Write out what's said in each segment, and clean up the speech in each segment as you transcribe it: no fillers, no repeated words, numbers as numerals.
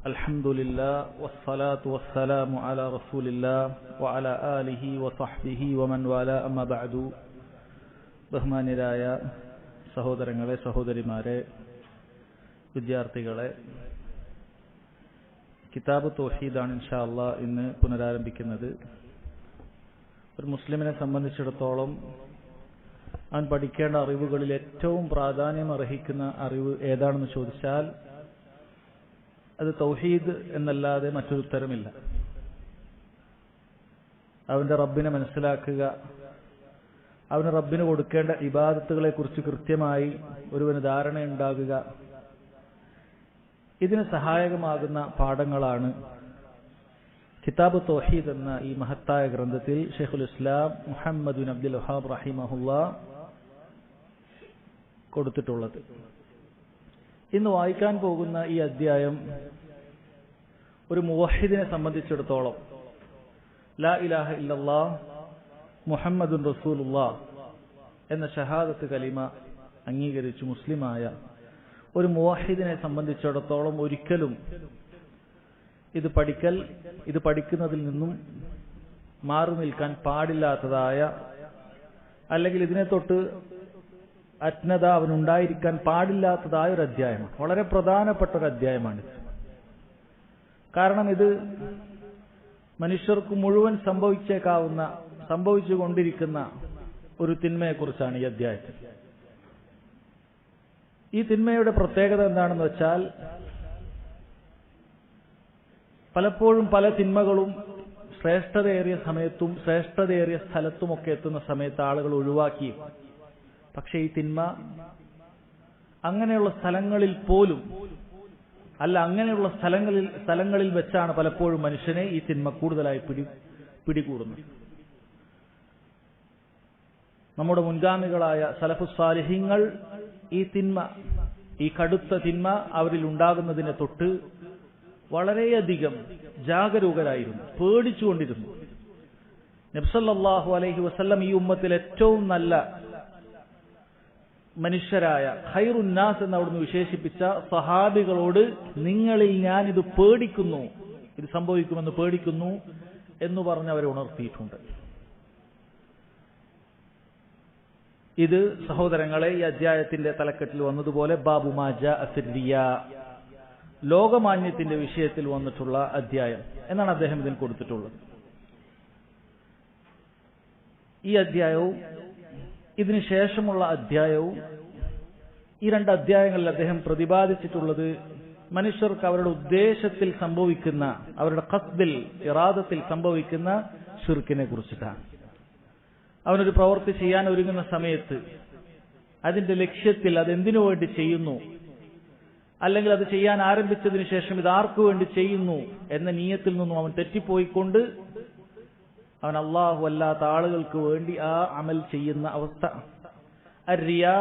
الحمد لله والصلاة والسلام على رسول الله وعلى آله وصحبه ومن والاه أما بعد. ബഹുമാന്യരായ സഹോദരങ്ങളെ, സഹോദരിമാരെ, വിദ്യാർത്ഥികളെ, കിതാബ് തൗഹീദാണ് ഇൻഷാ അല്ലാഹ് ഇന്ന് പുനരാരംഭിക്കുന്നത്. ഒരു മുസ്ലിമിനെ സംബന്ധിച്ചിടത്തോളം അവൻ പഠിക്കേണ്ട അറിവുകളിൽ ഏറ്റവും പ്രാധാന്യം അർഹിക്കുന്ന അറിവ് ഏതാണെന്ന് ചോദിച്ചാൽ അത് തൗഹീദ് എന്നല്ലാതെ മറ്റൊരു ഉത്തരമില്ല. അവന്റെ റബ്ബിനെ മനസ്സിലാക്കുക, അവന് റബ്ബിന് കൊടുക്കേണ്ട ഇബാദത്തുകളെ കുറിച്ച് കൃത്യമായി ഒരുവന് ധാരണയുണ്ടാകുക, ഇതിന് സഹായകമാകുന്ന പാഠങ്ങളാണ് കിതാബ് തൗഹീദ് എന്ന ഈ മഹത്തായ ഗ്രന്ഥത്തിൽ ഷെയ്ഖുൽ ഇസ്ലാം മുഹമ്മദ് ബിൻ അബ്ദുൽ വഹാബ് റഹിമഹുല്ലാഹ് കൊടുത്തിട്ടുള്ളത്. ഇന്ന് വായിക്കാൻ പോകുന്ന ഈ അധ്യായം ഒരു മുവഹിദിനെ സംബന്ധിച്ചിടത്തോളം ലാ ഇലാഹ ഇല്ലല്ലാഹ് മുഹമ്മദുൻ റസൂലുള്ളാഹ് എന്ന ഷഹാദത്ത് കലിമ അംഗീകരിച്ച് മുസ്ലിമായ ഒരു മുവഹിദിനെ സംബന്ധിച്ചിടത്തോളം ഒരിക്കലും ഇത് പഠിക്കുന്നതിൽ നിന്നും മാറി നിൽക്കാൻ പാടില്ലാത്തതായ, അല്ലെങ്കിൽ ഇതിനെ തൊട്ട് അജ്ഞത അവനുണ്ടായിരിക്കാൻ പാടില്ലാത്തതായ ഒരു അധ്യായമാണ്. വളരെ പ്രധാനപ്പെട്ട ഒരു അധ്യായമാണിത്. കാരണം ഇത് മനുഷ്യർക്ക് മുഴുവൻ സംഭവിച്ചുകൊണ്ടിരിക്കുന്ന ഒരു തിന്മയെക്കുറിച്ചാണ് ഈ അധ്യായത്തിൽ. ഈ തിന്മയുടെ പ്രത്യേകത എന്താണെന്ന് വെച്ചാൽ, പലപ്പോഴും പല തിന്മകളും ശ്രേഷ്ഠതയേറിയ സമയത്തും ശ്രേഷ്ഠതയേറിയ സ്ഥലത്തുമൊക്കെ എത്തുന്ന സമയത്ത് ആളുകൾ ഒഴിവാക്കി. പക്ഷേ ഈ തിന്മ അങ്ങനെയുള്ള സ്ഥലങ്ങളിൽ പോലും അല്ല, അങ്ങനെയുള്ള സ്ഥലങ്ങളിൽ വെച്ചാണ് പലപ്പോഴും മനുഷ്യനെ ഈ തിന്മ കൂടുതലായി പിടികൂടുന്നത്. നമ്മുടെ മുൻഗാമികളായ സലഫുസ് സാലിഹീങ്ങൾ ഈ കടുത്ത തിന്മ അവരിൽ ഉണ്ടാകുന്നതിനെ തൊട്ട് വളരെയധികം ജാഗരൂകരായിരുന്നു, പേടിച്ചുകൊണ്ടിരുന്നു. നബി സല്ലല്ലാഹു അലൈഹി വസല്ലം ഈ ഉമ്മത്തിൽ ഏറ്റവും നല്ല മനുഷ്യരായ ഖൈറുൻ നാസ് എന്ന് അവിടുന്ന് വിശേഷിപ്പിച്ച സഹാബികളോട് നിങ്ങളിൽ ഞാനിത് പേടിക്കുന്നു, ഇത് സംഭവിക്കുമെന്ന് പേടിക്കുന്നു എന്ന് പറഞ്ഞ് അവരെ ഉണർത്തിയിട്ടുണ്ട്. ഇത് സഹോദരങ്ങളെ ഈ അധ്യായത്തിന്റെ തലക്കെട്ടിൽ വന്നതുപോലെ ബാബു മാ ജാഅ ഫിർരിയാ, ലോകമാന്യത്തിന്റെ വിഷയത്തിൽ വന്നിട്ടുള്ള അധ്യായം എന്നാണ് അദ്ദേഹം ഇതിൽ കൊടുത്തിട്ടുള്ളത്. ഈ അധ്യായവും ഇതിനു ശേഷമുള്ള അധ്യായവും, ഈ രണ്ട് അധ്യായങ്ങളിൽ അദ്ദേഹം പ്രതിപാദിച്ചിട്ടുള്ളത് മനുഷ്യർക്ക് അവരുടെ ഉദ്ദേശത്തിൽ സംഭവിക്കുന്ന, അവരുടെ ഖസ്ദിൽ ഇറാദത്തിൽ സംഭവിക്കുന്ന ശിർക്കിനെ കുറിച്ചിട്ടാണ്. അവനൊരു പ്രവൃത്തി ചെയ്യാൻ ഒരുങ്ങുന്ന സമയത്ത് അതിന്റെ ലക്ഷ്യത്തിൽ അതെന്തിനു വേണ്ടി ചെയ്യുന്നു, അല്ലെങ്കിൽ അത് ചെയ്യാൻ ആരംഭിച്ചതിന് ശേഷം ഇത് ആർക്കു വേണ്ടി ചെയ്യുന്നു എന്ന നീയത്തിൽ നിന്നും അവൻ തെറ്റിപ്പോയിക്കൊണ്ട് അവൻ അല്ലാഹു അല്ലാത്ത ആളുകൾക്ക് വേണ്ടി ആ അമൽ ചെയ്യുന്ന അവസ്ഥ. അർറിയാ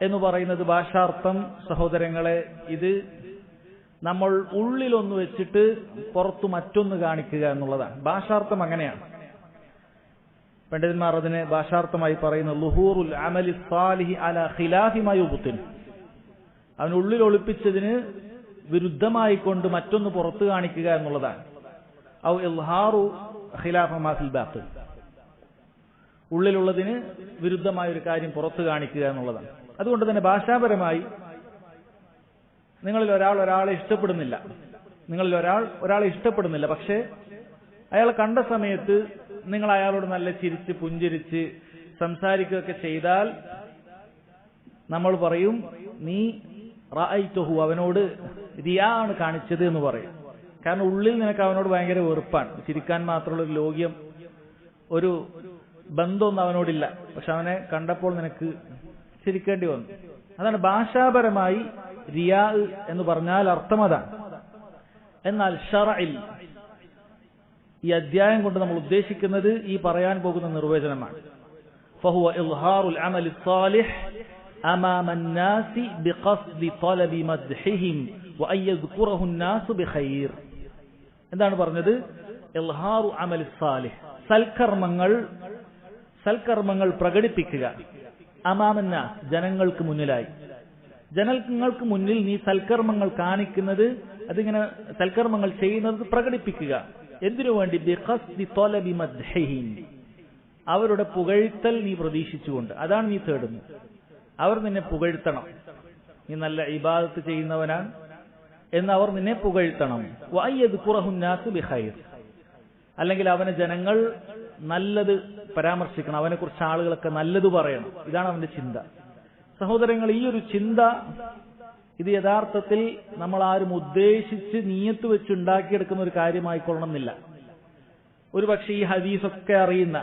എന്ന് പറയുന്നത് ഭാഷാർത്ഥം സഹോദരങ്ങളെ, ഇത് നമ്മൾ ഉള്ളിലൊന്ന് വെച്ചിട്ട് പുറത്തു മറ്റൊന്ന് കാണിക്കുക എന്നുള്ളതാണ്. ഭാഷാർത്ഥം അങ്ങനെയാണ്. പണ്ഡിതന്മാർ അതിനെ ഭാഷാർത്ഥമായി പറയുന്നത് ളുഹൂറുൽ അമലി സ്വാലിഹി അലാ ഖിലാഫി മാ യുബ്തിൻ, അവൻ ഉള്ളിൽ ഒളിപ്പിച്ചതിന് വിരുദ്ധമായി കൊണ്ട് മറ്റൊന്ന് പുറത്തു കാണിക്കുക എന്നുള്ളതാണ്. ഔ ഇൽഹാറു ഖിലാഫ മാ ഫിൽ ബാത്തിൽ, ഉള്ളിലുള്ളതിന് വിരുദ്ധമായ ഒരു കാര്യം പുറത്തു കാണിക്കുക എന്നുള്ളതാണ്. അതുകൊണ്ട് തന്നെ ഭാഷാപരമായി നിങ്ങളിൽ ഒരാളെ ഇഷ്ടപ്പെടുന്നില്ല, പക്ഷേ അയാൾ കണ്ട സമയത്ത് നിങ്ങൾ അയാളോട് നല്ല ചിരിച്ച് പുഞ്ചിരിച്ച് സംസാരിക്കുകയൊക്കെ ചെയ്താൽ നമ്മൾ പറയും നീ റഅയ്തുഹു, അവനോട് റിയാ ആണ് കാണിച്ചത് എന്ന് പറയും. കാരണം ഉള്ളിൽ നിനക്ക് അവനോട് ഭയങ്കര വെറുപ്പാണ്. ചിരിക്കാൻ മാത്രമുള്ള ഒരു ലോക്യം, ഒരു ബന്ധമൊന്നും അവനോടില്ല. പക്ഷെ അവനെ കണ്ടപ്പോൾ നിനക്ക് ചിരിക്കേണ്ടി വന്നു. അതാണ് ഭാഷാപരമായി റിയാ എന്ന് പറഞ്ഞാൽ അർത്ഥം അതാണ്. എന്നാൽ ശർഇൽ ഈ അധ്യായം കൊണ്ട് നമ്മൾ ഉദ്ദേശിക്കുന്നത് ഈ പറയാൻ പോകുന്ന നിർവചനമാണ്. ഫഹുവ ഇൽഹാറുൽ അമലി സ്വാലിഹ് അമാമ الناس بقصد طلب مدحهم وأن يذكره الناس بخير. എന്താണ് പറഞ്ഞത്? ഇൽഹാറു അമലി സ്വാലിഹ്, സൽക്കർമ്മങ്ങൾ പ്രകടിപ്പിക്കുക, അമാമന്ന ജനങ്ങൾക്ക് മുന്നിലായി. ജനങ്ങൾക്ക് മുന്നിൽ നീ സൽക്കർമ്മങ്ങൾ കാണിക്കുന്നത്, അതിങ്ങനെ സൽക്കർമ്മങ്ങൾ ചെയ്യുന്നത് പ്രകടിപ്പിക്കുക. എന്തിനു വേണ്ടി? ബിഖസ്ദി ത്വലബി മദ്ഹിഹിം, അവരുടെ പുകഴ്ത്തൽ നീ പ്രതീക്ഷിച്ചുകൊണ്ട്. അതാണ് നീ തേടുന്നത്. അവർ നിന്നെ പുകഴ്ത്തണം, നീ നല്ല ഇബാദത്ത് ചെയ്യുന്നവനാണ് എന്ന് അവർ നിന്നെ പുകഴ്ത്തണം. വഅയ്യദ്കുറഹുൻ നാസു ബിഖൈർ, അല്ലെങ്കിൽ അവനെ ജനങ്ങൾ നല്ലത് പരാമർശിക്കണം, അവനെക്കുറിച്ച് ആളുകളൊക്കെ നല്ലത് പറയണം. ഇതാണ് അവന്റെ ചിന്ത. സഹോദരങ്ങൾ, ഈ ഒരു ചിന്ത ഇത് യഥാർത്ഥത്തിൽ നമ്മൾ ആരും ഉദ്ദേശിച്ച് നീയത്ത് വെച്ച് ഉണ്ടാക്കിയെടുക്കുന്ന ഒരു കാര്യമായിക്കൊള്ളണമെന്നില്ല. ഒരു പക്ഷേ ഈ ഹദീസൊക്കെ അറിയുന്ന,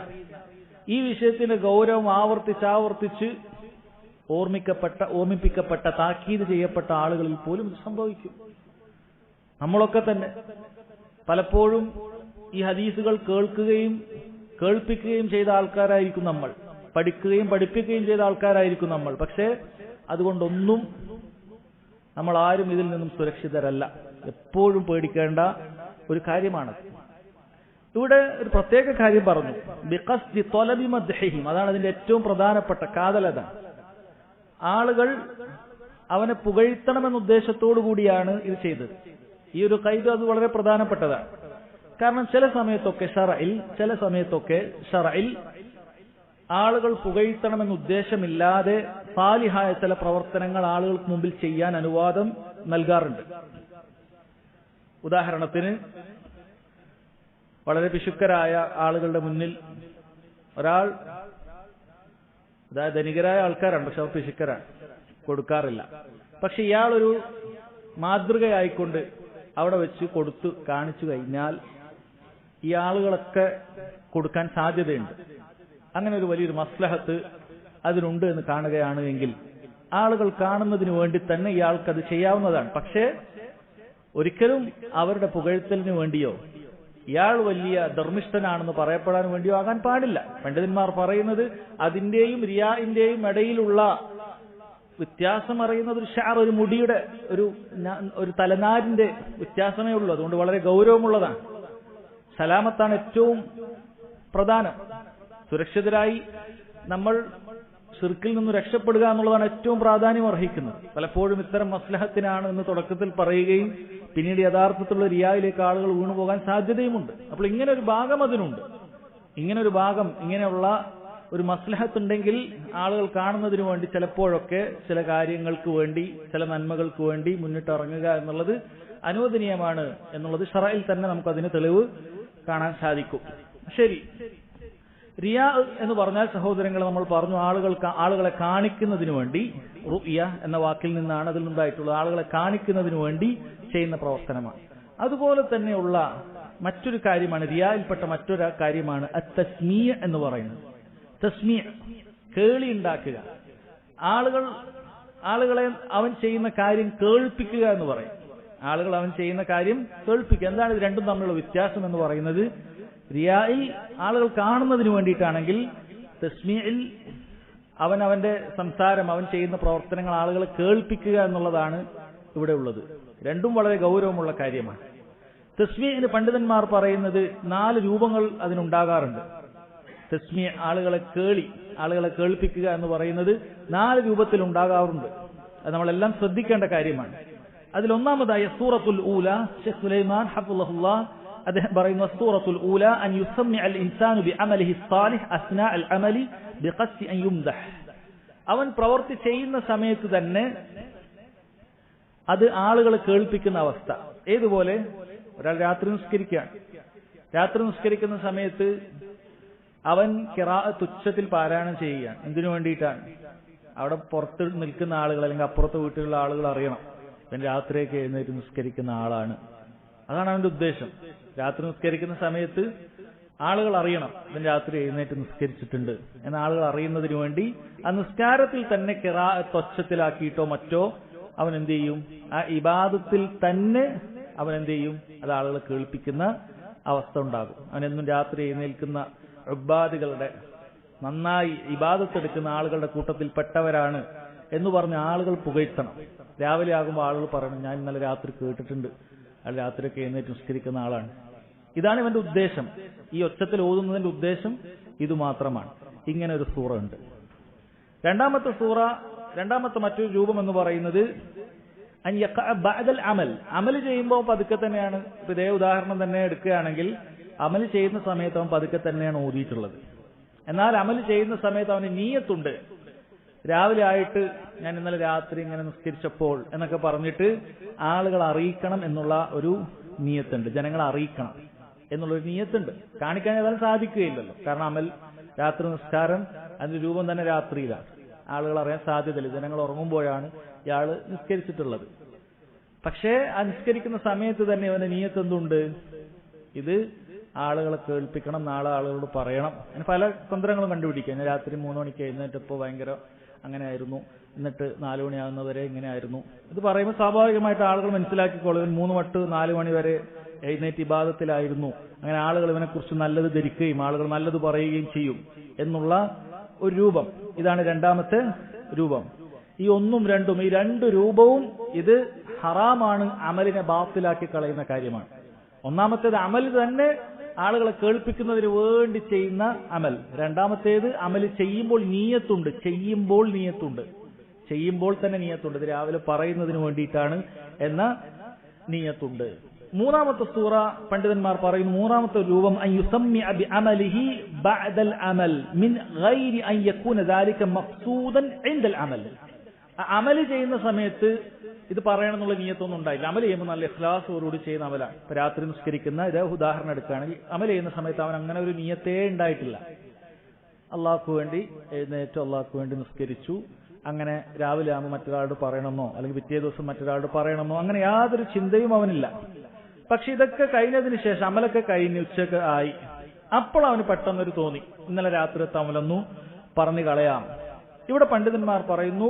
ഈ വിഷയത്തിന്റെ ഗൗരവം ആവർത്തിച്ച് ഓർമ്മിപ്പിക്കപ്പെട്ട താക്കീത് ചെയ്യപ്പെട്ട ആളുകളിൽ പോലും ഇത് സംഭവിക്കും. നമ്മളൊക്കെ തന്നെ പലപ്പോഴും ഈ ഹദീസുകൾ കേൾപ്പിക്കുകയും ചെയ്ത ആൾക്കാരായിരിക്കും നമ്മൾ, പഠിക്കുകയും പഠിപ്പിക്കുകയും ചെയ്ത ആൾക്കാരായിരിക്കും നമ്മൾ. പക്ഷേ അതുകൊണ്ടൊന്നും നമ്മൾ ആരും ഇതിൽ നിന്നും സുരക്ഷിതരല്ല. എപ്പോഴും പേടിക്കേണ്ട ഒരു കാര്യമാണ്. ഇവിടെ ഒരു പ്രത്യേക കാര്യം പറഞ്ഞു, ബിഖസ്ദി ത്വലബി മദ്ഹിഹിം, അതാണ് അതിന്റെ ഏറ്റവും പ്രധാനപ്പെട്ട കാതലത. ആളുകൾ അവനെ പുകഴ്ത്തണമെന്ന ഉദ്ദേശത്തോടു കൂടിയാണ് ഇത് ചെയ്തത്. ഈ ഒരു ഖൈദ് അത് വളരെ പ്രധാനപ്പെട്ടതാണ്. കാരണം ചില സമയത്തൊക്കെ ശറഇൽ ആളുകൾ പുകഴ്ത്തണമെന്ന ഉദ്ദേശമില്ലാതെ സാലിഹായ ചില പ്രവർത്തനങ്ങൾ ആളുകൾക്ക് മുമ്പിൽ ചെയ്യാൻ അനുവാദം നൽകാറുണ്ട്. ഉദാഹരണത്തിന്, വളരെ പിശുക്കരായ ആളുകളുടെ മുന്നിൽ ഒരാൾ, അതായത് ധനികരായ ആൾക്കാരാണ്, പക്ഷെ അവർ പിശുക്കരാണ്, കൊടുക്കാറില്ല. പക്ഷെ ഇയാളൊരു മാതൃകയായിക്കൊണ്ട് അവിടെ വെച്ച് കൊടുത്തു കാണിച്ചു കഴിഞ്ഞാൽ ഈ ആളുകളൊക്കെ കൊടുക്കാൻ സാധ്യതയുണ്ട്. അങ്ങനെ ഒരു വലിയൊരു മസ്ലഹത്ത് അതിനുണ്ട് എന്ന് കാണുകയാണ് എങ്കിൽ ആളുകൾ കാണുന്നതിന് വേണ്ടി തന്നെ ഇയാൾക്കത് ചെയ്യാവുന്നതാണ്. പക്ഷേ ഒരിക്കലും അവരുടെ പുകഴ്ത്തലിന് വേണ്ടിയോ ഇയാൾ വലിയ ധർമ്മിഷ്ഠനാണെന്ന് പറയപ്പെടാൻ വേണ്ടിയോ ആകാൻ പാടില്ല. പണ്ഡിതന്മാർ പറയുന്നത് അതിന്റെയും റിയാഇന്റെയും ഇടയിലുള്ള വ്യത്യാസം അറിയുന്നത് ഒരു മുടിയുടെ ഒരു തലനാരിന്റെ വ്യത്യാസമേ ഉള്ളൂ. അതുകൊണ്ട് വളരെ ഗൗരവമുള്ളതാണ്. സലാമത്താണ് ഏറ്റവും പ്രധാനം. സുരക്ഷിതരായി നമ്മൾ ശിർക്കിൽ നിന്ന് രക്ഷപ്പെടുക എന്നുള്ളതാണ് ഏറ്റവും പ്രാധാന്യം അർഹിക്കുന്നത്. പലപ്പോഴും ഇത്തരം മസ്ലഹത്തിനാണ് എന്ന് തുടക്കത്തിൽ പറയുകയും പിന്നീട് യഥാർത്ഥത്തിലുള്ള റിയായിലേക്ക് ആളുകൾ വീണുപോകാൻ സാധ്യതയുമുണ്ട്. അപ്പോൾ ഇങ്ങനെ ഒരു ഭാഗം അതിനുണ്ട്. ഇങ്ങനെയുള്ള ഒരു മസ്ലഹത്തുണ്ടെങ്കിൽ ആളുകൾ കാണുന്നതിന് വേണ്ടി ചിലപ്പോഴൊക്കെ ചില കാര്യങ്ങൾക്ക് വേണ്ടി, ചില നന്മകൾക്ക് വേണ്ടി മുന്നിട്ടിറങ്ങുക എന്നുള്ളത് അനുവദനീയമാണ് എന്നുള്ളത് ശറഇൽ തന്നെ നമുക്കതിന് തെളിവ് കാണാൻ സാധിക്കും. ശരി, റിയാ എന്ന് പറഞ്ഞാൽ സഹോദരങ്ങൾ നമ്മൾ പറഞ്ഞു ആളുകളെ കാണിക്കുന്നതിന് വേണ്ടി, റുഇയ എന്ന വാക്കിൽ നിന്നാണ് അതിൽ നിന്നുണ്ടായിട്ടുള്ളത്. ആളുകളെ കാണിക്കുന്നതിന് വേണ്ടി ചെയ്യുന്ന പ്രവർത്തനമാണ്. അതുപോലെ തന്നെയുള്ള മറ്റൊരു കാര്യമാണ്, റിയായിൽപ്പെട്ട മറ്റൊരു കാര്യമാണ് അത്തസ്മീഅ എന്ന് പറയുന്നത്. തസ്മീഅ, കേളി ഉണ്ടാക്കുക. ആളുകളെ അവൻ ചെയ്യുന്ന കാര്യം കേൾപ്പിക്കുക എന്ന് പറയും. ആളുകൾ അവൻ ചെയ്യുന്ന കാര്യം കേൾപ്പിക്കുക. എന്താണ് ഇത് രണ്ടും തമ്മിലുള്ള വ്യത്യാസം എന്ന് പറയുന്നത്? റിയായിൽ ആളുകൾ കാണുന്നതിന് വേണ്ടിയിട്ടാണെങ്കിൽ, തസ്മീഇൽ അവന്റെ സംസാരം, അവൻ ചെയ്യുന്ന പ്രവർത്തനങ്ങൾ ആളുകളെ കേൾപ്പിക്കുക എന്നുള്ളതാണ് ഇവിടെ ഉള്ളത്. രണ്ടും വളരെ ഗൗരവമുള്ള കാര്യമാണ്. തസ്മീഇന് പണ്ഡിതന്മാർ പറയുന്നത് 4 രൂപങ്ങൾ അതിനുണ്ടാകാറുണ്ട്. തസ്മീ, ആളുകളെ കേൾപ്പിക്കുക എന്ന് പറയുന്നത് 4 രൂപത്തിൽ ഉണ്ടാകാറുണ്ട്. അത് നമ്മളെല്ലാം ശ്രദ്ധിക്കേണ്ട കാര്യമാണ്. അതിലൊന്നാമതായ സൂറത്തുൽ ഊല, ഷെയ്ഖ് സുലൈമാൻ ഹഫിളഹുല്ലാഹ് അദ്ദേഹം പറയുന്നു, സൂറത്തുൽ ഊല അൻ യുസമ്മിഅ അൽ ഇൻസാനു ബിഅമലിഹി സ്സാലിഹ് അസ്നാ അൽ അമലി ബിഖസ്ദി അൻ യുംദഹ്. അവൻ പ്രവൃത്തി ചെയ്യുന്ന സമയത്ത് തന്നെ അത് ആളുകളെ കേൾപ്പിക്കുന്ന അവസ്ഥ. ഏതുപോലെ? ഒരാൾ രാത്രി നിസ്കരിക്കുന്ന സമയത്ത് അവൻ ഖിറാഅത്ത് ഉച്ചത്തിൽ പാരായണം ചെയ്യുകയാണ്. എന്തിനു വേണ്ടിയിട്ടാണ്? അവിടെ പുറത്ത് നിൽക്കുന്ന ആളുകൾ അല്ലെങ്കിൽ അപ്പുറത്തെ വീട്ടിലുള്ള ആളുകൾ അറിയണം ഇവൻ രാത്രിയൊക്കെ എഴുന്നേറ്റ് നിസ്കരിക്കുന്ന ആളാണ്. അതാണ് അവന്റെ ഉദ്ദേശം. രാത്രി നിസ്കരിക്കുന്ന സമയത്ത് ആളുകൾ അറിയണം ഇവൻ രാത്രി എഴുന്നേറ്റ് നിസ്കരിച്ചിട്ടുണ്ട് എന്ന ആളുകൾ അറിയുന്നതിന് വേണ്ടി ആ നിസ്കാരത്തിൽ തന്നെ ഖിറാഅത്ത് ഒച്ചത്തിലാക്കിയിട്ടോ മറ്റോ അവൻ എന്ത് ചെയ്യും? ആ ഇബാദത്തിൽ തന്നെ അവൻ എന്ത് ചെയ്യും? അത് ആളുകളെ കേൾപ്പിക്കുന്ന അവസ്ഥ ഉണ്ടാകും. അവനെന്നും രാത്രി എഴുന്നേൽക്കുന്ന ഉബ്ബാദികളുടെ, നന്നായി ഇബാദത്തെടുക്കുന്ന ആളുകളുടെ കൂട്ടത്തിൽപ്പെട്ടവരാണ് എന്ന് പറഞ്ഞ് ആളുകൾ പുകഴ്ത്തണം. രാവിലെ ആകുമ്പോൾ ആളുകൾ പറയണം, ഞാൻ ഇന്നലെ രാത്രി കേട്ടിട്ടുണ്ട് അയാൾ രാത്രിയൊക്കെ എഴുന്നേറ്റ് നിസ്കരിക്കുന്ന ആളാണ്. ഇതാണ് ഇവന്റെ ഉദ്ദേശം. ഈ ഒച്ചത്തിൽ ഓതുന്നതിന്റെ ഉദ്ദേശം ഇതുമാത്രമാണ്. ഇങ്ങനെ ഒരു സൂറ ഉണ്ട്. രണ്ടാമത്തെ സൂറ രണ്ടാമത്തെ മറ്റൊരു രൂപം എന്ന് പറയുന്നത് അമൽ ചെയ്യുമ്പോൾ പതുക്കെ തന്നെയാണ്. ഇതേ ഉദാഹരണം തന്നെ എടുക്കുകയാണെങ്കിൽ അമൽ ചെയ്യുന്ന സമയത്ത് അവൻ പതുക്കെ തന്നെയാണ് ഓതിയിട്ടുള്ളത്. എന്നാൽ അമൽ ചെയ്യുന്ന സമയത്ത് അവന് നീയത്തുണ്ട്. രാവിലെ ആയിട്ട് ഞാൻ ഇന്നലെ രാത്രി ഇങ്ങനെ നിസ്കരിച്ചപ്പോൾ എന്നൊക്കെ പറഞ്ഞിട്ട് ആളുകൾ അറിയിക്കണം എന്നുള്ള ഒരു നീയത്തുണ്ട്. ജനങ്ങളെ അറിയിക്കണം എന്നുള്ളൊരു നീയത്തുണ്ട്. കാണിക്കാൻ ഏതായാലും സാധിക്കുകയില്ലല്ലോ. കാരണം അമൽ രാത്രി നിസ്കാരം അതിന്റെ രൂപം തന്നെ രാത്രിയിലാണ്. ആളുകൾ അറിയാൻ സാധ്യതയില്ല. ജനങ്ങൾ ഉറങ്ങുമ്പോഴാണ് ഇയാള് നിസ്കരിച്ചിട്ടുള്ളത്. പക്ഷേ ആ നിസ്കരിക്കുന്ന സമയത്ത് തന്നെ അവന്റെ നീയത്ത് എന്തുണ്ട്? ഇത് ആളുകളെ കേൾപ്പിക്കണം, നാളെ ആളുകളോട് പറയണം. അതിന് പല തന്ത്രങ്ങളും കണ്ടുപിടിക്കുക. ഞാൻ രാത്രി 3 മണിക്ക് എഴുന്നേറ്റപ്പോൾ ഭയങ്കര അങ്ങനെ ആയിരുന്നു, എന്നിട്ട് 4 മണിയാകുന്നവരെ ഇങ്ങനെ ആയിരുന്നു. ഇത് പറയുമ്പോൾ സ്വാഭാവികമായിട്ട് ആളുകൾ മനസ്സിലാക്കിക്കോളും 3 മട്ട് 4 മണി വരെ എഴുന്നേറ്റ് ഇബാദത്തിലായിരുന്നു. അങ്ങനെ ആളുകൾ ഇവനെക്കുറിച്ച് നല്ലത് ധരിക്കുകയും ആളുകൾ നല്ലത് പറയുകയും ചെയ്യും എന്നുള്ള ഒരു രൂപം. ഇതാണ് രണ്ടാമത്തെ രൂപം. ഈ 1ഉം 2ഉം ഈ 2 രൂപവും ഇത് ഹറാമാണ്, അമലിനെ ബാത്തിലാക്കി കളയുന്ന കാര്യമാണ്. ഒന്നാമത്തേത് അമൽ തന്നെ ആളുകളെ കേൾപ്പിക്കുന്നതിന് വേണ്ടി ചെയ്യുന്ന അമൽ. രണ്ടാമത്തേത് അമൽ ചെയ്യുമ്പോൾ നീയത്തുണ്ട്. ചെയ്യുമ്പോൾ തന്നെ നീയത്തുണ്ട്. ഇത് രാവിലെ പറയുന്നതിന് വേണ്ടിയിട്ടാണ് എന്ന നീയത്തുണ്ട്. മൂന്നാമത്തെ സൂറ പണ്ഡിതന്മാർ പറയുന്നു, മൂന്നാമത്തെ രൂപം അൻ യുസമ്മിഅ ബിഅമലിഹി ബഅദൽ അമൽ മിൻ ഗൈരി അൻ യകൂന ദാലിക മഖ്സൂദൻ ഇൻദൽ അമൽ. അമൽ ചെയ്യുന്ന സമയത്ത് ഇത് പറയണമെന്നുള്ള നീയത്തൊന്നും ഉണ്ടായില്ല. അമൽ ചെയ്യുമ്പോൾ നല്ല ഇഖ്ലാസോടുകൂടി ചെയ്യുന്ന അമലാണ്. ഇപ്പൊ രാത്രി നിസ്കരിക്കുന്ന ഇതേ ഉദാഹരണം എടുക്കുകയാണെങ്കിൽ അമൽ ചെയ്യുന്ന സമയത്ത് അവൻ അങ്ങനെ ഒരു നീയത്തേ ഉണ്ടായിട്ടില്ല. അള്ളാഹ്ക്ക് വേണ്ടി എഴുന്നേറ്റു, അള്ളാഹ്ക്ക് വേണ്ടി നിസ്കരിച്ചു, അങ്ങനെ രാവിലെ ആകുമ്പോൾ മറ്റൊരാളോട് പറയണമെന്നോ അല്ലെങ്കിൽ പിറ്റേ ദിവസം മറ്റൊരാളോട് പറയണമെന്നോ അങ്ങനെ യാതൊരു ചിന്തയും അവനില്ല. പക്ഷെ ഇതൊക്കെ കഴിഞ്ഞതിന് ശേഷം അമലൊക്കെ കഴിഞ്ഞ് ഉച്ചക്ക് ആയി, അപ്പോൾ അവന് പെട്ടെന്നൊരു തോന്നി, ഇന്നലെ രാത്രിത്തെ അമലൊന്നു പറഞ്ഞു കളയാം. ഇവിടെ പണ്ഡിതന്മാർ പറയുന്നു,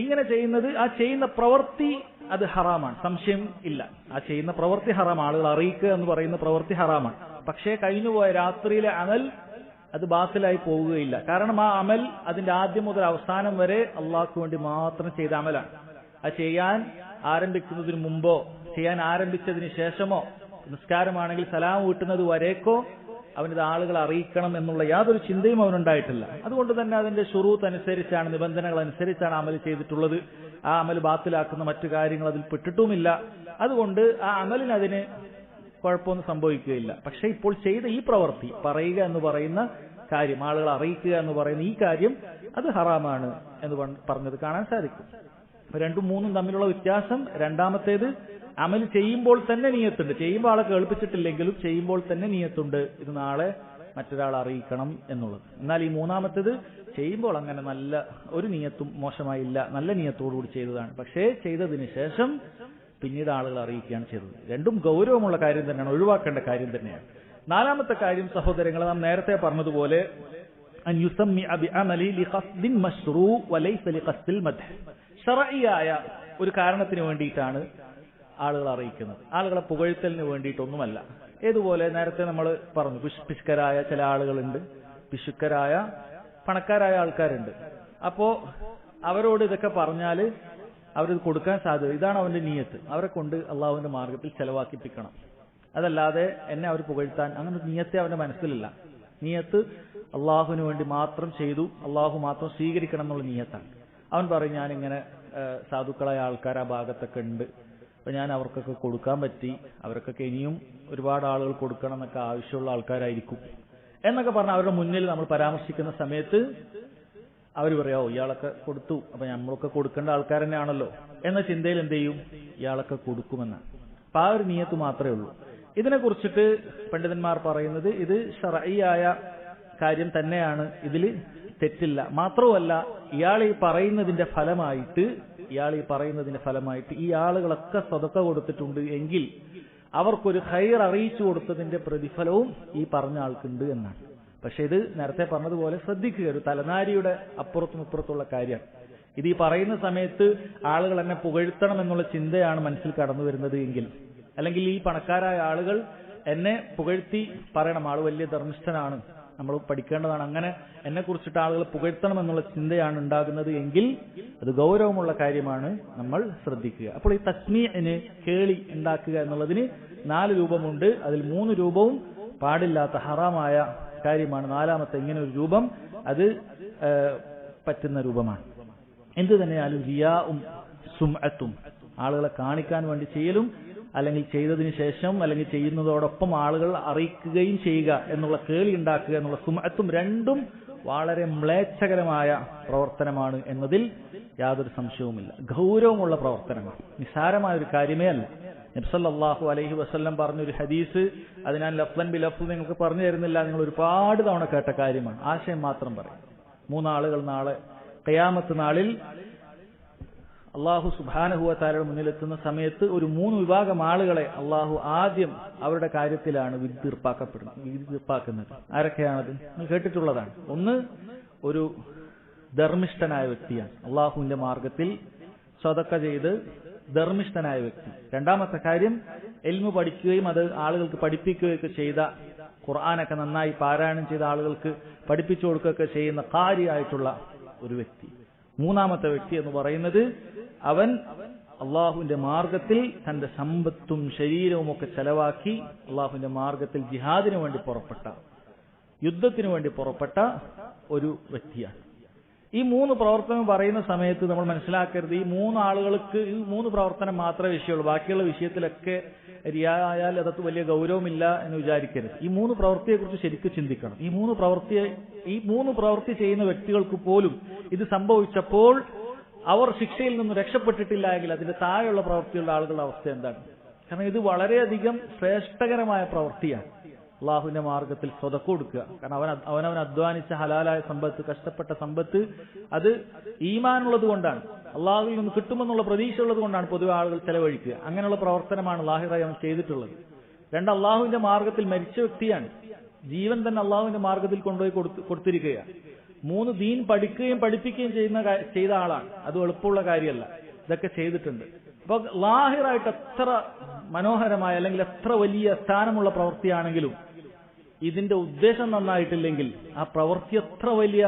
ഇങ്ങനെ ചെയ്യുന്നത് ആ ചെയ്യുന്ന പ്രവൃത്തി അത് ഹറാമാണ്, സംശയം ഇല്ല. ആ ചെയ്യുന്ന പ്രവൃത്തി ഹറാം, ആളുകൾ അറിയിക്കുക എന്ന് പറയുന്ന പ്രവൃത്തി ഹറാമാണ്. പക്ഷേ കഴിഞ്ഞുപോയ രാത്രിയിലെ അമൽ അത് ബാത്തിലായി പോവുകയില്ല. കാരണം ആ അമൽ അതിന്റെ ആദ്യം മുതൽ അവസാനം വരെ അള്ളാഹ്ക്ക് വേണ്ടി മാത്രം ചെയ്ത അമലാണ്. അത് ചെയ്യാൻ ആരംഭിക്കുന്നതിന് മുമ്പോ ചെയ്യാൻ ആരംഭിച്ചതിന് ശേഷമോ നിസ്കാരമാണെങ്കിൽ സലാം വീട്ടുന്നത് വരേക്കോ അവനിത് ആളുകളെ അറിയിക്കണം എന്നുള്ള യാതൊരു ചിന്തയും അവനുണ്ടായിട്ടില്ല. അതുകൊണ്ട് തന്നെ അതിന്റെ ശുറൂത്ത് അനുസരിച്ചാണ്, നിബന്ധനകൾ അനുസരിച്ചാണ് അമൽ ചെയ്തിട്ടുള്ളത്. ആ അമൽ ബാത്തിലാക്കുന്ന മറ്റു കാര്യങ്ങൾ അതിൽ പെട്ടിട്ടുമില്ല. അതുകൊണ്ട് ആ അമലിന് അതിന് കുഴപ്പമൊന്നും സംഭവിക്കുകയില്ല. പക്ഷെ ഇപ്പോൾ ചെയ്ത ഈ പ്രവൃത്തി, പറയുക എന്ന് പറയുന്ന കാര്യം, ആളുകളെ അറിയിക്കുക എന്ന് പറയുന്ന ഈ കാര്യം അത് ഹറാമാണ് എന്ന് പറഞ്ഞത് കാണാൻ സാധിക്കും. 2ഉം 3ഉം തമ്മിലുള്ള വ്യത്യാസം, രണ്ടാമത്തേത് അമൽ ചെയ്യുമ്പോൾ തന്നെ നീയത്തുണ്ട്. ചെയ്യുമ്പോൾ ആളെ കേൾപ്പിച്ചിട്ടില്ലെങ്കിലും ചെയ്യുമ്പോൾ തന്നെ നീയത്തുണ്ട്, ഇത് നാളെ മറ്റൊരാളെ അറിയിക്കണം എന്നുള്ളത്. എന്നാൽ ഈ മൂന്നാമത്തേത് ചെയ്യുമ്പോൾ അങ്ങനെ നല്ല ഒരു നീയത്തും മോശമായില്ല, നല്ല നീയത്തോടുകൂടി ചെയ്തതാണ്. പക്ഷേ ചെയ്തതിന് ശേഷം പിന്നീട് ആളുകൾ അറിയിക്കുകയാണ് ചെയ്തത്. രണ്ടും ഗൗരവമുള്ള കാര്യം തന്നെയാണ്, ഒഴിവാക്കേണ്ട കാര്യം തന്നെയാണ്. നാലാമത്തെ കാര്യം സഹോദരങ്ങളെ, നാം നേരത്തെ പറഞ്ഞതുപോലെ അൻ യുസമ്മിഅ ബിഅമലി ലിഖസ്ദിൻ മശ്റൂ വലൈസ ലിഖസ്ദിൽ മദ്ഹ്. ശർഈയായ ഒരു കാരണത്തിന് വേണ്ടിയിട്ടാണ് ആളുകൾ അറിയിക്കുന്നത്, ആളുകളെ പുകഴ്ത്തലിന് വേണ്ടിയിട്ടൊന്നുമല്ല. ഏതുപോലെ നേരത്തെ നമ്മൾ പറഞ്ഞു, പിശുക്കരായ ചില ആളുകളുണ്ട്, പിശുക്കരായ പണക്കാരായ ആൾക്കാരുണ്ട്. അപ്പോ അവരോട് ഇതൊക്കെ പറഞ്ഞാൽ അവരിത് കൊടുക്കാൻ സാധ്യത, ഇതാണ് അവന്റെ നീയത്ത്, അവരെ കൊണ്ട് അള്ളാഹുവിന്റെ മാർഗത്തിൽ ചെലവാക്കിപ്പിക്കണം. അതല്ലാതെ എന്നെ അവർ പുകഴ്ത്താൻ അങ്ങനെ നീയത്തെ അവന്റെ മനസ്സിലില്ല. നീയത്ത് അള്ളാഹുവിന് വേണ്ടി മാത്രം ചെയ്തു, അള്ളാഹു മാത്രം സ്വീകരിക്കണം എന്നുള്ള നീയത്താണ്. അവൻ പറയും, ഞാനിങ്ങനെ സാധുക്കളായ ആൾക്കാർ ആ ഭാഗത്തൊക്കെ ഉണ്ട്, അപ്പൊ ഞാൻ അവർക്കൊക്കെ കൊടുക്കാൻ പറ്റി, അവർക്കൊക്കെ ഇനിയും ഒരുപാട് ആളുകൾ കൊടുക്കണം എന്നൊക്കെ ആവശ്യമുള്ള ആൾക്കാരായിരിക്കും എന്നൊക്കെ പറഞ്ഞാൽ അവരുടെ മുന്നിൽ നമ്മൾ പരാമർശിക്കുന്ന സമയത്ത് അവർ പറയാ, ഇയാളൊക്കെ കൊടുത്തു, അപ്പൊ നമ്മളൊക്കെ കൊടുക്കേണ്ട ആൾക്കാർ തന്നെയാണല്ലോ എന്ന ചിന്തയിൽ എന്ത് ചെയ്യും, ഇയാളൊക്കെ കൊടുക്കുമെന്നാണ്. അപ്പൊ ആ ഒരു നീയത്ത് മാത്രമേ ഉള്ളൂ. ഇതിനെ കുറിച്ചിട്ട് പണ്ഡിതന്മാർ പറയുന്നത് ഇത് ശർഈയായ കാര്യം തന്നെയാണ്, ഇതിൽ തെറ്റില്ല. മാത്രമല്ല ഇയാൾ ഈ പറയുന്നതിന്റെ ഫലമായിട്ട് ഈ ആളുകളൊക്കെ സദഖ കൊടുത്തിട്ടുണ്ട് എങ്കിൽ അവർക്കൊരു ഖൈർ അറിയിച്ചു കൊടുത്തതിന്റെ പ്രതിഫലവും ഈ പറഞ്ഞ ആൾക്കുണ്ട് എന്നാണ്. പക്ഷെ ഇത് നേരത്തെ പറഞ്ഞതുപോലെ ശ്രദ്ധിക്കുക, ഒരു തലനാരിയുടെ അപ്പുറത്തും ഇപ്പുറത്തുള്ള കാര്യമാണ്. ഇത് ഈ പറയുന്ന സമയത്ത് ആളുകൾ എന്നെ പുകഴ്ത്തണം എന്നുള്ള ചിന്തയാണ് മനസ്സിൽ കടന്നു വരുന്നത് എങ്കിൽ, അല്ലെങ്കിൽ ഈ പണക്കാരായ ആളുകൾ എന്നെ പുകഴ്ത്തി പറയണം, ആള് വലിയ ധർമ്മിഷ്ഠനാണ്, നമ്മൾ പഠിക്കേണ്ടതാണ്, അങ്ങനെ എന്നെ കുറിച്ചിട്ട് ആളുകൾ പുകഴ്ത്തണം എന്നുള്ള ചിന്തയാണ് ഉണ്ടാകുന്നത് എങ്കിൽ അത് ഗൗരവമുള്ള കാര്യമാണ്, നമ്മൾ ശ്രദ്ധിക്കുക. അപ്പോൾ ഈ തസ്മീഇന്, കേളി ഉണ്ടാക്കുക എന്നുള്ളതിന് 4 രൂപമുണ്ട്. അതിൽ 3 രൂപവും പാടില്ലാത്ത ഹറാമായ കാര്യമാണ്. നാലാമത്തെ ഇങ്ങനെ ഒരു രൂപം അത് പറ്റുന്ന രൂപമാണ്. എന്ത് തന്നെയാലും റിയാഉം സുംഅത്തും, ആളുകളെ കാണിക്കാൻ വേണ്ടി ചെയ്യലും അല്ലെങ്കിൽ ചെയ്തതിനു ശേഷം അല്ലെങ്കിൽ ചെയ്യുന്നതോടൊപ്പം ആളുകൾ അറിയിക്കുകയും ചെയ്യുക എന്നുള്ള കേളി ഉണ്ടാക്കുക എന്നുള്ള സുംഅത്തും രണ്ടും വളരെ മ്ലേച്ഛകരമായ പ്രവർത്തനമാണ് എന്നതിൽ യാതൊരു സംശയവുമില്ല. ഗൗരവമുള്ള പ്രവർത്തനമാണ്, നിസ്സാരമായ ഒരു കാര്യമേ അല്ല. നബി സല്ലല്ലാഹു അലൈഹി വസല്ലം പറഞ്ഞൊരു ഹദീസ്, അത് ഞാൻ ലഫ്ളൻ ബി ലഫ്ള് നിങ്ങൾക്ക് പറഞ്ഞു തരുന്നില്ല, നിങ്ങൾ ഒരുപാട് തവണ കേട്ട കാര്യമാണ്. ആശയം മാത്രം പറയും. 3 ആളുകൾ നാളെ ഖിയാമത്ത് നാളിൽ അള്ളാഹു സുബ്ഹാനഹു വ തആലയുടെ മുന്നിലെത്തുന്ന സമയത്ത് ഒരു 3 വിഭാഗം ആളുകളെ അള്ളാഹു ആദ്യം അവരുടെ കാര്യത്തിലാണ് വിധി തീർപ്പാക്കുന്നത്. ആരൊക്കെയാണത്? നിങ്ങൾ കേട്ടിട്ടുള്ളതാണ്. ഒന്ന്, ഒരു ധർമ്മിഷ്ഠനായ വ്യക്തിയാണ്, അള്ളാഹുവിന്റെ മാർഗത്തിൽ സ്വതക്ക ചെയ്ത് ധർമ്മിഷ്ഠനായ വ്യക്തി. രണ്ടാമത്തെ കാര്യം, ഇൽമു പഠിക്കുകയും അത് ആളുകൾക്ക് പഠിപ്പിക്കുകയൊക്കെ ചെയ്ത, ഖുർആനൊക്കെ നന്നായി പാരായണം ചെയ്ത ആളുകൾക്ക് പഠിപ്പിച്ചു കൊടുക്കുകയൊക്കെ ചെയ്യുന്ന ഖാരിയായിട്ടുള്ള ഒരു വ്യക്തി. മൂന്നാമത്തെ വ്യക്തി എന്ന് പറയുന്നത്, അവൻ അള്ളാഹുവിന്റെ മാർഗത്തിൽ തന്റെ സമ്പത്തും ശരീരവും ഒക്കെ ചെലവാക്കി അള്ളാഹുവിന്റെ മാർഗത്തിൽ ജിഹാദിനു വേണ്ടി പുറപ്പെട്ട, യുദ്ധത്തിനു വേണ്ടി പുറപ്പെട്ട ഒരു വ്യക്തിയാണ്. ഈ 3 പ്രവർത്തനം പറയുന്ന സമയത്ത് നമ്മൾ മനസ്സിലാക്കരുത്, ഈ 3 ആളുകൾക്ക് ഈ 3 പ്രവർത്തനം മാത്രമേ വിഷയമുള്ളൂ, ബാക്കിയുള്ള വിഷയത്തിലൊക്കെ റിയായാൽ അതത് വലിയ ഗൗരവമില്ല എന്ന് വിചാരിക്കരുത്. ഈ 3 പ്രവൃത്തിയെക്കുറിച്ച് ശരിക്കും ചിന്തിക്കണം. ഈ 3 പ്രവൃത്തി ചെയ്യുന്ന വ്യക്തികൾക്ക് പോലും ഇത് സംഭവിച്ചപ്പോൾ അവർ ശിക്ഷയിൽ നിന്ന് രക്ഷപ്പെട്ടിട്ടില്ല എങ്കിൽ അതിന്റെ താഴെയുള്ള പ്രവൃത്തിയുള്ള ആളുകളുടെ അവസ്ഥ എന്താണ്? കാരണം ഇത് വളരെയധികം ശ്രേഷ്ഠകരമായ പ്രവൃത്തിയാണ്. അള്ളാഹുവിന്റെ മാർഗത്തിൽ സ്വതക്ക കൊടുക്കുക. കാരണം അവനവൻ അധ്വാനിച്ച ഹലാലായ സമ്പത്ത്, കഷ്ടപ്പെട്ട സമ്പത്ത്, അത് ഈമാനുള്ളത് കൊണ്ടാണ്, അള്ളാഹുവിൽ നിന്ന് കിട്ടുമെന്നുള്ള പ്രതീക്ഷ ഉള്ളത് കൊണ്ടാണ് പൊതുവെ ആളുകൾ ചെലവഴിക്കുക. അങ്ങനെയുള്ള പ്രവർത്തനമാണ് ലാഹിറായി അവൻ ചെയ്തിട്ടുള്ളത്. 2, അള്ളാഹുവിന്റെ മാർഗത്തിൽ മരിച്ച വ്യക്തിയാണ്, ജീവൻ തന്നെ അള്ളാഹുവിന്റെ മാർഗത്തിൽ കൊണ്ടുപോയി കൊടുത്തിരിക്കുകയാണ്. 3, ദീൻ പഠിക്കുകയും പഠിപ്പിക്കുകയും ചെയ്ത ആളാണ്. അത് എളുപ്പമുള്ള കാര്യമല്ല, ഇതൊക്കെ ചെയ്തിട്ടുണ്ട്. അപ്പൊ ലാഹിറായിട്ട് എത്ര മനോഹരമായ അല്ലെങ്കിൽ എത്ര വലിയ സ്ഥാനമുള്ള പ്രവൃത്തിയാണെങ്കിലും ഇതിന്റെ ഉദ്ദേശം നന്നായിട്ടില്ലെങ്കിൽ ആ പ്രവൃത്തി എത്ര വലിയ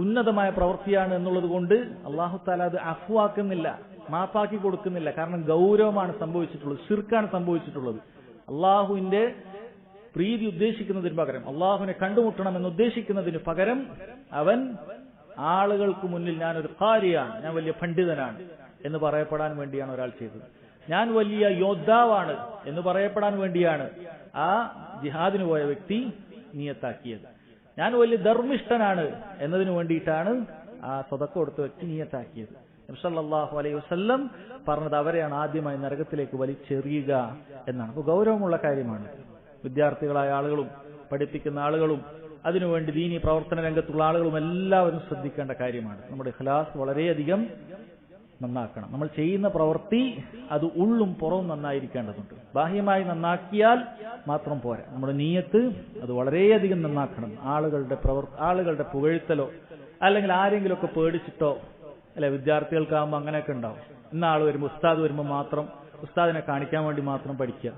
ഉന്നതമായ പ്രവൃത്തിയാണ് എന്നുള്ളത് കൊണ്ട് അല്ലാഹു തആല അത് അഫ്വാക്കുന്നില്ല, മാപ്പാക്കി കൊടുക്കുന്നില്ല. കാരണം ഗൗരവമാണ് സംഭവിച്ചിട്ടുള്ളത്, ശിർക്കാണ് സംഭവിച്ചിട്ടുള്ളത്. അള്ളാഹുവിന്റെ പ്രീതി ഉദ്ദേശിക്കുന്നതിന് പകരം, അള്ളാഹുവിനെ കണ്ടുമുട്ടണം എന്ന് ഉദ്ദേശിക്കുന്നതിന് പകരം അവൻ ആളുകൾക്ക് മുന്നിൽ ഞാനൊരു ഖാരിയാണ്, ഞാൻ വലിയ പണ്ഡിതനാണ് എന്ന് പറയപ്പെടാൻ വേണ്ടിയാണ് ഒരാൾ ചെയ്തത്. ഞാൻ വലിയ യോദ്ധാവാണ് എന്ന് പറയപ്പെടാൻ വേണ്ടിയാണ് ആ ജിഹാദിന് പോയ വ്യക്തി നിയത്താക്കിയത്. ഞാൻ വലിയ ധർമ്മിഷ്ഠനാണ് എന്നതിന് വേണ്ടിയിട്ടാണ് ആ സദഖ കൊടുത്ത വ്യക്തി നിയത്താക്കിയത്. നബി സല്ലല്ലാഹു അലൈഹി വസല്ലം പറഞ്ഞത് അവരെയാണ് ആദ്യമായി നരകത്തിലേക്ക് വലിച്ചെറിയുക എന്നാണ്. അപ്പോൾ ഗൗരവമുള്ള കാര്യമാണ്. വിദ്യാർത്ഥികളായ ആളുകളും പഠിപ്പിക്കുന്ന ആളുകളും അതിനുവേണ്ടി ദീനി പ്രവർത്തന രംഗത്തുള്ള ആളുകളും എല്ലാവരും ശ്രദ്ധിക്കേണ്ട കാര്യമാണ്. നമ്മുടെ ഇഖ്ലാസ് വളരെയധികം നന്നാക്കണം. നമ്മൾ ചെയ്യുന്ന പ്രവൃത്തി അത് ഉള്ളും പുറവും നന്നായിരിക്കേണ്ടതുണ്ട്. ബാഹ്യമായി നന്നാക്കിയാൽ മാത്രം പോരാ, നമ്മുടെ നിയ്യത്ത് അത് വളരെയധികം നന്നാക്കണം. ആളുകളുടെ പുകഴ്ത്തലോ അല്ലെങ്കിൽ ആരെങ്കിലും ഒക്കെ പേടിച്ചിട്ടോ, അല്ലെ, വിദ്യാർത്ഥികൾക്കാകുമ്പോൾ അങ്ങനെയൊക്കെ ഉണ്ടാവും. ഇന്നാൾ വരുമ്പോൾ, ഉസ്താദ് വരുമ്പോൾ മാത്രം ഉസ്താദിനെ കാണിക്കാൻ വേണ്ടി മാത്രം പഠിക്കുക.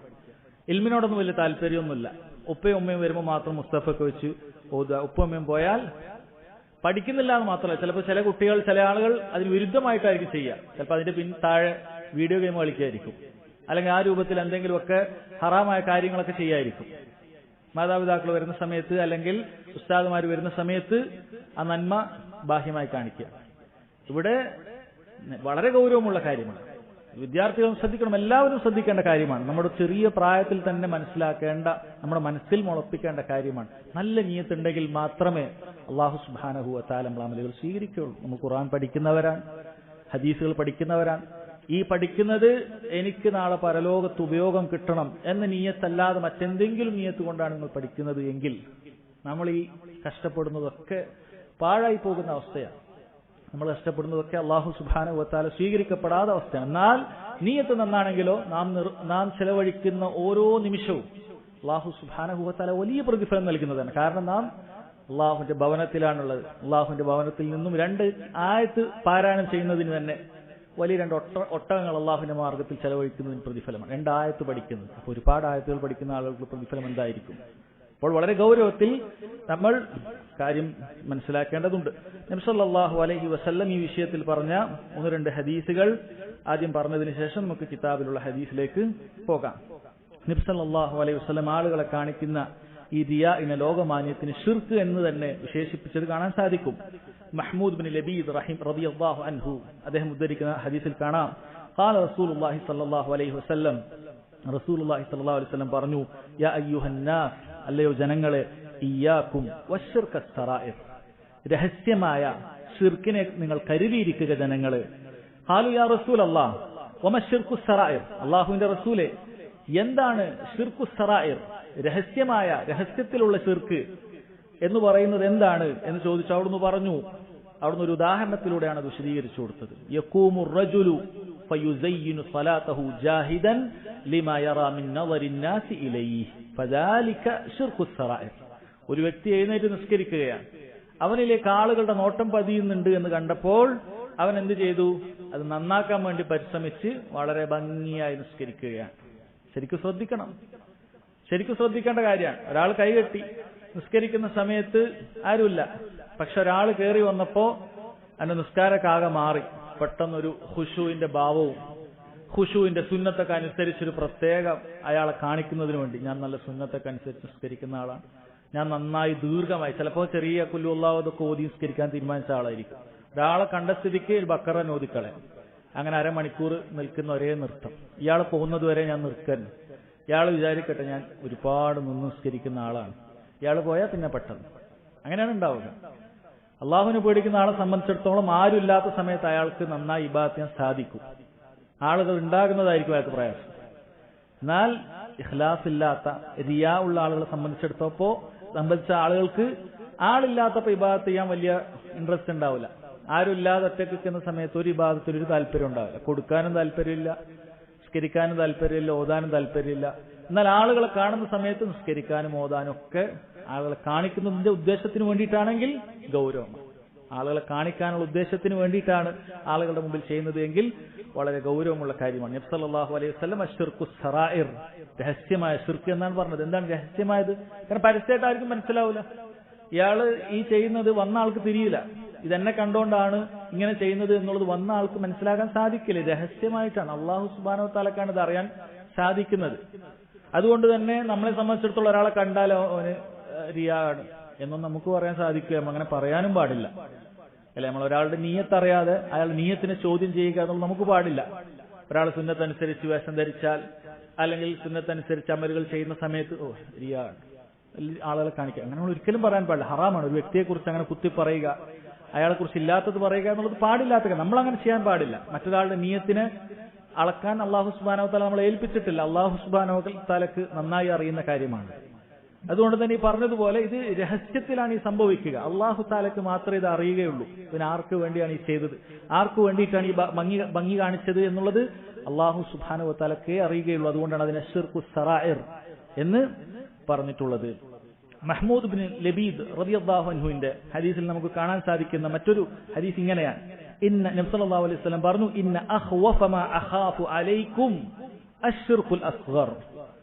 ഇൽമിനോടൊന്നും വലിയ താല്പര്യമൊന്നുമില്ല. ഉപ്പയും ഉമ്മയും വരുമ്പോൾ മാത്രം മുസ്തഫൊക്കെ വെച്ച് ഓതുക. ഉപ്പയും പോയാൽ പഠിക്കുന്നില്ല എന്ന് മാത്രമല്ല, ചിലപ്പോൾ ചില കുട്ടികൾ, ചില ആളുകൾ അതിന് വിരുദ്ധമായിട്ടായിരിക്കും ചെയ്യുക. ചിലപ്പോൾ അതിന്റെ താഴെ വീഡിയോ ഗെയിം കളിക്കായിരിക്കും, അല്ലെങ്കിൽ ആ രൂപത്തിൽ എന്തെങ്കിലുമൊക്കെ ഹറാമായ കാര്യങ്ങളൊക്കെ ചെയ്യായിരിക്കും. മാതാപിതാക്കൾ വരുന്ന സമയത്ത് അല്ലെങ്കിൽ ഉസ്താദുമാർ വരുന്ന സമയത്ത് ആ നന്മ ബാഹ്യമായി കാണിക്കുക. ഇവിടെ വളരെ ഗൗരവമുള്ള കാര്യമാണ്. വിദ്യാർത്ഥികളും ശ്രദ്ധിക്കണം, എല്ലാവരും ശ്രദ്ധിക്കേണ്ട കാര്യമാണ്. നമ്മുടെ ചെറിയ പ്രായത്തിൽ തന്നെ മനസ്സിലാക്കേണ്ട, നമ്മുടെ മനസ്സിൽ മുളപ്പിക്കേണ്ട കാര്യമാണ്. നല്ല നിയ്യത്തുണ്ടെങ്കിൽ മാത്രമേ അല്ലാഹു സുബ്ഹാനഹു വ തആല നമ്മുടെ അമലുകൾ സ്വീകരിക്കുകയുള്ളൂ. നമ്മൾ ഖുർആൻ പഠിക്കുന്നവരാണ്, ഹദീസുകൾ പഠിക്കുന്നവരാണ്. ഈ പഠിക്കുന്നത് എനിക്ക് നാളെ പരലോകത്ത് ഉപയോഗം കിട്ടണം എന്ന നിയ്യത്തല്ലാതെ മറ്റെന്തെങ്കിലും നിയ്യത്ത് കൊണ്ടാണ് നിങ്ങൾ പഠിക്കുന്നത് എങ്കിൽ നമ്മൾ ഈ കഷ്ടപ്പെടുന്നതൊക്കെ പാഴായി പോകുന്ന അവസ്ഥയാണ്. നമ്മൾ കഷ്ടപ്പെടുന്നതൊക്കെ അല്ലാഹു സുബ്ഹാനഹു വ തആല സ്വീകരിക്കപ്പെടാത്ത അവസ്ഥയാണ്. എന്നാൽ നിയ്യത്ത് നന്നാണെങ്കിലോ നാം ചെലവഴിക്കുന്ന ഓരോ നിമിഷവും അല്ലാഹു സുബ്ഹാനഹു വ തആല വലിയ പ്രതിഫലം നൽകുന്നതാണ്. കാരണം നാം അള്ളാഹുവിന്റെ ഭവനത്തിലാണുള്ളത്. അള്ളാഹുവിന്റെ ഭവനത്തിൽ നിന്നും 2 ആയത്ത് പാരായണം ചെയ്യുന്നതിന് തന്നെ വലിയ 2 ഒട്ടകങ്ങൾ അള്ളാഹുവിന്റെ മാർഗത്തിൽ ചെലവഴിക്കുന്നതിന് പ്രതിഫലമാണ്. 2 ആയത്ത് പഠിക്കുന്നത്. അപ്പോൾ ഒരുപാട് ആയത്തുകൾ പഠിക്കുന്ന ആളുകൾക്ക് പ്രതിഫലം എന്തായിരിക്കും? അപ്പോൾ വളരെ ഗൗരവത്തിൽ നമ്മൾ കാര്യം മനസ്സിലാക്കേണ്ടതുണ്ട്. നബി സല്ലല്ലാഹു അലൈഹി വസല്ലം ഈ വിഷയത്തിൽ പറഞ്ഞ 1-2 ഹദീസുകൾ ആദ്യം പറഞ്ഞതിന് ശേഷം നമുക്ക് കിതാബിലുള്ള ഹദീസിലേക്ക് പോകാം. നബി സല്ലല്ലാഹു അലൈഹി വസല്ലം ആളുകളെ കാണിക്കുന്ന ഈ റിയാഇനെ, ലോകമാന്യത്തിന്, ശിർക്ക് എന്ന് തന്നെ വിശേഷിപ്പിച്ചത് കാണാൻ സാധിക്കും. മഹ്മൂദ് ബിൻ ലബീദ് റളിയല്ലാഹു അൻഹു അദ്ദേഹം ഉദ്ധരിക്കുന്ന ഹദീസിൽ കാണാം, ഖാല റസൂലുള്ളാഹി സ്വല്ലല്ലാഹു അലൈഹി വസല്ലം, റസൂലുള്ളാഹി സ്വല്ലല്ലാഹു അലൈഹി വസല്ലം പറഞ്ഞു, യാ അയ്യുഹന്നാസ്, അല്ലയോ ജനങ്ങളെ, ഇയ്യാക്കും വശ്ശിർക സറായിർ, രഹസ്യമായ ശിർക്കിനെ നിങ്ങൾ കരുതിയിരിക്കുക ജനങ്ങളെ. ഖാലു യാ റസൂലല്ലാഹ് വമ ശിർകു സറായിർ, അല്ലാഹുവിന്റെ റസൂലേ, എന്താണ് ശിർകു സറായിർ, രഹസ്യമായ രഹസ്യത്തിലുള്ള ശിർക്ക് എന്ന് പറയുന്നത് എന്താണ് എന്ന് ചോദിച്ചു. അവിടുന്ന് പറഞ്ഞു, അവിടുന്ന് ഒരു ഉദാഹരണത്തിലൂടെയാണ് അത് വിശദീകരിച്ചു കൊടുത്തത്. യഖൂമു റജുലു ഫയുസയ്യിനു സ്വലാതഹു ജാഹിദൻ ലിമാ യറാ മിൻ നദരി നാസി ഇലൈഹി ഫദാലിക ശിർകു സറായിർ. ഒരു വ്യക്തി എഴുന്നേറ്റ് നിസ്കരിക്കുകയാണ്, അവനിലേക്ക് ആളുകളുടെ നോട്ടം പതിയുന്നുണ്ട് എന്ന് കണ്ടപ്പോൾ അവൻ എന്ത് ചെയ്തു? അത് നന്നാക്കാൻ വേണ്ടി പരിശ്രമിച്ച് വളരെ ഭംഗിയായി നിസ്കരിക്കുകയാണ്. ശരിക്കും ശ്രദ്ധിക്കണം, ശരിക്കും ശ്രദ്ധിക്കേണ്ട കാര്യമാണ്. ഒരാൾ കൈകെട്ടി നിസ്കരിക്കുന്ന സമയത്ത് ആരുമില്ല, പക്ഷെ ഒരാൾ കയറി വന്നപ്പോ അതിന്റെ നിസ്കാരക്കാകെ മാറി. പെട്ടെന്നൊരു ഖുശൂഇന്റെ ഭാവവും ഖുശൂഇന്റെ സുന്നത്തൊക്കെ അനുസരിച്ചൊരു പ്രത്യേകം അയാളെ കാണിക്കുന്നതിന് വേണ്ടി, ഞാൻ നല്ല സുന്നത്തൊക്കെ അനുസരിച്ച് നിസ്കരിക്കുന്ന ആളാണ്, ഞാൻ നന്നായി ദീർഘമായി, ചിലപ്പോൾ ചെറിയ കുല്ലു അല്ലാഹു അതൊക്കെ ഓതി നിസ്കരിക്കാൻ തീരുമാനിച്ച ആളായിരിക്കും. ഒരാളെ കണ്ട സ്ഥിതിക്ക് ബക്കറ ഓതിക്കളെ, അങ്ങനെ അരമണിക്കൂർ നിൽക്കുന്ന ഒരേ നൃത്തം. ഇയാൾ പോകുന്നത് വരെ ഞാൻ നിൽക്കാൻ, ഇയാൾ വിചാരിക്കട്ടെ ഞാൻ ഒരുപാട് നിന്ന് നിസ്കരിക്കുന്ന ആളാണ്, ഇയാൾ പോയാൽ പിന്നെ പെട്ടെന്ന്. അങ്ങനെയാണ് ഉണ്ടാവുക. അള്ളാഹുവിനെ പേടിക്കുന്ന ആളെ സംബന്ധിച്ചിടത്തോളം ആരുമില്ലാത്ത സമയത്ത് അയാൾക്ക് നന്നായി ഇബാദത്ത് ചെയ്യാൻ സാധിക്കും. ആളുകൾ ഉണ്ടാകുന്നതായിരിക്കും അയാൾക്ക് പ്രയാസം. എന്നാൽ ഇഖ്ലാസ് ഇല്ലാത്ത റിയാ ഉള്ള ആളുകളെ സംബന്ധിച്ച ആളുകൾക്ക് ആളില്ലാത്തപ്പോൾ ഇബാദത്ത് ചെയ്യാൻ വലിയ ഇൻട്രസ്റ്റ് ഉണ്ടാവില്ല. ആരും ഇല്ലാതെ ഒറ്റയ്ക്ക് നിൽക്കുന്ന സമയത്ത് ഒരു ഇബാദത്തിൽ ഒരു താല്പര്യം ഉണ്ടാവില്ല. കൊടുക്കാനും താല്പര്യമില്ല, നിസ്കരിക്കാനും താല്പര്യമില്ല, ഓതാനും താല്പര്യമില്ല. എന്നാൽ ആളുകളെ കാണുന്ന സമയത്ത് നിസ്കരിക്കാനും ഓതാനും ഒക്കെ ആളുകളെ കാണിക്കുന്നതിന്റെ ഉദ്ദേശത്തിന് വേണ്ടിയിട്ടാണെങ്കിൽ ഗൗരവമാണ്. ആളുകളെ കാണിക്കാനുള്ള ഉദ്ദേശത്തിന് വേണ്ടിയിട്ടാണ് ആളുകളുടെ മുമ്പിൽ ചെയ്യുന്നത് എങ്കിൽ വളരെ ഗൗരവമുള്ള കാര്യമാണ്. നബി സല്ലല്ലാഹു അലൈഹി വസല്ലം അശ്ശിർകു സറായിർ, രഹസ്യമായ ശിർക്ക് എന്നാണ് പറഞ്ഞത്. എന്താണ് രഹസ്യമായത്? കാരണം പരസ്യമായിട്ട് ആർക്കും മനസ്സിലാവില്ല. ഇയാള് ഈ ചെയ്യുന്നത് വന്ന ആൾക്ക് തിരിയില്ല, ഇതെന്നെ കണ്ടുകൊണ്ടാണ് ഇങ്ങനെ ചെയ്യുന്നത് എന്നുള്ളത് വന്ന ആൾക്ക് മനസ്സിലാക്കാൻ സാധിക്കില്ല. രഹസ്യമായിട്ടാണ്, അള്ളാഹു സുബ്ഹാനഹു വ തആലക്കാണ് ഇത് അറിയാൻ സാധിക്കുന്നത്. അതുകൊണ്ട് തന്നെ നമ്മളെ സംബന്ധിച്ചിടത്തോളം ഒരാളെ കണ്ടാൽ അവന് റിയാ ആണ് എന്നും നമുക്ക് പറയാൻ സാധിക്കുക, അങ്ങനെ പറയാനും പാടില്ല അല്ലെ. നമ്മൾ ഒരാളുടെ നീയത്ത് അറിയാതെ അയാളുടെ നീയത്തിനെ ചോദ്യം ചെയ്യുക എന്നുള്ളത് നമുക്ക് പാടില്ല. ഒരാൾ സുന്നത്തനുസരിച്ച് വേഷം ധരിച്ചാൽ അല്ലെങ്കിൽ സുന്നത്തനുസരിച്ച് അമലുകൾ ചെയ്യുന്ന സമയത്ത് ഓ റിയാ ആണ്, ആളുകളെ കാണിക്കുക, അങ്ങനെ നമ്മൾ ഒരിക്കലും പറയാൻ പാടില്ല. ഹറാമാണ്. ഒരു വ്യക്തിയെക്കുറിച്ച് അങ്ങനെ കുത്തി പറയുക, അയാളെക്കുറിച്ച് ഇല്ലാത്തത് പറയുക എന്നുള്ളത് പാടില്ലാത്ത. നമ്മൾ അങ്ങനെ ചെയ്യാൻ പാടില്ല. മറ്റൊരാളുടെ നീയത്തിനെ അളക്കാൻ അള്ളാഹു സുബ്ഹാനഹു വ തആല നമ്മളെ ഏൽപ്പിച്ചിട്ടില്ല. അള്ളാഹു സുബ്ഹാനഹു വ തആലക്ക് നന്നായി അറിയുന്ന കാര്യമാണ്. അതുകൊണ്ട് തന്നെ ഈ പറഞ്ഞതുപോലെ ഇത് രഹസ്യത്തിലാണ് ഈ സംഭവിക്കുക. അള്ളാഹു തആലക്ക് മാത്രമേ ഇത് അറിയുകയുള്ളൂ. ഇതിന് ആർക്ക് വേണ്ടിയാണ് ഈ ചെയ്തത്, ആർക്ക് വേണ്ടിയിട്ടാണ് ഈ ഭംഗി കാണിച്ചത് എന്നുള്ളത് അള്ളാഹു സുബ്ഹാനഹു വ തആലക്കേ അറിയുകയുള്ളൂ. അതുകൊണ്ടാണ് അതിനെ ശിർകു സറായിർ എന്ന് പറഞ്ഞിട്ടുള്ളത്. മഹ്മൂദ് ബിൻ ലബീദ് റളിയല്ലാഹു അൻഹുവിന്റെ ഹദീസിൽ നമുക്ക് കാണാൻ സാധിക്കുന്ന മറ്റൊരു ഹദീസ് ഇങ്ങനെയാണ്. നബി സല്ലല്ലാഹു അലൈഹി വസല്ലം പറഞ്ഞു, ഇന്ന അഖ്വഫ മാ അഖാഫു അലൈക്കും അശ്ശിർകുൽ അസ്ഗർ,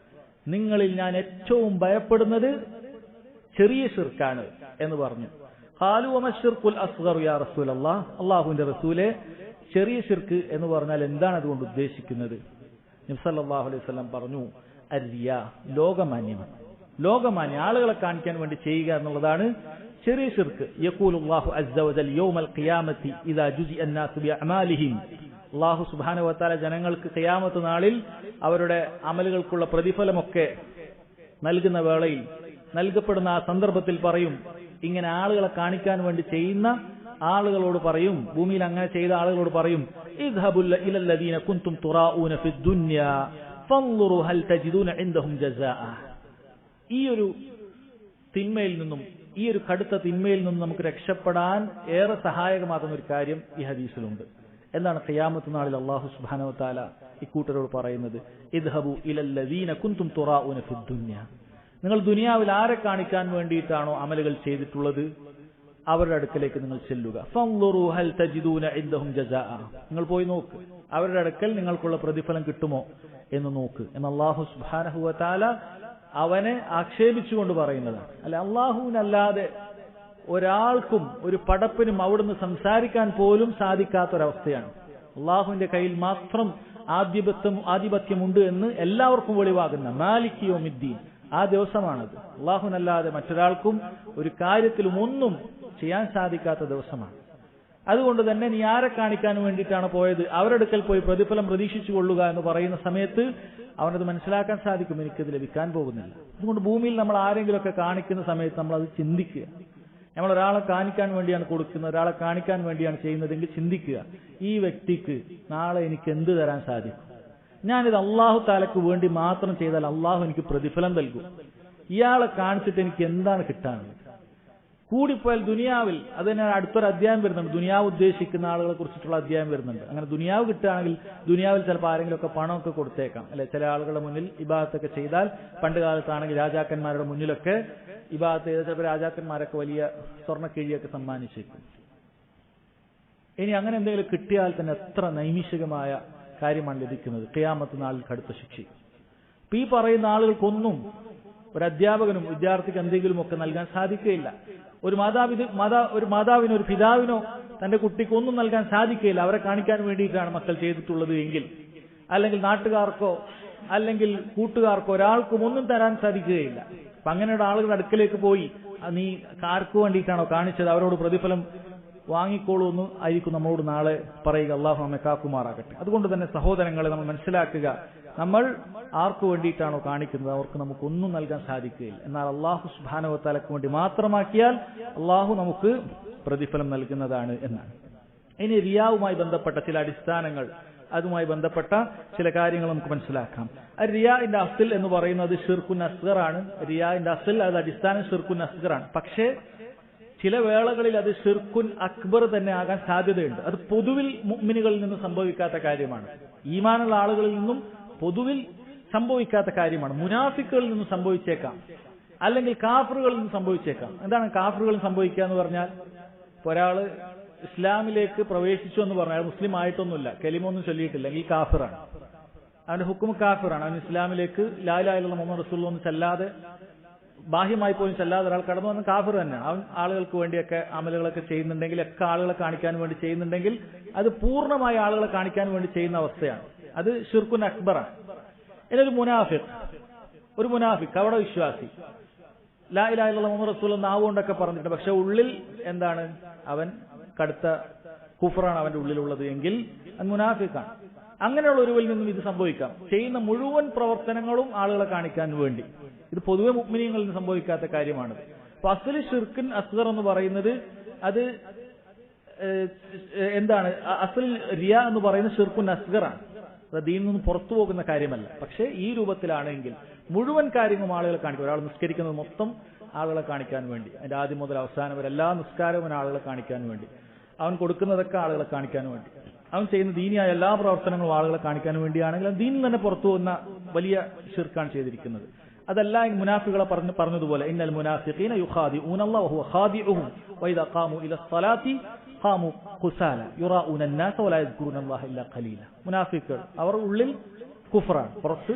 നിങ്ങളിൽ ഞാൻ ഏറ്റവും ഭയപ്പെടുന്നത് ചെറിയ ശിർക്കാണ് എന്ന് പറഞ്ഞു. ഖാലു വമ ശിർകുൽ അസ്ഗർ യാ റസൂലല്ലാഹ്, അല്ലാഹുവിന്റെ റസൂലേ, ചെറിയ ശിർക്ക് എന്ന് പറഞ്ഞാൽ എന്താണ് അതുകൊണ്ട് ഉദ്ദേശിക്കുന്നത്? നബി സല്ലല്ലാഹു അലൈഹി വസല്ലം പറഞ്ഞു, അർരിയാ, ലോകമാന്യം, ആളുകളെ കാണിക്കാൻ വേണ്ടി ചെയ്യുക എന്നുള്ളതാണ് ചെറിയ ശിർക്ക്. യഖൂലുല്ലാഹു അസ്സ വജൽ യൗമൽ ഖിയാമത്തി ഇദാ ജുസിഅ അന്നാസു ബിഅഅമാലിഹിം, അല്ലാഹു സുബ്ഹാനഹു വ തആല ജനങ്ങൾക്ക് ഖിയാമത്ത് നാളിൽ അവരുടെ അമലുകൾക്കുള്ള പ്രതിഫലമൊക്കെ നൽകുന്ന വേളയിൽ, നൽകപ്പെടുന്ന ആ സന്ദർഭത്തിൽ പറയും, ഇങ്ങനെ ആളുകളെ കാണിക്കാൻ വേണ്ടി ചെയ്യുന്ന ആളുകളോട് പറയും, ഭൂമിയിൽ അങ്ങനെ ചെയ്ത ആളുകളോട് പറയും, ഇദ്ഹബു ഇലല്ലദീന കുൻതും തുറാഊന ഫിദ്ദുനിയാ ഫൻദുറു ഹൽ തജിദൂന ഇൻദഹും ജസാഅ. ഈ ഒരു തിന്മയിൽ നിന്നും, ഈ ഒരു കടുത്ത തിന്മയിൽ നിന്നും നമുക്ക് രക്ഷപ്പെടാൻ ഏറെ സഹായകമാകുന്ന ഒരു കാര്യം ഈ ഹദീസിലുണ്ട്. എന്താണ്? ഖിയാമത്ത് നാളിൽ അല്ലാഹു സുബ്ഹാനഹു വ തആല ഇക്കൂട്ടരോട് പറയുന്നത്, ഇദ്ഹബു ഇലല്ലദീന കുൻതും തുറാഊന ഫിദ്ദുനിയാ, നിങ്ങൾ ദുനിയാവിൽ ആരെ കാണിക്കാൻ വേണ്ടിയിട്ടാണോ അമലുകൾ ചെയ്തിട്ടുള്ളത് അവരുടെ അടുക്കലേക്ക് നിങ്ങൾ ചെല്ലുക. ഫൻദുറു ഹൽ തജിദൂന ഇൻദഹും ജസാഅ, നിങ്ങൾ പോയി നോക്ക്, അവരുടെ അടുക്കൽ നിങ്ങൾക്കുള്ള പ്രതിഫലം കിട്ടുമോ എന്ന് നോക്ക് എന്ന് അല്ലാഹു സുബ്ഹാനഹു വ തആല അവനെ ആക്ഷേപിച്ചുകൊണ്ട് പറയുന്നതാണ്. അല്ലെ, അള്ളാഹുവിനല്ലാതെ ഒരാൾക്കും ഒരു പടപ്പിനും അവിടുന്ന് സംസാരിക്കാൻ പോലും സാധിക്കാത്തൊരവസ്ഥയാണ്. അള്ളാഹുവിന്റെ കയ്യിൽ മാത്രം ആധിപത്യമുണ്ട് എന്ന് എല്ലാവർക്കും വെളിവാകുന്ന മാലിക് യൗമിദ്ദീൻ, ആ ദിവസമാണത്. അള്ളാഹുനല്ലാതെ മറ്റൊരാൾക്കും ഒരു കാര്യത്തിലും ഒന്നും ചെയ്യാൻ സാധിക്കാത്ത ദിവസമാണ്. അതുകൊണ്ട് തന്നെ നീ ആരെ കാണിക്കാൻ വേണ്ടിയിട്ടാണ് പോയത്, അവരെടുക്കൽ പോയി പ്രതിഫലം പ്രതീക്ഷിച്ചു കൊള്ളുക എന്ന് പറയുന്ന സമയത്ത് അവനത് മനസ്സിലാക്കാൻ സാധിക്കും, എനിക്കത് ലഭിക്കാൻ പോകുന്നില്ല. അതുകൊണ്ട് ഭൂമിയിൽ നമ്മൾ ആരെങ്കിലുമൊക്കെ കാണിക്കുന്ന സമയത്ത് നമ്മൾ അത് ചിന്തിക്കുക. നമ്മൾ ഒരാളെ കാണിക്കാൻ വേണ്ടിയാണ് കൊടുക്കുന്നത്, ഒരാളെ കാണിക്കാൻ വേണ്ടിയാണ് ചെയ്യുന്നതെങ്കിൽ ചിന്തിക്കുക, ഈ വ്യക്തിക്ക് നാളെ എനിക്ക് എന്ത് തരാൻ സാധിക്കും? ഞാനിത് അള്ളാഹു താലക്ക് വേണ്ടി മാത്രം ചെയ്താൽ അള്ളാഹു എനിക്ക് പ്രതിഫലം നൽകും. ഇയാളെ കാണിച്ചിട്ട് എനിക്ക് എന്താണ് കിട്ടാനുള്ളത്? കൂടിപ്പോയാൽ ദുനിയാവിൽ, അത് തന്നെ അടുത്തൊരു അധ്യായം വരുന്നുണ്ട്, ദുനിയാവ് ഉദ്ദേശിക്കുന്ന ആളുകളെ കുറിച്ചിട്ടുള്ള അധ്യായം വരുന്നുണ്ട്. അങ്ങനെ ദുനിയാവ് കിട്ടുകയാണെങ്കിൽ ദുനിയാവിൽ ചിലപ്പോൾ ആരെങ്കിലുമൊക്കെ പണമൊക്കെ കൊടുത്തേക്കാം, അല്ലെ? ചില ആളുകളുടെ മുന്നിൽ ഇബാദത്തൊക്കെ ചെയ്താൽ, പണ്ട് കാലത്താണെങ്കിൽ രാജാക്കന്മാരുടെ മുന്നിലൊക്കെ ഇബാദത്ത് ചെയ്ത ചിലപ്പോൾ രാജാക്കന്മാരൊക്കെ വലിയ സ്വർണ്ണക്കിഴിയൊക്കെ സമ്മാനിച്ചേക്കും. ഇനി അങ്ങനെ എന്തെങ്കിലും കിട്ടിയാൽ തന്നെ എത്ര നൈമിഷികമായ കാര്യമാണ് ലഭിക്കുന്നത്. ഖിയാമത്ത് നാളിൽ കടുത്ത ശിക്ഷ. ഈ പറയുന്ന ആളുകൾക്കൊന്നും ഒരു അധ്യാപകനും വിദ്യാർത്ഥിക്ക് എന്തെങ്കിലുമൊക്കെ നൽകാൻ സാധിക്കുകയില്ല. ഒരു മാതാവിനോ ഒരു പിതാവിനോ തന്റെ കുട്ടിക്ക് ഒന്നും നൽകാൻ സാധിക്കുകയില്ല. അവരെ കാണിക്കാൻ വേണ്ടിയിട്ടാണ് മക്കൾ ചെയ്തിട്ടുള്ളത് എങ്കിൽ, അല്ലെങ്കിൽ നാട്ടുകാർക്കോ അല്ലെങ്കിൽ കൂട്ടുകാർക്കോ ഒരാൾക്കും ഒന്നും തരാൻ സാധിക്കുകയില്ല. അപ്പൊ അങ്ങനെയുള്ള ആളുകളുടെ അടുക്കലേക്ക് പോയി നീ ആർക്ക് വേണ്ടിയിട്ടാണോ കാണിച്ചത് അവരോട് പ്രതിഫലം വാങ്ങിക്കോളൂ എന്ന് ആയിരിക്കും നമ്മളോട് നാളെ പറയുക. അള്ളാഹു നമ്മെ കാക്കുമാറാകട്ടെ. അതുകൊണ്ട് തന്നെ സഹോദരങ്ങളെ, നമ്മൾ മനസ്സിലാക്കുക, നമ്മൾ ആർക്കു വേണ്ടിയിട്ടാണോ കാണിക്കുന്നത് അവർക്ക് നമുക്കൊന്നും നൽകാൻ സാധിക്കുകയില്ല. എന്നാൽ അള്ളാഹു സുബ്ഹാനഹു വ തആലക്ക് വേണ്ടി മാത്രമാക്കിയാൽ അള്ളാഹു നമുക്ക് പ്രതിഫലം നൽകുന്നതാണ് എന്നാണ്. ഇനി റിയാവുമായി ബന്ധപ്പെട്ട ചില അടിസ്ഥാനങ്ങൾ, അതുമായി ബന്ധപ്പെട്ട ചില കാര്യങ്ങൾ നമുക്ക് മനസ്സിലാക്കാം. റിയാഇന്റെ അസ്ൽ എന്ന് പറയുന്നത് ഷിർക്കുൻ അസ്ഗർ ആണ്. റിയാഇന്റെ അസ്ൽ, അത് അടിസ്ഥാനം ഷിർക്കുൻ അസ്ഗർ ആണ്. പക്ഷേ ചില വേളകളിൽ അത് ഷിർക്കുൻ അക്ബർ തന്നെ ആകാൻ സാധ്യതയുണ്ട്. അത് പൊതുവിൽ മുഅ്മിനുകളിൽ നിന്ന് സംഭവിക്കാത്ത കാര്യമാണ്. ഈമാനുള്ള ആളുകളിൽ നിന്നും പൊതുവിൽ സംഭവിക്കാത്ത കാര്യമാണ്. മുനാഫിക്കുകളിൽ നിന്ന് സംഭവിച്ചേക്കാം, അല്ലെങ്കിൽ കാഫറുകളിൽ നിന്ന് സംഭവിച്ചേക്കാം. എന്താണ് കാഫറുകളിൽ സംഭവിക്കുക എന്ന് പറഞ്ഞാൽ, ഒരാള് ഇസ്ലാമിലേക്ക് പ്രവേശിച്ചു എന്ന് പറഞ്ഞാൽ മുസ്ലിം ആയിട്ടൊന്നുമില്ല, കലിമൊന്നും ചൊല്ലിയിട്ടില്ല, എങ്കിൽ കാഫിറാണ്, അവന്റെ ഹുക്കും കാഫിറാണ്. അവൻ ഇസ്ലാമിലേക്ക് ലാ ഇലാഹ ഇല്ലല്ലാഹ് മുഹമ്മദ് റസൂലുള്ളാഹി ഒന്നും ചെല്ലാതെ, ബാഹ്യമായി പോലും ചെല്ലാതെ ഒരാൾ കടന്നു വന്ന കാഫിർ തന്നെയാണ്. അവൻ ആളുകൾക്ക് വേണ്ടിയൊക്കെ അമലുകളൊക്കെ ചെയ്യുന്നുണ്ടെങ്കിൽ, ഒക്കെ ആളുകളെ കാണിക്കാൻ വേണ്ടി ചെയ്യുന്നുണ്ടെങ്കിൽ, അത് പൂർണ്ണമായ ആളുകളെ കാണിക്കാൻ വേണ്ടി ചെയ്യുന്ന അവസ്ഥയാണ്. അത് ഷിർക്കുൻ അക്ബറാണ്. ഇതൊരു മുനാഫിക് കവട വിശ്വാസി, ലാ ഇലാഹ ഇല്ലല്ലാഹ് മുഹമ്മദ് റസൂലുള്ളാഹി നാവുകൊണ്ടൊക്കെ പറഞ്ഞിട്ടുണ്ട്, പക്ഷെ ഉള്ളിൽ എന്താണ്? അവൻ കടുത്ത കുഫറാണ് അവന്റെ ഉള്ളിലുള്ളത് എങ്കിൽ അത് മുനാഫിക്കാണ്. അങ്ങനെയുള്ള ഒരുവിൽ നിന്നും ഇത് സംഭവിക്കാം. ചെയ്യുന്ന മുഴുവൻ പ്രവർത്തനങ്ങളും ആളുകളെ കാണിക്കാൻ വേണ്ടി. ഇത് പൊതുവെ മുഅ്മിനീങ്ങളിൽ നിന്ന് സംഭവിക്കാത്ത കാര്യമാണ്. അപ്പൊ അസ്ലി ഷിർക്കുൻ അസ്ഗർ എന്ന് പറയുന്നത് അത് എന്താണ്? അസ്ലിൽ റിയ എന്ന് പറയുന്നത് ഷിർക്കുൻ അസ്ഗറാണ്. അത് ദീനിൽ നിന്ന് പുറത്തു പോകുന്ന കാര്യമല്ല. പക്ഷേ ഈ രൂപത്തിലാണെങ്കിൽ മുഴുവൻ കാര്യങ്ങളും ആളുകളെ കാണിക്കും. ഒരാൾ നിസ്കരിക്കുന്നത് മൊത്തം ആളുകളെ കാണിക്കാൻ വേണ്ടി, അതിന്റെ ആദ്യം മുതൽ അവസാനം വരെ എല്ലാ നിസ്കാരവും ആളുകളെ കാണിക്കാൻ വേണ്ടി, അവൻ കൊടുക്കുന്നതൊക്കെ ആളുകളെ കാണിക്കാൻ വേണ്ടി, അവൻ ചെയ്യുന്ന ദീനിയായ എല്ലാ പ്രവർത്തനങ്ങളും ആളുകളെ കാണിക്കാൻ വേണ്ടിയാണെങ്കിൽ അത് ദീനിൽ തന്നെ പുറത്തു പോകുന്ന വലിയ ഷിർക്കാണ് ചെയ്തിരിക്കുന്നത്. അതല്ല മുനാഫികളെ പറഞ്ഞതുപോലെ, ഇന്നൽ മുനാഫിഖീന യുഖാദിഊന വഹുവ ഖാദിഉഹും വഇദാ ഖാമു ഇലസ്സലാത്തി ഖാമു ഖുസാല യുറാഊന അന്നാസ വലാ യദ്കുറൂന അല്ലാഹ ഇല്ലാ ഖലീല. മുനാഫിക്കുകൾ അവർ ഉള്ളിൽ കുഫറാണ്, പുറത്ത്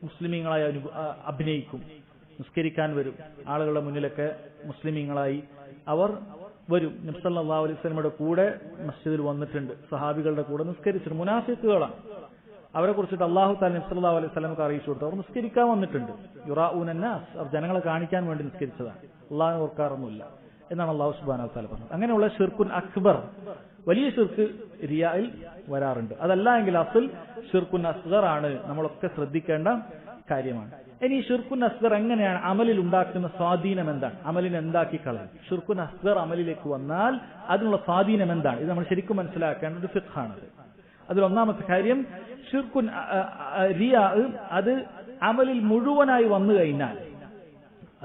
മുസ്ലിമീങ്ങളായി അഭിനയിക്കും, നിസ്കരിക്കാൻ വരും, ആളുകളുടെ മുന്നിലൊക്കെ മുസ്ലിമീങ്ങളായി അവർ വരും. നബി സല്ലല്ലാഹു അലൈഹി വസല്ലമയുടെ കൂടെ മസ്ജിദിൽ വന്നിട്ടുണ്ട്, സഹാബികളുടെ കൂടെ നിസ്കരിച്ചിട്ട്. മുനാഫിക്കുകളാണ്. അവരെ കുറിച്ചിട്ട് അല്ലാഹു തആല നബി സല്ലല്ലാഹു അലൈഹി വസല്ലമക്ക് അറിയിച്ചു കൊടുത്തു, അവർ നിസ്കരിക്കാൻ വന്നിട്ടുണ്ട്. യുറാഊന അന്നാസ്, അവർ ജനങ്ങളെ കാണിക്കാൻ വേണ്ടി നിസ്കരിച്ചതാണ്, അല്ലാഹുവിനെ ഓർക്കാറൊന്നുമില്ല എന്നാണ് അല്ലാഹു സുബ്ഹാനഹു വ തആല പറഞ്ഞത്. അങ്ങനെയുള്ള ഷിർക്കുൻ അക്ബർ, വലിയ ഷിർക്ക് റിയായിൽ വരാറുണ്ട്. അതല്ല എങ്കിൽ അസ്ൽ ഷിർക്കുൻ അസ്ഗർ ആണ്, നമ്മളൊക്കെ ശ്രദ്ധിക്കേണ്ട കാര്യമാണ്. ഇനി ഷിർക്കുൻ അസ്ഗർ എങ്ങനെയാണ് അമലിൽ ഉണ്ടാക്കുന്ന സ്വാധീനം എന്താണ്? അമലിനെ എന്താക്കി കളയും? ഷിർക്കുൻ അസ്ഗർ അമലിലേക്ക് വന്നാൽ അതിനുള്ള സ്വാധീനം എന്താണ്? ഇത് നമ്മൾ ശരിക്കും മനസ്സിലാക്കേണ്ട ഒരു ഫിഖ്ഹാണ്. അതിലൊന്നാമത്തെ കാര്യം, ഷിർക്കുൻ റിയാ അത് അമലിൽ മുഴുവനായി വന്നു കഴിഞ്ഞാൽ,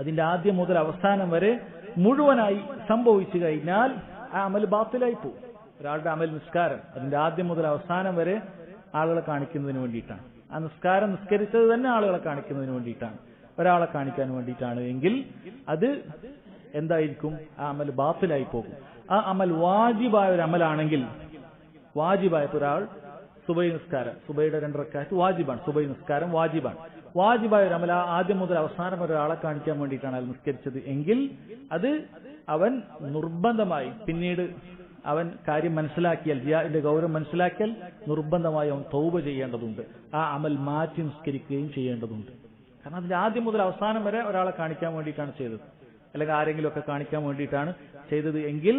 അതിന്റെ ആദ്യം മുതൽ അവസാനം വരെ മുഴുവനായി സംഭവിച്ചു കഴിഞ്ഞാൽ ആ അമൽ ബാത്തിലായി പോകും. ഒരാളുടെ അമൽ നിസ്കാരം, അതിന്റെ ആദ്യം മുതൽ അവസാനം വരെ ആളുകളെ കാണിക്കുന്നതിന് വേണ്ടിയിട്ടാണ്. ആ നിസ്കാരം നിസ്കരിച്ചത് തന്നെ ആളുകളെ കാണിക്കുന്നതിന് വേണ്ടിയിട്ടാണ്, ഒരാളെ കാണിക്കാൻ വേണ്ടിയിട്ടാണ് എങ്കിൽ അത് എന്തായിരിക്കും? ആ അമൽ ബാത്തിലായി പോകും. ആ അമൽ വാജിബായ ഒരു അമലാണെങ്കിൽ, വാജിബായപ്പോൾ ഒരാൾ സുബൈ നിസ്കാരം, സുബൈയുടെ 2 റക്അത്ത് വാജിബാണ്, സുബൈ നിസ്കാരം വാജിബാണ്. വാജിബായ ഒരു അമല ആദ്യം മുതൽ അവസാനം വരെ ഒരാളെ കാണിക്കാൻ വേണ്ടിയിട്ടാണ് അയാൾ നിസ്കരിച്ചത് എങ്കിൽ അത് അവൻ നിർബന്ധമായി, പിന്നീട് അവൻ കാര്യം മനസ്സിലാക്കിയാൽ, റിയാഇന്റെ ഗൗരവം മനസ്സിലാക്കിയാൽ നിർബന്ധമായി അവൻ തൗബ ചെയ്യേണ്ടതുണ്ട്, ആ അമൽ മാറ്റി നിസ്കരിക്കുകയും ചെയ്യേണ്ടതുണ്ട്. കാരണം അതിന്റെ ആദ്യം മുതൽ അവസാനം വരെ ഒരാളെ കാണിക്കാൻ വേണ്ടിയിട്ടാണ് ചെയ്തത്, അല്ലെങ്കിൽ ആരെങ്കിലുമൊക്കെ കാണിക്കാൻ വേണ്ടിയിട്ടാണ് ചെയ്തത് എങ്കിൽ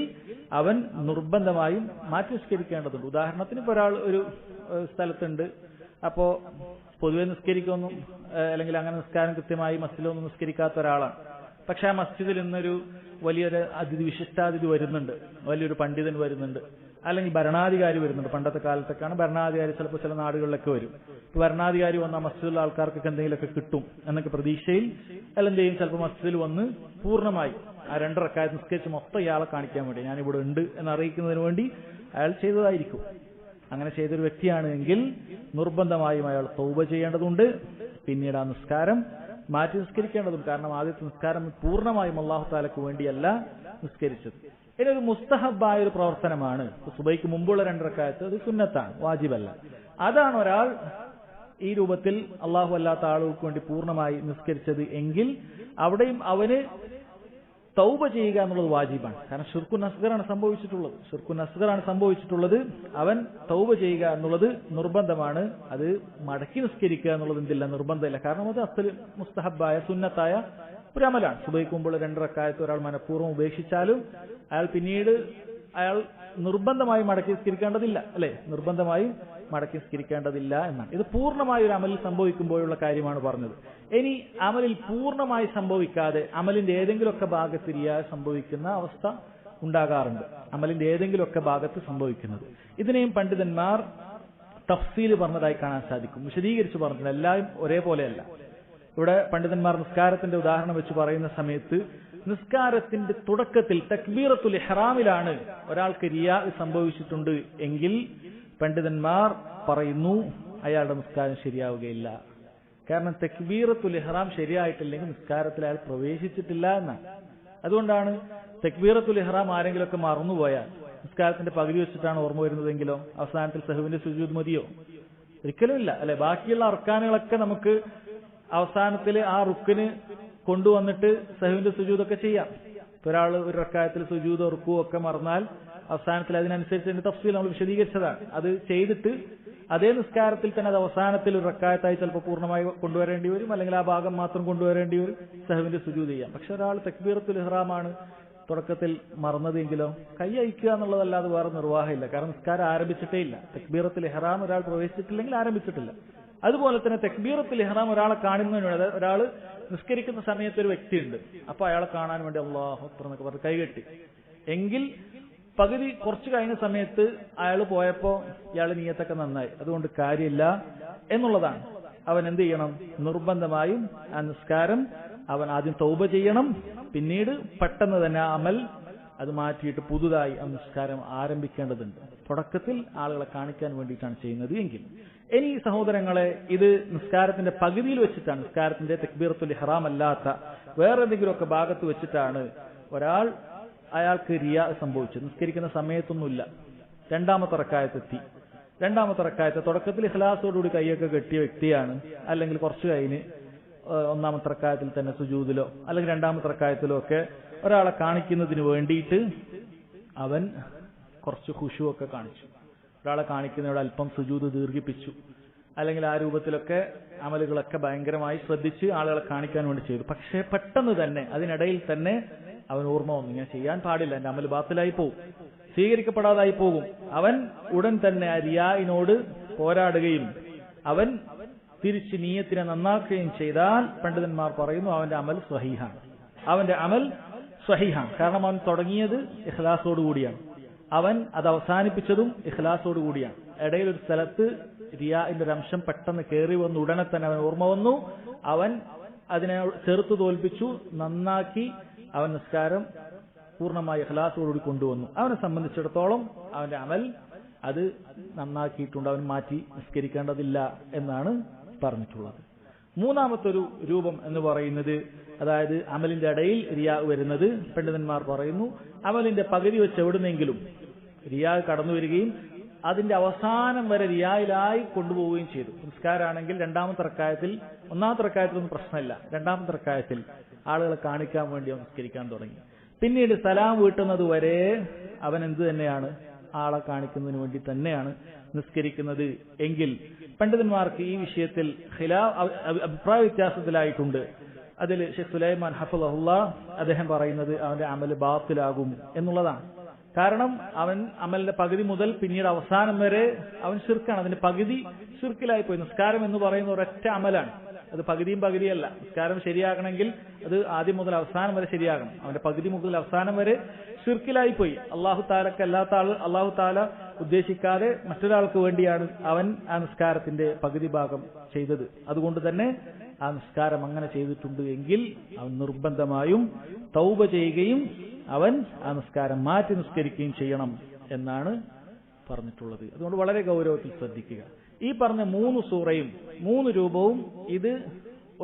അവൻ നിർബന്ധമായും മാറ്റി നിസ്കരിക്കേണ്ടതുണ്ട്. ഉദാഹരണത്തിന് ഇപ്പോൾ ഒരാൾ ഒരു സ്ഥലത്തുണ്ട്, അപ്പോ പൊതുവെ നിസ്കരിക്കൊന്നും അല്ലെങ്കിൽ അങ്ങനെ നിസ്കാരം കൃത്യമായി മസ്ജിദിലൊന്നും നിസ്കരിക്കാത്ത ഒരാളാണ്. പക്ഷെ ആ മസ്ജിദിൽ ഇന്നൊരു വലിയൊരു വിശിഷ്ടാതിഥി വരുന്നുണ്ട്, വലിയൊരു പണ്ഡിതൻ വരുന്നുണ്ട്, അല്ലെങ്കിൽ ഭരണാധികാരി വരുന്നുണ്ട്. പണ്ടത്തെ കാലത്തൊക്കെയാണ് ഭരണാധികാരി ചിലപ്പോൾ ചില നാടുകളിലൊക്കെ വരും. ഇപ്പൊ ഭരണാധികാരി വന്ന മസ്ജിദിലുള്ള ആൾക്കാർക്കൊക്കെ എന്തെങ്കിലുമൊക്കെ കിട്ടും എന്നൊക്കെ പ്രതീക്ഷയിൽ അയാൾ എന്ത് ചെയ്യും, ചിലപ്പോൾ മസ്ജിദിൽ വന്ന് പൂർണ്ണമായി ആ 2 റക്അത്ത് നിസ്കരിച്ച് മൊത്തം ഇയാളെ കാണിക്കാൻ വേണ്ടി, ഞാനിവിടെ ഉണ്ട് എന്ന് അറിയിക്കുന്നതിന് വേണ്ടി അയാൾ ചെയ്തതായിരിക്കും. അങ്ങനെ ചെയ്തൊരു വ്യക്തിയാണ് എങ്കിൽ നിർബന്ധമായും അയാൾ തൗബ ചെയ്യേണ്ടതുണ്ട്. പിന്നീട് ആ നിസ്കാരം മാറ്റി നിസ്കരിക്കേണ്ടതുണ്ട്. കാരണം ആദ്യത്തെ നിസ്കാരം പൂർണ്ണമായും അല്ലാഹു തആലക്ക് വേണ്ടിയല്ല നിസ്കരിച്ചത്. ഇതൊരു മുസ്തഹബായ ഒരു പ്രവർത്തനമാണ്. സുബൈക്ക് മുമ്പുള്ള 2 റക്അത്ത് അത് സുന്നത്താണ്, വാജിബല്ല. അതാണ് ഒരാൾ ഈ രൂപത്തിൽ അല്ലാഹു അല്ലാത്ത ആളുകൾക്ക് വേണ്ടി പൂർണ്ണമായി നിസ്കരിച്ചത് എങ്കിൽ അവിടെയും അവന് തൗബ ചെയ്യുക എന്നുള്ളത് വാജിബാണ്. കാരണം ഷിർക്കുൻ അസ്ഗറാണ് സംഭവിച്ചിട്ടുള്ളത്. അവൻ തൗബ ചെയ്യുക എന്നുള്ളത് നിർബന്ധമാണ്. അത് മടക്കി നിസ്കരിക്കുക എന്നുള്ളത് എന്തില്ല, നിർബന്ധമില്ല. കാരണം അത് അസ്സൽ മുസ്തഹബായ സുന്നത്തായ ഒരു അമലാണ്. സുബൈക്ക് മുമ്പുള്ള 2 റക്അത്ത് ഒരാൾ മനഃപൂർവ്വം ഉപേക്ഷിച്ചാലും അയാൾ നിർബന്ധമായി മടക്കി നിസ്കരിക്കേണ്ടതില്ല, അല്ലെ? നിർബന്ധമായി മടക്കി നിസ്കരിക്കേണ്ടതില്ല എന്നാണ്. ഇത് പൂർണ്ണമായ ഒരു അമലിൽ സംഭവിക്കുമ്പോഴുള്ള കാര്യമാണ് പറഞ്ഞത്. ഇനി അമലിൽ പൂർണ്ണമായി സംഭവിക്കാതെ അമലിന്റെ ഏതെങ്കിലുമൊക്കെ ഭാഗത്ത് റിയാ സംഭവിക്കുന്ന അവസ്ഥ ഉണ്ടാകാറുണ്ട്. അമലിന്റെ ഏതെങ്കിലുമൊക്കെ ഭാഗത്ത് സംഭവിക്കുന്നത്, ഇതിനെയും പണ്ഡിതന്മാർ തഫ്സീൽ പറഞ്ഞതായി കാണാൻ സാധിക്കും. വിശദീകരിച്ച് പറഞ്ഞത് എല്ലാവരും ഒരേപോലെയല്ല. ഇവിടെ പണ്ഡിതന്മാർ നിസ്കാരത്തിന്റെ ഉദാഹരണം വെച്ച് പറയുന്ന സമയത്ത് നിസ്കാരത്തിന്റെ തുടക്കത്തിൽ തക്ബീറത്തുൽ ഇഹ്റാമിലാണ് ഒരാൾക്ക് റിയാ സംഭവിച്ചിട്ടുണ്ട് എങ്കിൽ പണ്ഡിതന്മാർ പറയുന്നു അയാളുടെ നിസ്കാരം ശരിയാവുകയില്ല. കാരണം തക്ബീറത്തുൽ ഇഹ്റാം ശരിയായിട്ടില്ലെങ്കിൽ നിസ്കാരത്തിൽ അയാൾ പ്രവേശിച്ചിട്ടില്ല എന്നാണ്. അതുകൊണ്ടാണ് തക്ബീറത്തുൽ ഇഹ്റാം ആരെങ്കിലുമൊക്കെ മറന്നുപോയാൽ നിസ്കാരത്തിന്റെ പകുതി വെച്ചിട്ടാണ് ഓർമ്മ വരുന്നതെങ്കിലോ അവസാനത്തിൽ സഹുവിന്റെ സുജൂദ് മതിയോ? ഒരിക്കലുമില്ല, അല്ലെ? ബാക്കിയുള്ള അർക്കാനുകളൊക്കെ നമുക്ക് അവസാനത്തിൽ ആ റുക്കിന് കൊണ്ടുവന്നിട്ട് സഹുവിന്റെ സുജൂദൊക്കെ ചെയ്യാം. ഒരാൾ ഒരു റക്അത്തിൽ സുജൂദ് റുക്കുവോ ഒക്കെ മറന്നാൽ അവസാനത്തിൽ അതിനനുസരിച്ച് അതിന്റെ തഫ്സീൽ നമ്മൾ വിശദീകരിച്ചതാണ്. അത് ചെയ്തിട്ട് അതേ നിസ്കാരത്തിൽ തന്നെ അത് അവസാനത്തിൽ ഒരു റക്അത്തായി ചിലപ്പോൾ പൂർണ്ണമായി കൊണ്ടുവരേണ്ടി വരും, അല്ലെങ്കിൽ ആ ഭാഗം മാത്രം കൊണ്ടുവരേണ്ടി വരും, സഹുവിന്റെ സുജൂദ് ചെയ്യാം. പക്ഷെ ഒരാൾ തക്ബീറത്തുൽ ഇഹ്റാമാണ് തുടക്കത്തിൽ മറന്നതെങ്കിലോ കൈ അയക്കുക എന്നുള്ളതല്ലാതെ വേറെ നിർവാഹമില്ല. കാരണം നിസ്കാരം ആരംഭിച്ചിട്ടേ ഇല്ല. തക്ബീറത്തുൽ ഇഹ്റാം ഒരാൾ പ്രവേശിച്ചിട്ടില്ലെങ്കിൽ ആരംഭിച്ചിട്ടില്ല. അതുപോലെ തന്നെ തക്ബീറത്തുൽ ഇഹ്റാം ഒരാളെ കാണുന്നതിന്, അതായത് ഒരാൾ നിസ്കരിക്കുന്ന സമയത്ത് ഒരു വ്യക്തിയുണ്ട്, അപ്പൊ അയാളെ കാണാൻ വേണ്ടി അല്ലാഹു അക്ബർ എന്നൊക്കെ പറഞ്ഞ് കൈകെട്ടി എങ്കിൽ പകുതി കുറച്ച് കഴിഞ്ഞ സമയത്ത് അയാൾ പോയപ്പോ ഇയാൾ നിയത്തൊക്കെ നന്നായി, അതുകൊണ്ട് കാര്യമില്ല എന്നുള്ളതാണ്. അവൻ എന്ത് ചെയ്യണം? നിർബന്ധമായും ആ നിസ്കാരം അവൻ ആദ്യം തൗബ ചെയ്യണം. പിന്നീട് പെട്ടെന്ന് തന്നെ ആ അമൽ അത് മാറ്റിയിട്ട് പുതുതായി ആ നിസ്കാരം ആരംഭിക്കേണ്ടതുണ്ട്. തുടക്കത്തിൽ ആളുകളെ കാണിക്കാൻ വേണ്ടിയിട്ടാണ് ചെയ്യുന്നത് എങ്കിൽ. ഇനി സഹോദരങ്ങളെ, ഇത് നിസ്കാരത്തിന്റെ പകുതിയിൽ വെച്ചിട്ടാണ്, നിസ്കാരത്തിന്റെ തക്ബീറത്തുൽ ഇഹ്റാം അല്ലാത്ത വേറെ എന്തെങ്കിലുമൊക്കെ ഭാഗത്ത് വെച്ചിട്ടാണ് അയാൾക്ക് റിയാ സംഭവിച്ചത്. നിസ്കരിക്കുന്ന സമയത്തൊന്നുമില്ല, 2ാമത്തെ റക്അത്ത് തുടക്കത്തിൽ ഇഖ്ലാസോടുകൂടി കൈയൊക്കെ കെട്ടിയ വ്യക്തിയാണ്, അല്ലെങ്കിൽ കുറച്ച് കഴിഞ്ഞ് 1ാമത്തെ റക്അത്തിൽ തന്നെ സുജൂദിലോ അല്ലെങ്കിൽ 2ാമത്തെ റക്അത്തിലോ ഒക്കെ ഒരാളെ കാണിക്കുന്നതിന് വേണ്ടിയിട്ട് അവൻ കുറച്ച് ഖുശൂ ഒക്കെ കാണിച്ചു, ഒരാളെ കാണിക്കുന്നവിടെ അല്പം സുജൂദ് ദീർഘിപ്പിച്ചു, അല്ലെങ്കിൽ ആ രൂപത്തിലൊക്കെ അമലുകളൊക്കെ ഭയങ്കരമായി ശ്രദ്ധിച്ച് ആളുകളെ കാണിക്കാൻ വേണ്ടി ചെയ്തു. പക്ഷേ പെട്ടെന്ന് തന്നെ അതിനിടയിൽ തന്നെ അവൻ ഓർമ്മ വന്നു, ഞാൻ ചെയ്യാൻ പാടില്ല, എന്റെ അമൽ ബാത്തിലായി പോകും, സ്വീകരിക്കപ്പെടാതായി പോകും. അവൻ ഉടൻ തന്നെ ആ റിയായിനോട് പോരാടുകയും അവൻ തിരിച്ച് നീയത്തിനെ നന്നാക്കുകയും ചെയ്താൽ പണ്ഡിതന്മാർ പറയുന്നു അവന്റെ അമൽ സ്വഹീഹാണ്. കാരണം അവൻ തുടങ്ങിയത് ഇഖ്ലാസോടുകൂടിയാണ്, അവൻ അത് അവസാനിപ്പിച്ചതും ഇഖ്ലാസോടുകൂടിയാണ്. ഇടയിൽ ഒരു സ്ഥലത്ത് റിയാഇന്റെ ഒരു അംശം പെട്ടെന്ന് കയറി വന്നു, ഉടനെ തന്നെ അവൻ ഓർമ്മ വന്നു, അവൻ അതിനെ ചെറുത്തു തോൽപ്പിച്ചു, നന്നാക്കി അവൻ നിസ്കാരം പൂർണ്ണമായി ഇഖ്ലാസോടുകൂടി കൊണ്ടുവന്നു. അവനെ സംബന്ധിച്ചിടത്തോളം അവന്റെ അമൽ അത് നന്നാക്കിയിട്ടുണ്ട്, അവൻ മാറ്റി നിസ്കരിക്കേണ്ടതില്ല എന്നാണ് പറഞ്ഞിട്ടുള്ളത്. 3ാമത്തൊരു രൂപം എന്ന് പറയുന്നത്, അതായത് അമലിന്റെ ഇടയിൽ റിയാ വരുന്നത്, പണ്ഡിതന്മാർ പറയുന്നു അമലിന്റെ പകുതി വെച്ച് എവിടുന്നെങ്കിലും റിയാ കടന്നു വരികയും അതിന്റെ അവസാനം വരെ റിയായിലായി കൊണ്ടുപോവുകയും ചെയ്തു. നിസ്കാരാണെങ്കിൽ 2ാമത്തെ റക്അത്തിൽ, 1ാമത്തെ റക്അത്തിലൊന്നും പ്രശ്നമില്ല, 2ാമത്തെ റക്അത്തിൽ ആളുകളെ കാണിക്കാൻ വേണ്ടി അവൻ നിസ്കരിക്കാൻ തുടങ്ങി. പിന്നീട് സലാം വീട്ടുന്നത് വരെ അവൻ എന്ത് തന്നെയാണ്? ആളെ കാണിക്കുന്നതിന് വേണ്ടി തന്നെയാണ് നിസ്കരിക്കുന്നത് എങ്കിൽ പണ്ഡിതന്മാർക്ക് ഈ വിഷയത്തിൽ അഭിപ്രായ വ്യത്യാസത്തിലായിട്ടുണ്ട്. അതിൽ ഷെയ്ഖ് സുലൈമാൻ ഹഫളഹുല്ലാഹ് അദ്ദേഹം പറയുന്നത് അവന്റെ അമൽ ബാത്തിലാകും എന്നുള്ളതാണ്. കാരണം അവൻ അമലിന്റെ പകുതി മുതൽ പിന്നീട് അവസാനം വരെ അവൻ ശിർക്കാണ്. അതിന്റെ പകുതി ശിർക്കിലായി പോയി. നിസ്കാരം എന്ന് പറയുന്ന ഒരൊറ്റ അമലാണ്, അത് പകുതിയും പകുതിയല്ല. നിസ്കാരം ശരിയാകണമെങ്കിൽ അത് ആദ്യം മുതൽ അവസാനം വരെ ശരിയാകണം. അവന്റെ പകുതി മുതൽ അവസാനം വരെ ശിർക്കിലായി പോയി. അള്ളാഹു താലക്ക് അല്ലാത്ത ആൾ, അള്ളാഹു താല ഉദ്ദേശിക്കാതെ മറ്റൊരാൾക്ക് വേണ്ടിയാണ് അവൻ ആ നിസ്കാരത്തിന്റെ പകുതി ഭാഗം ചെയ്തത്. അതുകൊണ്ട് തന്നെ ആ നിസ്കാരം അങ്ങനെ ചെയ്തിട്ടുണ്ട് എങ്കിൽ അവൻ നിർബന്ധമായും തൗബ ചെയ്യുകയും അവൻ ആ നിസ്കാരം മാറ്റി നിസ്കരിക്കുകയും ചെയ്യണം എന്നാണ് പറഞ്ഞിട്ടുള്ളത്. അതുകൊണ്ട് വളരെ ഗൗരവത്തിൽ ശ്രദ്ധിക്കുക. ഈ പറഞ്ഞ 3 സൂറയും 3 രൂപവും ഇത്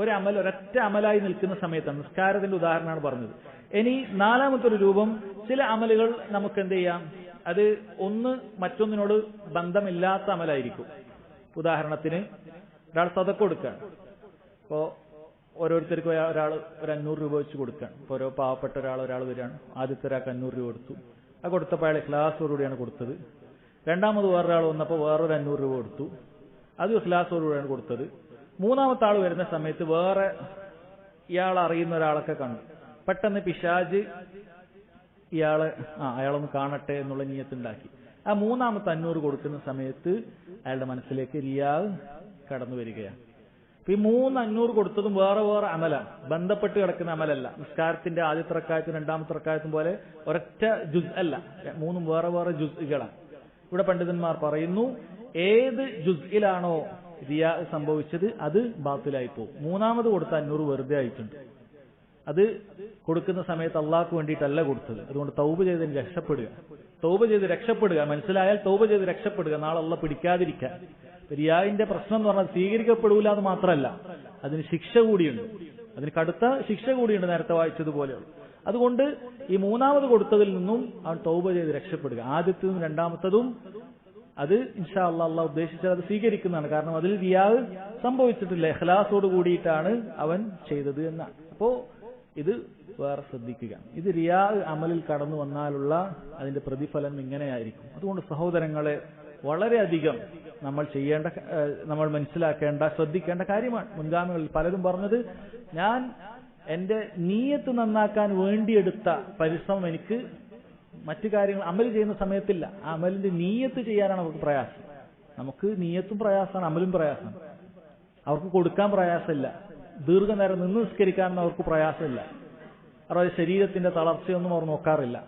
ഒരൊറ്റ അമലായി നിൽക്കുന്ന സമയത്താണ്. നിസ്കാരത്തിന്റെ ഉദാഹരണമാണ് പറഞ്ഞത്. ഇനി 4ാമത്തെ ഒരു രൂപം, ചില അമലുകൾ നമുക്ക് എന്ത് ചെയ്യാം, അത് ഒന്ന് മറ്റൊന്നിനോട് ബന്ധമില്ലാത്ത അമലായിരിക്കും. ഉദാഹരണത്തിന് ഒരാൾ സദഖ കൊടുക്കുകയാണ്. ഇപ്പോ ഓരോരുത്തർക്കും ഒരാൾ ഒരു 500 രൂപ വെച്ച് കൊടുക്കുകയാണ്. ഇപ്പോൾ ഓരോ പാവപ്പെട്ട ഒരാൾ വരികയാണ്. ആദ്യത്തെ ഒരാൾക്ക് 500 രൂപ കൊടുത്തു. ആ കൊടുത്തപ്പോൾ അയാൾ ഇഖ്ലാസോടുകൂടിയാണ് കൊടുത്തത്. രണ്ടാമത് വേറൊരാൾ വന്നപ്പോൾ വേറൊരു 500 രൂപ കൊടുത്തു. അത് ഇഖ്ലാസോടുകൂടിയാണ് കൊടുത്തത്. 3ാമത്തെ ആൾ വരുന്ന സമയത്ത് വേറെ ഇയാൾ അറിയുന്ന ഒരാളൊക്കെ കണ്ടു. പെട്ടെന്ന് പിശാച് അയാളൊന്ന് കാണട്ടെ എന്നുള്ള നിയ്യത്തുണ്ടാക്കി. ആ 3ാമത്തെ 500 കൊടുക്കുന്ന സമയത്ത് അയാളുടെ മനസ്സിലേക്ക് റിയാ കടന്നു വരികയാണ്. ഈ 500 കൊടുത്തതും വേറെ വേറെ അമലാണ്, ബന്ധപ്പെട്ട് കിടക്കുന്ന അമലല്ല. നിസ്കാരത്തിന്റെ ആദ്യത്തെ റക്അത്തും 2ാമത്തെ റക്അത്തും പോലെ ഒരൊറ്റ ജുസ് അല്ല, 3 വേറെ വേറെ ജുസ്കളാണ്. ഇവിടെ പണ്ഡിതന്മാർ പറയുന്നു, ഏത് ജുസ്ഇലാണോ റിയാ സംഭവിച്ചത് അത് ബാത്തിലായി പോകും. 3ാമത് കൊടുത്ത 500 വെറുതെ ആയിട്ടുണ്ട്. അത് കൊടുക്കുന്ന സമയത്ത് അള്ളാഹ്ക്ക് വേണ്ടിയിട്ടല്ല കൊടുത്തത്. അതുകൊണ്ട് തൗബ ചെയ്ത് രക്ഷപ്പെടുക. മനസ്സിലായാൽ തൗബ ചെയ്ത് രക്ഷപ്പെടുക, നാളെ അള്ളാഹ് പിടിക്കാതിരിക്കാൻ. റിയായിന്റെ പ്രശ്നം എന്ന് പറഞ്ഞാൽ സ്വീകരിക്കപ്പെടൂല എന്ന് മാത്രമല്ല, അതിന് ശിക്ഷ കൂടിയുണ്ട്, അതിന് കടുത്ത ശിക്ഷ കൂടിയുണ്ട്, നേരത്തെ വായിച്ചതുപോലെയുള്ള. അതുകൊണ്ട് ഈ 3ാമത് കൊടുത്തതിൽ നിന്നും അവൻ തൗബ ചെയ്ത് രക്ഷപ്പെടുക. ആദ്യത്തതും 2ാമത്തതും അത് ഇൻഷാ അല്ലാഹ് അള്ളാഹ് ഉദ്ദേശിച്ചത് അത് സ്വീകരിക്കുന്നതാണ്. കാരണം അതിൽ റിയാ സംഭവിച്ചിട്ടില്ല, ഇഖ്ലാസോട് കൂടിയിട്ടാണ് അവൻ ചെയ്തത് എന്നാണ്. അപ്പോ ഇത് വേറെ ശ്രദ്ധിക്കുക. ഇത് റിയാ അമലിൽ കടന്നു വന്നാലുള്ള അതിന്റെ പ്രതിഫലം ഇങ്ങനെയായിരിക്കും. അതുകൊണ്ട് സഹോദരങ്ങളെ, വളരെയധികം നമ്മൾ മനസ്സിലാക്കേണ്ട, ശ്രദ്ധിക്കേണ്ട കാര്യമാണ്. മുൻഗാമികളിൽ പലരും പറഞ്ഞത്, ഞാൻ എന്റെ നീയത്ത് നന്നാക്കാൻ വേണ്ടിയെടുത്ത പരിശ്രമം എനിക്ക് മറ്റു കാര്യങ്ങൾ അമൽ ചെയ്യുന്ന സമയത്തില്ല. ആ അമലിന്റെ നീയത്ത് ചെയ്യാനാണ് അവർക്ക് പ്രയാസം. നമുക്ക് നീയത്തും പ്രയാസമാണ്, അമലും പ്രയാസമാണ്. അവർക്ക് കൊടുക്കാൻ പ്രയാസമില്ല, ദീർഘനേരം നിന്ന് നിസ്കരിക്കാനൊന്നും അവർക്ക് പ്രയാസമില്ല. അവരുടെ ശരീരത്തിന്റെ തളർച്ചയൊന്നും അവർ നോക്കാറില്ല.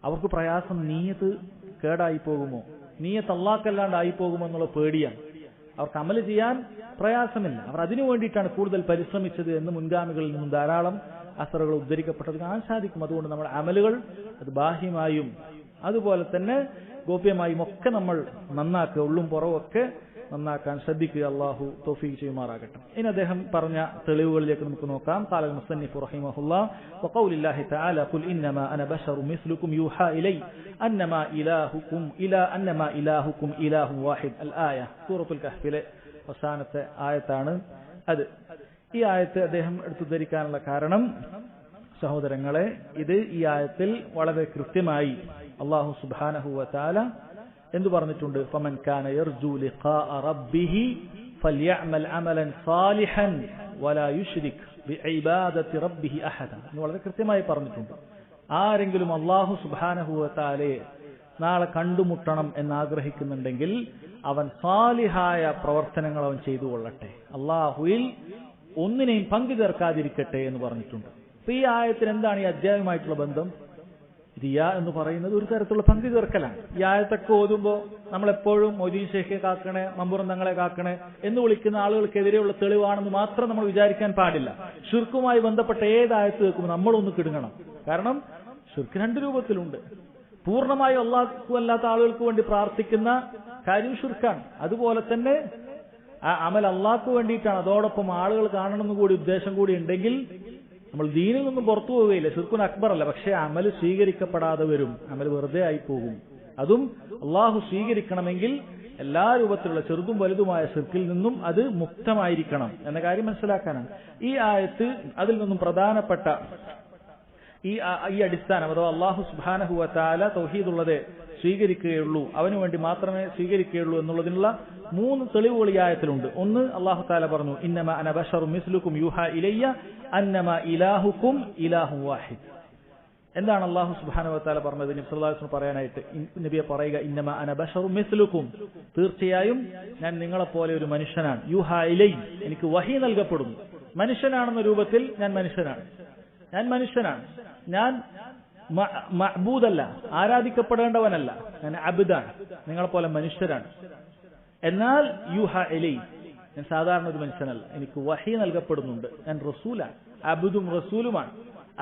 അവർക്ക് പ്രയാസം നീയത്ത് കേടായി പോകുമോ, നീയത്ത് അല്ലാഹ്ക്കല്ലാണ്ടായി പോകുമോ എന്നുള്ള പേടിയാണ്. അവർക്ക് അമൽ ചെയ്യാൻ പ്രയാസമില്ല. അവർ അതിനു വേണ്ടിയിട്ടാണ് കൂടുതൽ പരിശ്രമിച്ചത് എന്ന് മുൻഗാമികളിൽ നിന്നും ധാരാളം അസറുകൾ ഉദ്ധരിക്കപ്പെട്ടത് കാണാൻ സാധിക്കും. അതുകൊണ്ട് നമ്മുടെ അമലുകൾ അത് ബാഹ്യമായും അതുപോലെ തന്നെ ഗോപ്യമായും ഒക്കെ നമ്മൾ നന്നാക്കുക, ഉള്ളും പുറവൊക്കെ നന്നാക്കാൻ ശ്രദ്ധിക്കുക. അള്ളാഹു തൗഫീഖ് ചെയ്യുമാറാകട്ടെ. ഇനി അദ്ദേഹം പറഞ്ഞ തെളിവുകളിലേക്ക് നമുക്ക് നോക്കാം. ഖാല മുസന്നിഫ് റഹിമഹുല്ലാഹ് വഖൗലില്ലാഹി തആല ഖുൽ ഇന്നമാ അന ബശറു മിസ്ലുക്കും യൂഹാ ഇലൈ അന്നമാ ഇലാഹുക്കും ഇലാഹുൻ വാഹിദ്. അൽ ആയ സൂറത്തുൽ കഹ്ഫിലെ അവസാനത്തെ ആയത്താണ് അത്. ഈ ആയത്ത് അദ്ദേഹം എടുത്തുദ്ധരിക്കാനുള്ള കാരണം, സഹോദരങ്ങളെ, ഇത് ഈ ആയത്തിൽ വളരെ കൃത്യമായി അല്ലാഹു സുബ്ഹാനഹു വ തആല എന്തു പറഞ്ഞിട്ടുണ്ട്? ഫമൻ കാന യർജു ലിഖാഅ റബ്ബിഹി ഫൽയഅമൽ അമലൻ സാലിഹൻ വലാ യുശ്രിക് ബിഇബാദത്തി റബ്ബിഹി അഹദ എന്ന് വളരെ കൃത്യമായി പറഞ്ഞിട്ടുണ്ട്. ആരെങ്കിലും അല്ലാഹു സുബ്ഹാനഹു വ തആലയെ നാളെ കണ്ടുമുട്ടണം എന്നാഗ്രഹിക്കുന്നുണ്ടെങ്കിൽ അവൻ സാലിഹായ പ്രവർത്തനങ്ങൾ അവൻ ചെയ്തു കൊള്ളട്ടെ, അല്ലാഹുവിൽ ഒന്നിനെയും പങ്കു ചേർക്കാതിരിക്കട്ടെ എന്ന് പറഞ്ഞിട്ടുണ്ട്. അപ്പൊ ഈ ആയത്തിന് എന്താണ് ഈ അധ്യായവുമായിട്ടുള്ള ബന്ധം? റിയാ എന്ന് പറയുന്നത് ഒരു തരത്തിലുള്ള പങ്കു ചേർക്കലാണ്. ഈ ആയത്തൊക്കെ ഓതുമ്പോൾ നമ്മളെപ്പോഴും മൊയ്തീൻ ഷേഖെ കാക്കണേ, മമ്പുറം തങ്ങളെ കാക്കണേ എന്ന് വിളിക്കുന്ന ആളുകൾക്കെതിരെയുള്ള തെളിവാണെന്ന് മാത്രം നമ്മൾ വിചാരിക്കാൻ പാടില്ല. ഷിർക്കുമായി ബന്ധപ്പെട്ട ഏതായത്ത് കേൾക്കുമ്പോൾ നമ്മളൊന്ന് കിടുങ്ങണം. കാരണം ഷിർക്ക് 2 രൂപത്തിലുണ്ട്. പൂർണ്ണമായി അല്ലാഹു അല്ലാത്ത ആളുകൾക്ക് വേണ്ടി പ്രാർത്ഥിക്കുന്ന കാര്യം ഷിർക്കാണ്. അതുപോലെ തന്നെ ആ അമൽ അല്ലാഹുക്ക് വേണ്ടിയിട്ടാണ്, അതോടൊപ്പം ആളുകൾ കാണണമെന്ന് കൂടി ഉദ്ദേശം കൂടി ഉണ്ടെങ്കിൽ നമ്മൾ ദീനിൽ നിന്നും പുറത്തു പോവുകയില്ല. ഷിർക്കുൻ അക്ബർ അല്ല, പക്ഷെ അമൽ സ്വീകരിക്കപ്പെടാതെ വരും, അമൽ വെറുതെ ആയി പോകും. അതും അള്ളാഹു സ്വീകരിക്കണമെങ്കിൽ എല്ലാ രൂപത്തിലുള്ള ചെറുതും വലുതുമായ ഷിർക്കിൽ നിന്നും അത് മുക്തമായിരിക്കണം എന്ന കാര്യം മനസ്സിലാക്കാനാണ് ഈ ആയത്ത്. അതിൽ നിന്നും പ്രധാനപ്പെട്ട ഈ അടിസ്ഥാനം, അഥവാ അള്ളാഹു സുബ്ഹാനഹു വ തആല തൗഹീദുള്ളതെ സ്വീകരിക്കുകയുള്ളൂ, അവന് വേണ്ടി മാത്രമേ സ്വീകരിക്കുകയുള്ളൂ എന്നുള്ളതിനുള്ള 3 തെളിവുകൾ ഈ ആയത്തിലുണ്ട്. ഒന്ന്, അല്ലാഹു തആല പറഞ്ഞു ഇന്നമാ അന ബശറും മിസ്ലുക്കും യൂഹാ ഇലയ്യ അന്നമാ ഇലാഹുക്കും ഇലാഹുൻ വാഹിദ്. എന്താണ് അല്ലാഹു സുബ്ഹാനഹു വ തആല പറഞ്ഞത് നബി സല്ലല്ലാഹു അലൈഹി വസല്ലം പറയാനായിട്ട്? നബിയെ പറയുക ഇന്നമാ അന ബശറും മിസ്ലുക്കും, തീർച്ചയായും ഞാൻ നിങ്ങളെപ്പോലെ ഒരു മനുഷ്യനാണ്. യൂഹാ ഇലൈ, എനിക്ക് വഹി നൽകപ്പെടുന്നു. മനുഷ്യനാണെന്ന രൂപത്തിൽ ഞാൻ മനുഷ്യനാണ്. ഞാൻ മഅബൂദല്ല, ആരാധിക്കപ്പെടേണ്ടവനല്ല. ഞാൻ അബ്ദാണ്, നിങ്ങളെപ്പോലെ മനുഷ്യരാണ്. എന്നാൽ യൂഹാ ഇലൈ, ഞാൻ സാധാരണ ഒരു മനുഷ്യനല്ല, എനിക്ക് വഹി നൽകപ്പെടുന്നുണ്ട്. ഞാൻ റസൂലാണ്, അബ്ദും റസൂലുമാണ്.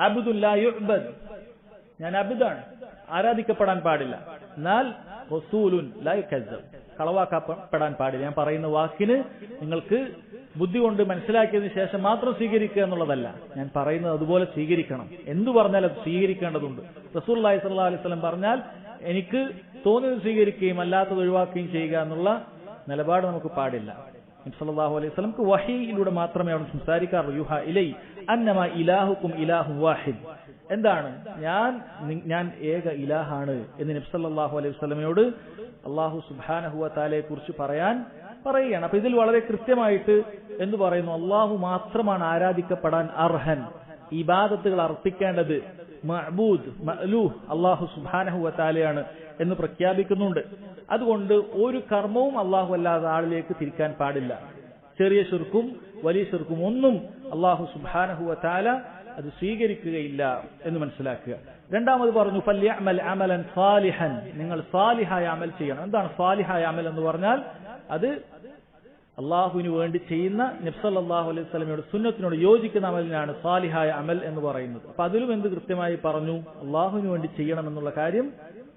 അബ്ദുൻ ലാ യുഅ്ബദ്, ഞാൻ അബ്ദാണ്, ആരാധിക്കപ്പെടാൻ പാടില്ല. എന്നാൽ റസൂലുൻ ലാ യുകസ്സബ്, കളവാക്കപ്പെടാൻ പാടില്ല. ഞാൻ പറയുന്ന വാക്കിന് നിങ്ങൾക്ക് ബുദ്ധി കൊണ്ട് മനസ്സിലാക്കിയതിനു ശേഷം മാത്രം സ്വീകരിക്കുക എന്നുള്ളതല്ല, ഞാൻ പറയുന്നത് അതുപോലെ സ്വീകരിക്കണം. എന്തു പറഞ്ഞാൽ അത് സ്വീകരിക്കേണ്ടതുണ്ട്. റസൂലുള്ളാഹി സ്വല്ലല്ലാഹു അലൈഹി വസല്ലം പറഞ്ഞാൽ എനിക്ക് തോന്നിയത് സ്വീകരിക്കുകയും അല്ലാത്തത് ഒഴിവാക്കുകയും ചെയ്യുക എന്നുള്ള നിലപാട് നമുക്ക് പാടില്ല. നബി സല്ലല്ലാഹു അലൈഹി വസല്ലംക്ക് വഹീയിലൂടെ മാത്രമേ അവിടെ സംസാരിക്കാറുള്ളൂ. യൂഹാ ഇലൈ അന്നമാ ഇലാഹുക്കും ഇലാഹുൻ വാഹിദ്. എന്താണ്? ഞാൻ ഏക ഇലാഹാണ് എന്ന് നബി സല്ലല്ലാഹു അലൈഹി വസല്ലമയോട് അല്ലാഹു സുബ്ഹാനഹു വ തആലയെ കുറിച്ച് പറയുകയാണ്. അപ്പൊ ഇതിൽ വളരെ കൃത്യമായിട്ട് എന്തു പറയുന്നു? അല്ലാഹു മാത്രമാണ് ആരാധിക്കപ്പെടാൻ അർഹൻ, ഇബാദത്തുകൾ അർപ്പിക്കേണ്ടത് മഅബൂദ് മഅലൂഹ് അല്ലാഹു സുബ്ഹാനഹു വ തആലയാണ് എന്ന് പ്രഖ്യാപിക്കുന്നുണ്ട്. അതുകൊണ്ട് ഒരു കർമ്മവും അല്ലാഹു അല്ലാതെ ആളിലേക്ക് തിരിക്കാൻ പാടില്ല. ചെറിയ ശിർക്കും വലിയ ശിർക്കും ഒന്നും അല്ലാഹു സുബ്ഹാനഹു വ തആല അത് സ്വീകരിക്കുകയില്ല എന്ന് മനസ്സിലാക്കുക. രണ്ടാമത് പറഞ്ഞു ഫല്യഅമൽ അമലൻ സാലിഹൻ, നിങ്ങൾ സാലിഹായ അമൽ ചെയ്യണം. എന്താണ് സാലിഹായ അമൽ എന്ന് പറഞ്ഞാൽ? അത് അള്ളാഹുവിന് വേണ്ടി ചെയ്യുന്ന നബി സല്ലല്ലാഹു അലൈഹി വസല്ലമയുടെ സുന്നത്തിനോട് യോജിക്കുന്ന അമലിനാണ് സാലിഹായ അമൽ എന്ന് പറയുന്നത്. അപ്പൊ അതിലും എന്ത് കൃത്യമായി പറഞ്ഞു? അള്ളാഹുവിന് വേണ്ടി ചെയ്യണം എന്നുള്ള കാര്യം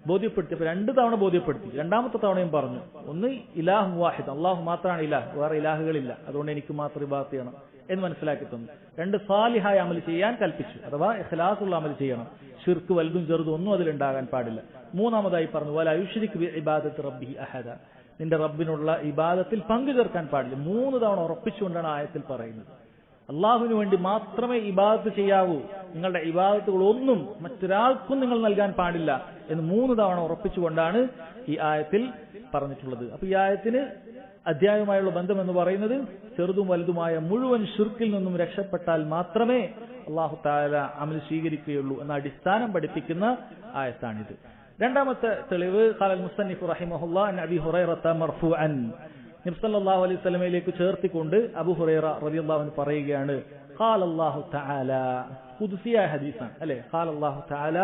ബോധ്യപ്പെടുത്തി. അപ്പൊ 2 തവണ ബോധ്യപ്പെടുത്തി. രണ്ടാമത്തെ തവണയും പറഞ്ഞു ഒന്ന് ഇലാഹു വാഹിദ്, അള്ളാഹു മാത്രമാണ് ഇലാഹ്, വേറെ ഇലാഹുകളില്ല, അതുകൊണ്ട് എനിക്ക് മാത്രം ഇബാദത്ത് ചെയ്യണം എന്ന് മനസ്സിലാക്കി തന്നു. 2 സാലിഹായ അമൽ ചെയ്യാൻ കൽപ്പിച്ചു, അഥവാ ഇഖ്ലാസുള്ള അമൽ ചെയ്യണം. ശിർക്ക് വലുതും ചെറുതും ഒന്നും അതിലുണ്ടാകാൻ പാടില്ല. മൂന്നാമതായി പറഞ്ഞു വലാ യുശ്രിക് ബി ഇബാദത്തി റബ്ബിഹി അഹദ, നിന്റെ റബ്ബിനുള്ള ഇബാദത്തിൽ പങ്കു ചേർക്കാൻ പാടില്ല. 3 തവണ ഉറപ്പിച്ചുകൊണ്ടാണ് ആയത്തിൽ പറയുന്നത്. അള്ളാഹുവിന് വേണ്ടി മാത്രമേ ഇബാദത്ത് ചെയ്യാവൂ, നിങ്ങളുടെ ഇബാദത്തുകൾ ഒന്നും മറ്റൊരാൾക്കും നിങ്ങൾ നൽകാൻ പാടില്ല എന്ന് 3 തവണ ഉറപ്പിച്ചുകൊണ്ടാണ് ഈ ആയത്തിൽ പറഞ്ഞിട്ടുള്ളത്. അപ്പൊ ഈ ആയത്തിന് അധ്യായവുമായുള്ള ബന്ധം എന്ന് പറയുന്നത് ചെറുതും വലുതുമായ മുഴുവൻ ശിർക്കിൽ നിന്നും രക്ഷപ്പെട്ടാൽ മാത്രമേ അല്ലാഹു തആല അമൽ സ്വീകരിക്കുകയുള്ളൂ എന്ന അടിസ്ഥാനം പഠിപ്പിക്കുന്ന ആയത്താണിത്. രണ്ടാമത്തെ തെളിവ് ഖാലൽ മുസന്നിഫ് റഹിമഹുല്ലാഹ് അൻ അബീ ഹുറൈറത മർഫൂഅൻ, നബി സല്ലല്ലാഹു അലൈഹി വസല്ലമയിലേക്ക് ചേർത്തിക്കൊണ്ട് അബൂ ഹുറൈറ റളിയല്ലാഹു അൻഹു പറയുകയാണ് ഖാലല്ലാഹു തആല, ഖുദ്സിയായ ഹദീസാണ് അല്ലേ. ഖാലല്ലാഹു തആല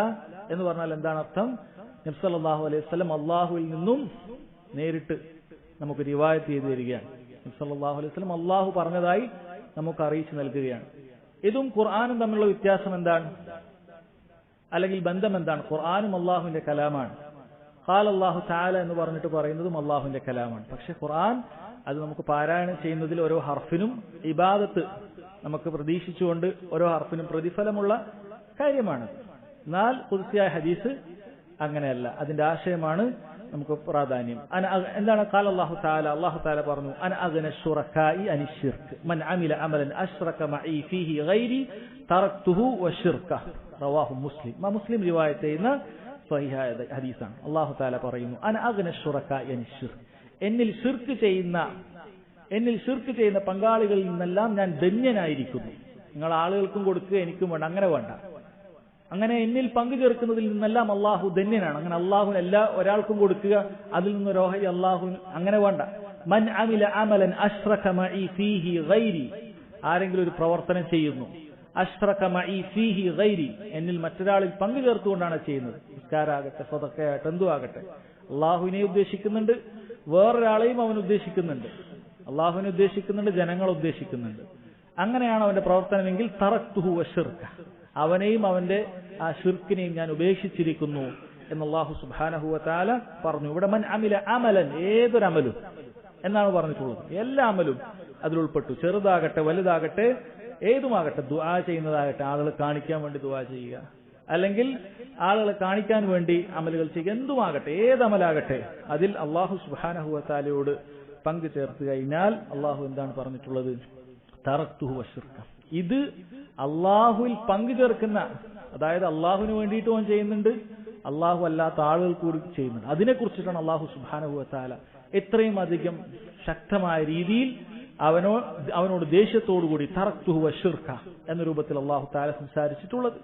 എന്ന് പറഞ്ഞാൽ എന്താണ് അർത്ഥം? നബി സല്ലല്ലാഹു അലൈഹി വസല്ലം അല്ലാഹുവിൽ നിന്നും നേരിട്ട് നമുക്ക് റിവായത്ത് ചെയ്തു തരികയാണ്. നബി സല്ലല്ലാഹു അലൈഹി വസല്ലം അല്ലാഹു പറഞ്ഞതായി നമുക്ക് അറിയിച്ചു നൽകുകയാണ്. ഇതും ഖുർആനും തമ്മിലുള്ള വ്യത്യാസം എന്താണ്, അല്ലെങ്കിൽ ബന്ധം എന്താണ്? ഖുർആനും അല്ലാഹുവിന്റെ കലാമാണ്. ഖാലല്ലാഹു തആല എന്ന് പറഞ്ഞിട്ട് പറയുന്നതും അല്ലാഹുവിന്റെ കലാമാണ്. പക്ഷെ ഖുർആൻ അത് നമുക്ക് പാരായണം ചെയ്യുന്നതിൽ ഓരോ ഹർഫിനും ഇബാദത്ത് നമുക്ക് പ്രതീക്ഷിച്ചുകൊണ്ട് ഓരോ ഹർഫിനും പ്രതിഫലമുള്ള കാര്യമാണ്. എന്നാൽ ഖുദ്സിയായ ഹദീസ് അങ്ങനെയല്ല, അതിന്റെ ആശയമാണ് നമുക്ക് പ്രാധാന്യം. എന്താണ് ഖാലല്ലാഹു തആല? അല്ലാഹു തആല പറഞ്ഞു അന അഗ്ന ശുറകാഇ അനിശ്ശിർക്ക് മൻ അമില അമലൻ അശ്റക മഈ ഫീഹി ഗൈരി തറക്തുഹു വശിർക, റവാഹു മുസ്ലിം. മുസ്ലിം റിവായത്ത് ചെയ്യുന്ന സ്വഹീഹായ ഹദീസാണ്. അല്ലാഹു തആല പറയുന്നു അന അഗ്ന ശുറകാഇ അനിശ്ശിർക്ക്, എന്നിൽ ശിർക്ക് ചെയ്യുന്ന പങ്കാളികളിൽ നിന്നെല്ലാം ഞാൻ ധന്യനായിരിക്കുന്നു. നിങ്ങൾ ആളുകൾക്കും കൊടുക്കുക, എനിക്കും വേണ്ട, അങ്ങനെ വേണ്ട. അങ്ങനെ എന്നിൽ പങ്കു ചേർക്കുന്നതിൽ നിന്നെല്ലാം അള്ളാഹു ധന്യനാണ്. അങ്ങനെ അള്ളാഹുവിന് ഒരാൾക്കും കൊടുക്കുക, അതിൽ നിന്നൊരു ഓഹരി അള്ളാഹുവിന്, അങ്ങനെ വേണ്ട. മൻ അമില അമലൻ അശ്റക മഈ ഫീഹി ഗൈരി, ആരെങ്കിലും ഒരു പ്രവർത്തനം ചെയ്യുന്നു, അശ്റക മഈ ഫീഹി ഗൈരി, എന്നിൽ മറ്റൊരാളിൽ പങ്കു ചേർത്തുകൊണ്ടാണ് ചെയ്യുന്നത്, നിസ്കാരാകട്ടെ സദഖയാകട്ടെ എന്തും ആകട്ടെ, അള്ളാഹുവിനെ ഉദ്ദേശിക്കുന്നുണ്ട്, വേറൊരാളെയും അവൻ ഉദ്ദേശിക്കുന്നുണ്ട്, അള്ളാഹുവിനെ ഉദ്ദേശിക്കുന്നുണ്ട്, ജനങ്ങളെ ഉദ്ദേശിക്കുന്നുണ്ട്, അങ്ങനെയാണ് അവന്റെ പ്രവർത്തനമെങ്കിൽ തറക്തുഹു വശിർക, അവനെയും അവന്റെ ആ ശിർക്കിനെയും ഞാൻ ഉപേക്ഷിച്ചിരിക്കുന്നു എന്ന് അല്ലാഹു സുബ്ഹാനഹു വ തആല പറഞ്ഞു. ഇവിടെ മൻ അമില അമലൻ, ഏതൊരമലും എന്നാണ് പറഞ്ഞിട്ടുള്ളത്. എല്ലാ അമലും അതിൽ ഉൾപ്പെട്ടു, ചെറുതാകട്ടെ വലുതാകട്ടെ ഏതുമാകട്ടെ, ദുആ ചെയ്യുന്നതാകട്ടെ, ആളുകളെ കാണിക്കാൻ വേണ്ടി ദുആ ചെയ്യുക, അല്ലെങ്കിൽ ആളുകളെ കാണിക്കാൻ വേണ്ടി അമലുകൾ ചെയ്യുക, എന്തുമാകട്ടെ, ഏതമലാകട്ടെ, അതിൽ അല്ലാഹു സുബ്ഹാനഹു വ തആലയോട് പങ്കു ചേർത്ത് കഴിഞ്ഞാൽ അല്ലാഹു എന്താണ് പറഞ്ഞിട്ടുള്ളത്? തറക്തുഹു വശിർക. ഇത് അള്ളാഹുവിൽ പങ്കു ചേർക്കുന്ന, അതായത് അള്ളാഹുവിന് വേണ്ടിയിട്ട് അവൻ ചെയ്യുന്നുണ്ട്, അള്ളാഹു അല്ലാത്ത ആളുകൾ കൂടി ചെയ്യുന്നുണ്ട്. അതിനെക്കുറിച്ചിട്ടാണ് അള്ളാഹു സുബ്ഹാനഹു വ തആല എത്രയും അധികം ശക്തമായ രീതിയിൽ അവനോട് ദേഷ്യത്തോടുകൂടി തറക്തുഹു വശിർക എന്ന രൂപത്തിൽ അള്ളാഹു തആല സംസാരിച്ചിട്ടുള്ളത്.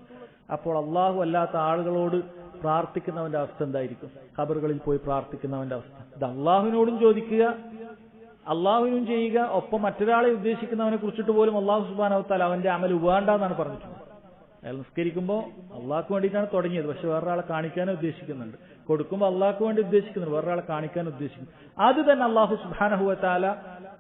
അപ്പോൾ അള്ളാഹു അല്ലാത്ത ആളുകളോട് പ്രാർത്ഥിക്കുന്നവന്റെ അവസ്ഥ എന്തായിരിക്കും? ഖബറുകളിൽ പോയി പ്രാർത്ഥിക്കുന്നവന്റെ അവസ്ഥ. ഇത് അള്ളാഹുവിനോടും ചോദിക്കുക, അള്ളാഹുവിനും ചെയ്യുക, ഒപ്പം മറ്റൊരാളെ ഉദ്ദേശിക്കുന്നവനെ കുറിച്ചിട്ട് പോലും അള്ളാഹു സുബ്ഹാനഹു വ തആല അവന്റെ അമൽ വേണ്ടാന്നാണ് പറഞ്ഞിട്ടുള്ളത്. അയാൾ നിസ്കരിക്കുമ്പോൾ അള്ളാഹ്ക്ക് വേണ്ടിയിട്ടാണ് തുടങ്ങിയത്, പക്ഷെ വേറൊരാളെ കാണിക്കാനും ഉദ്ദേശിക്കുന്നുണ്ട്. കൊടുക്കുമ്പോൾ അള്ളാഹ്ക്ക് വേണ്ടി ഉദ്ദേശിക്കുന്നുണ്ട്, വേറൊരാളെ കാണിക്കാൻ ഉദ്ദേശിക്കുന്നു. അത് തന്നെ അള്ളാഹു സുബ്ഹാനഹു വ തആല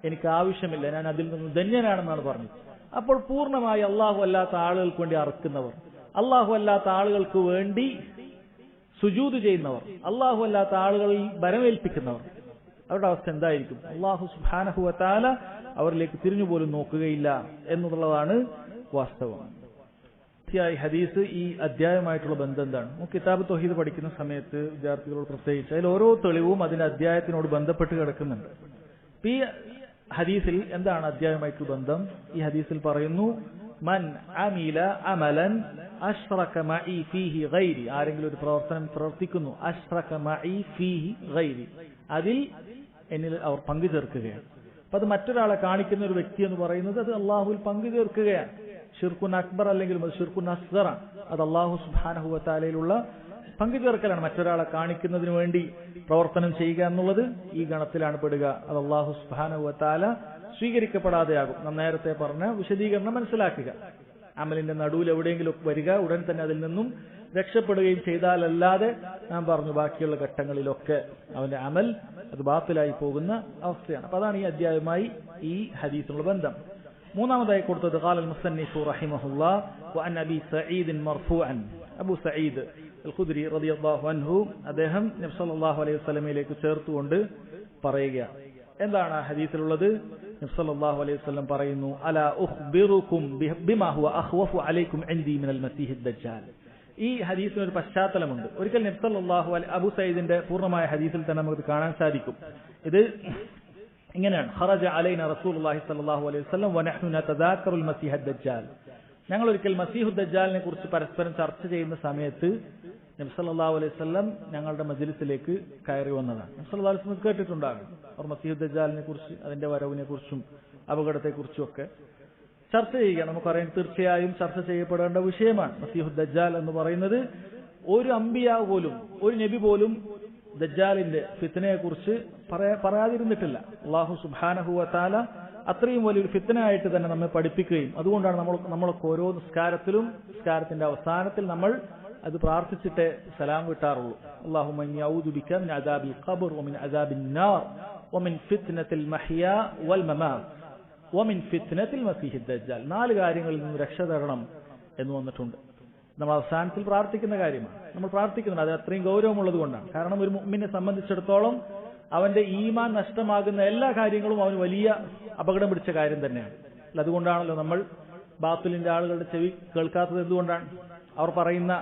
എനിക്ക് ആവശ്യമില്ല, ഞാൻ അതിൽ നിന്ന് ധന്യനാണെന്നാണ് പറഞ്ഞത്. അപ്പോൾ പൂർണ്ണമായി അള്ളാഹു അല്ലാത്ത ആളുകൾക്ക് വേണ്ടി അറുക്കുന്നവർ, അള്ളാഹു അല്ലാത്ത ആളുകൾക്ക് വേണ്ടി സുജൂദ് ചെയ്യുന്നവർ, അള്ളാഹു അല്ലാത്ത ആളുകളിൽ ബരമേൽപ്പിക്കുന്നവർ, അവരുടെ അവസ്ഥ എന്തായിരിക്കും? അള്ളാഹു സുബ്ഹാനഹു വ തആല അവരിലേക്ക് തിരിഞ്ഞുപോലും നോക്കുകയില്ല എന്നുള്ളതാണ് വാസ്തവം. ഹദീസ് ഈ അധ്യായമായിട്ടുള്ള ബന്ധം എന്താണ്? കിതാബ് തൗഹീദ് പഠിക്കുന്ന സമയത്ത് വിദ്യാർത്ഥികളോട് പ്രത്യേകിച്ച് അതിൽ ഓരോ തെളിവും അതിന്റെ അധ്യായത്തിനോട് ബന്ധപ്പെട്ട് കിടക്കുന്നുണ്ട്. ഈ ഹദീസിൽ എന്താണ് അധ്യായമായിട്ടുള്ള ബന്ധം? ഈ ഹദീസിൽ പറയുന്നു, മൻ അമില അമലൻ അശ്റക മഇ ഫീഹി ഗൈരി, ആരെങ്കിലും ഒരു പ്രവർത്തനം പ്രവർത്തിക്കുന്നു, അശ്റക മഇ ഫീഹി ഗൈരി, അതിൽ എന്നിൽ അവർ പങ്കു ചേർക്കുകയാണ്. അപ്പൊ അത് മറ്റൊരാളെ കാണിക്കുന്ന ഒരു വ്യക്തി എന്ന് പറയുന്നത് അത് അള്ളാഹുവിൽ പങ്കു ചേർക്കുകയാണ്. ഷിർക്കുൻ അക്ബർ അല്ലെങ്കിൽ ഷിർക്കുൻ അസ്ഗർ, അത് അള്ളാഹു സുബ്ഹാനഹു വ തആലയിലുള്ള പങ്കു ചേർക്കലാണ്. മറ്റൊരാളെ കാണിക്കുന്നതിന് വേണ്ടി പ്രവർത്തനം ചെയ്യുക എന്നുള്ളത് ഈ ഗണത്തിലാണ് പെടുക. അത് അള്ളാഹു സുബ്ഹാനഹു വ തആല സ്വീകരിക്കപ്പെടാതെയാകും. നാം നേരത്തെ പറഞ്ഞ വിശദീകരണം മനസ്സിലാക്കുക. അമലിന്റെ നടുവിൽ എവിടെയെങ്കിലും വരിക, ഉടൻ തന്നെ അതിൽ നിന്നും രക്ഷപ്പെടുകയും ചെയ്താലല്ലാതെ നാം പറഞ്ഞു ബാക്കിയുള്ള ഘട്ടങ്ങളിലൊക്കെ അവന്റെ അമൽ അത് ബാത്തിലായി പോകുന്ന അവസ്ഥയാണ്. അപ്പൊ അതാണ് ഈ അധ്യായവുമായി ഈ ഹദീസിനുള്ള ബന്ധം. മൂന്നാമതായി കൊടുത്തത് ഖാല അൽ-മുസന്നിഫ് റഹിമഹുല്ലാഹ് വഅൻ അബി സഈദ് മർഫൂഅൻ, അബൂ സഈദ് അൽ-ഖുദ്രി റളിയല്ലാഹു അൻഹു അദ്ദേഹം നബി സല്ലല്ലാഹു അലൈഹി വസല്ലമയിലേക്ക് ചേർത്തുകൊണ്ട് പറയുകയാണ്. എന്താണ് ആ ഹദീസിലുള്ളത്? നബി സല്ലല്ലാഹു അലൈഹി വസല്ലം പറയുന്നു, അലാ ഉഖ്ബിറുകും ബിമാ ഹുവ അഖ്വഫു അലൈക്കും ഇൻദി മിനൽ മസീഹി ദജ്ജാൽ. ഈ ഹദീസിന് ഒരു പശ്ചാത്തലമുണ്ട്. ഒരിക്കൽ നബി സല്ലല്ലാഹു അലൈഹി അബൂ സഈദിന്റെ പൂർണ്ണമായ ഹദീസിൽ തന്നെ നമുക്ക് കാണാൻ സാധിക്കും. ഇത് ഇങ്ങനെയാണ്, ഖറജ അലൈന റസൂലുള്ളാഹി സ്വല്ലല്ലാഹു അലൈഹി വസല്ലം വനഹ്നു നതദാക്കറുൽ മസീഹ ദജ്ജാൽ. ഞങ്ങൾ ഒരിക്കൽ മസീഹു ദജ്ജാലിനെ കുറിച്ച് പരസ്പരം ചർച്ച ചെയ്യുന്ന സമയത്ത് നബി സല്ലല്ലാഹു അലൈഹി വസല്ലം ഞങ്ങളുടെ മജ്ലിസിലേക്ക് കയറി വന്നതാണ്. നബി സല്ലല്ലാഹു അലൈഹി വസല്ലം കേട്ടിട്ടുണ്ടാകും അവർ മസീഹു ദജ്ജാലിനെ കുറിച്ച്, അതിന്റെ വരവിനെ കുറിച്ചും അപകടത്തെക്കുറിച്ചും ഒക്കെ ചർച്ച ചെയ്യുക. നമുക്കറിയാം, തീർച്ചയായും ചർച്ച ചെയ്യപ്പെടേണ്ട വിഷയമാണ്. മസീഹു ദജ്ജാൽ എന്ന് പറയുന്നത് ഒരു അംബിയ പോലും, ഒരു നബി പോലും ദജ്ജാലിന്റെ ഫിത്നയെ കുറിച്ച് പറയാതിരുന്നിട്ടില്ല. അല്ലാഹു സുബ്ഹാനഹു വ തആല അത്രയും വലിയൊരു ഫിത്നയായിട്ട് തന്നെ നമ്മെ പഠിപ്പിക്കുകയും അതുകൊണ്ടാണ് നമ്മളൊക്കെ ഓരോ നിസ്കാരത്തിന്റെ അവസാനത്തിൽ നമ്മൾ അത് പ്രാർത്ഥിച്ചിട്ട് സലാം വിട്ടാറുള്ളൂ. അല്ലാഹുമ്മ ഇന്നി അഊദു ബിക മിൻ അദാബിൽ ഖബ്ർ വമിൻ അദാബിൻ നാർ വമിൻ ഫിത്നത്തിൽ മഹ്യാ വൽ മമാത് വമിൻ ഫിത്നത്തിൽ മസീഹി ദജ്ജാൽ. 4 കാര്യങ്ങളിൽ നിന്ന് രക്ഷ തരണം എന്ന് വന്നിട്ടുണ്ട്. നമ്മൾ അവസാനത്തിൽ പ്രാർത്ഥിക്കുന്ന കാര്യമാണ്. നമ്മൾ പ്രാർത്ഥിക്കുന്നത് അത് അത്രയും ഗൗരവമുള്ളത് കൊണ്ടാണ്. കാരണം ഒരു മുഅ്മിനെ സംബന്ധിച്ചിടത്തോളം അവന്റെ ഈമാൻ നഷ്ടമാകുന്ന എല്ലാ കാര്യങ്ങളും അവന് വലിയ അപകടം പിടിച്ച കാര്യം തന്നെയാണ്. അതുകൊണ്ടാണല്ലോ നമ്മൾ ബാത്തിലിന്റെ ആളുകളുടെ ചെവി കേൾക്കാത്തത്. എന്തുകൊണ്ടാണ്? അവർ പറയുന്ന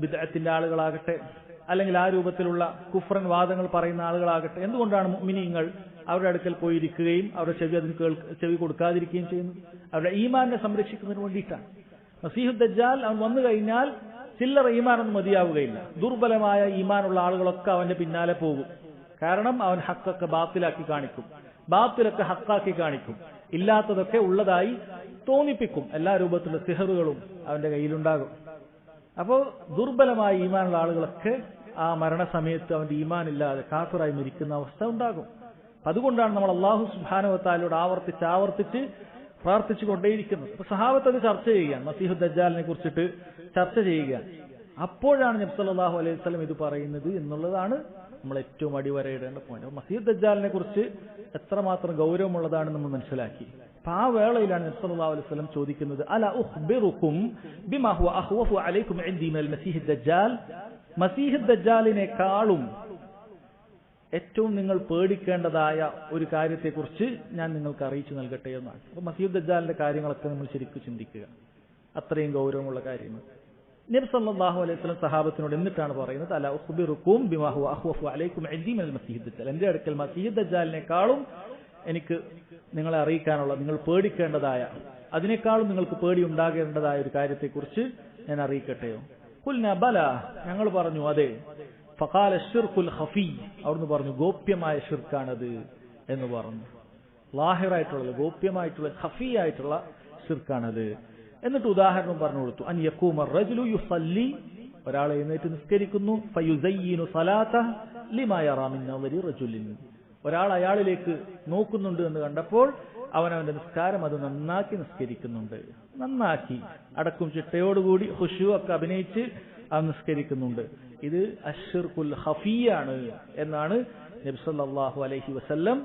ബിദ്അത്തിന്റെ ആളുകളാകട്ടെ, അല്ലെങ്കിൽ ആ രൂപത്തിലുള്ള കുഫ്രൻ വാദങ്ങൾ പറയുന്ന ആളുകളാകട്ടെ, എന്തുകൊണ്ടാണ് മുഅ്മിനീങ്ങൾ അവരുടെ അടുക്കൽ പോയിരിക്കുകയും അവരുടെ ചെവി കൊടുക്കാതിരിക്കുകയും ചെയ്യുന്നത്? അവരുടെ ഈമാനെ സംരക്ഷിക്കുന്നതിന് വേണ്ടിയിട്ടാണ്. മസീഹു ദജ്ജാൽ അവൻ വന്നു കഴിഞ്ഞാൽ ചില്ലറ ഈമാനൊന്നും മതിയാവുകയില്ല. ദുർബലമായ ഈമാനുള്ള ആളുകളൊക്കെ അവന്റെ പിന്നാലെ പോകും. കാരണം അവൻ ഹക്കൊക്കെ ബാത്തിലാക്കി കാണിക്കും, ബാത്തിലൊക്കെ ഹക്കാക്കി കാണിക്കും, ഇല്ലാത്തതൊക്കെ ഉള്ളതായി തോന്നിപ്പിക്കും. എല്ലാ രൂപത്തിലുള്ള സിഹറുകളും അവന്റെ കയ്യിലുണ്ടാകും. അപ്പോൾ ദുർബലമായ ഈമാനുള്ള ആളുകളൊക്കെ ആ മരണസമയത്ത് അവന്റെ ഈമാൻ ഇല്ലാതെ കാഫിറായി മരിക്കുന്ന അവസ്ഥ ഉണ്ടാകും. അതുകൊണ്ടാണ് നമ്മൾ അല്ലാഹു സുബ്ഹാനഹു വ തആലയോട് ആവർത്തിച്ച് പ്രാർത്ഥിച്ചു കൊണ്ടേയിരിക്കുന്നത്. അപ്പൊ സഹാബത്ത് അത് ചർച്ച ചെയ്യുകയാണ്, മസീഹു ദജ്ജാലിനെ കുറിച്ചിട്ട് ചർച്ച ചെയ്യുകയാണ്. അപ്പോഴാണ് നബി സല്ലല്ലാഹു അലൈഹി വസല്ലം ഇത് പറയുന്നത് എന്നുള്ളതാണ് നമ്മൾ ഏറ്റവും അടിവരയിടേണ്ട പോയിന്റ്. മസീഹു ദജ്ജാലിനെ കുറിച്ച് എത്രമാത്രം ഗൗരവമുള്ളതാണ് നമ്മൾ മനസ്സിലാക്കി. അപ്പൊ ആ വേളയിലാണ് നബി സല്ലല്ലാഹു അലൈഹി വസല്ലം ചോദിക്കുന്നത്, അലാ ഉഖ്ബിറുകും ബിമാ ഹുവ അഖ്വഫു അലൈക്കും ഇൻദി മിനൽ മസീഹി ദജ്ജാൽ. മസീഹു ദജ്ജാലിനെക്കാളും ഏറ്റവും നിങ്ങൾ പേടിക്കേണ്ടതായ ഒരു കാര്യത്തെക്കുറിച്ച് ഞാൻ നിങ്ങൾക്ക് അറിയിച്ചു നൽകട്ടെ എന്നാണ്. അപ്പൊ മസീഹു ദജ്ജാലിന്റെ കാര്യങ്ങളൊക്കെ നമ്മൾ ശരിക്കും ചിന്തിക്കുക, അത്രയും ഗൗരവമുള്ള കാര്യങ്ങൾ. നബി സല്ലല്ലാഹു അലൈഹി വസല്ലം സഹാബത്തിനോട് എന്നിട്ടാണ് പറയുന്നത്, അലാ ഉഖ്ബിറുകും ബിമാ ഹുവ അഖ്വഫു അലൈക്കും ഇൻദി മിനൽ മസീഹി ദജ്ജാൽ. എന്റെ അടുക്കൽ മസീഹു ദജ്ജാലിനെക്കാളും എനിക്ക് നിങ്ങളെ അറിയിക്കാനുള്ള, നിങ്ങൾ പേടിക്കേണ്ടതായ, അതിനേക്കാളും നിങ്ങൾക്ക് പേടി ഉണ്ടാകേണ്ടതായ ഒരു കാര്യത്തെക്കുറിച്ച് ഞാൻ അറിയിക്കട്ടെയോ? ഖുൽനാ ബലാ, ഞങ്ങൾ പറഞ്ഞു അതെ. ഫഖാല ശിർകുൽ ഖഫി, അവിടുന്ന് പറഞ്ഞു ഗോപ്യമായ ഷിർക്കാണത് എന്ന് പറഞ്ഞു. ലാഹിറായിട്ടുള്ളത്, ഗോപ്യമായിട്ടുള്ള ഖഫി ആയിട്ടുള്ള ഷിർക്കാണത്. എന്നിട്ട് ഉദാഹരണം പറഞ്ഞു കൊടുത്തു. അൻ യഖൂമ റജുലു യുസല്ലി, ഒരാൾ എഴുന്നേറ്റ് നിസ്കരിക്കുന്നു, ഫയുസയ്യിനു സലാതഹു ലിമാ യറാ മിൻ നദരി റജുലിൻ, ഒരാൾ അയാളിലേക്ക് നോക്കുന്നുണ്ട് എന്ന് കണ്ടപ്പോൾ അവനവന്റെ നിസ്കാരം അത് നന്നാക്കി നിസ്കരിക്കുന്നുണ്ട്. നന്നാക്കി അടക്കും ചിട്ടയോടുകൂടി ഖുശൂ ഒക്കെ അഭിനയിച്ച് അവൻ നിസ്കരിക്കുന്നുണ്ട്. ഇത് അശ്ശിർകുൽ ഖഫിയാണ് എന്നാണ് നബി സല്ലല്ലാഹു അലൈഹി വസല്ലം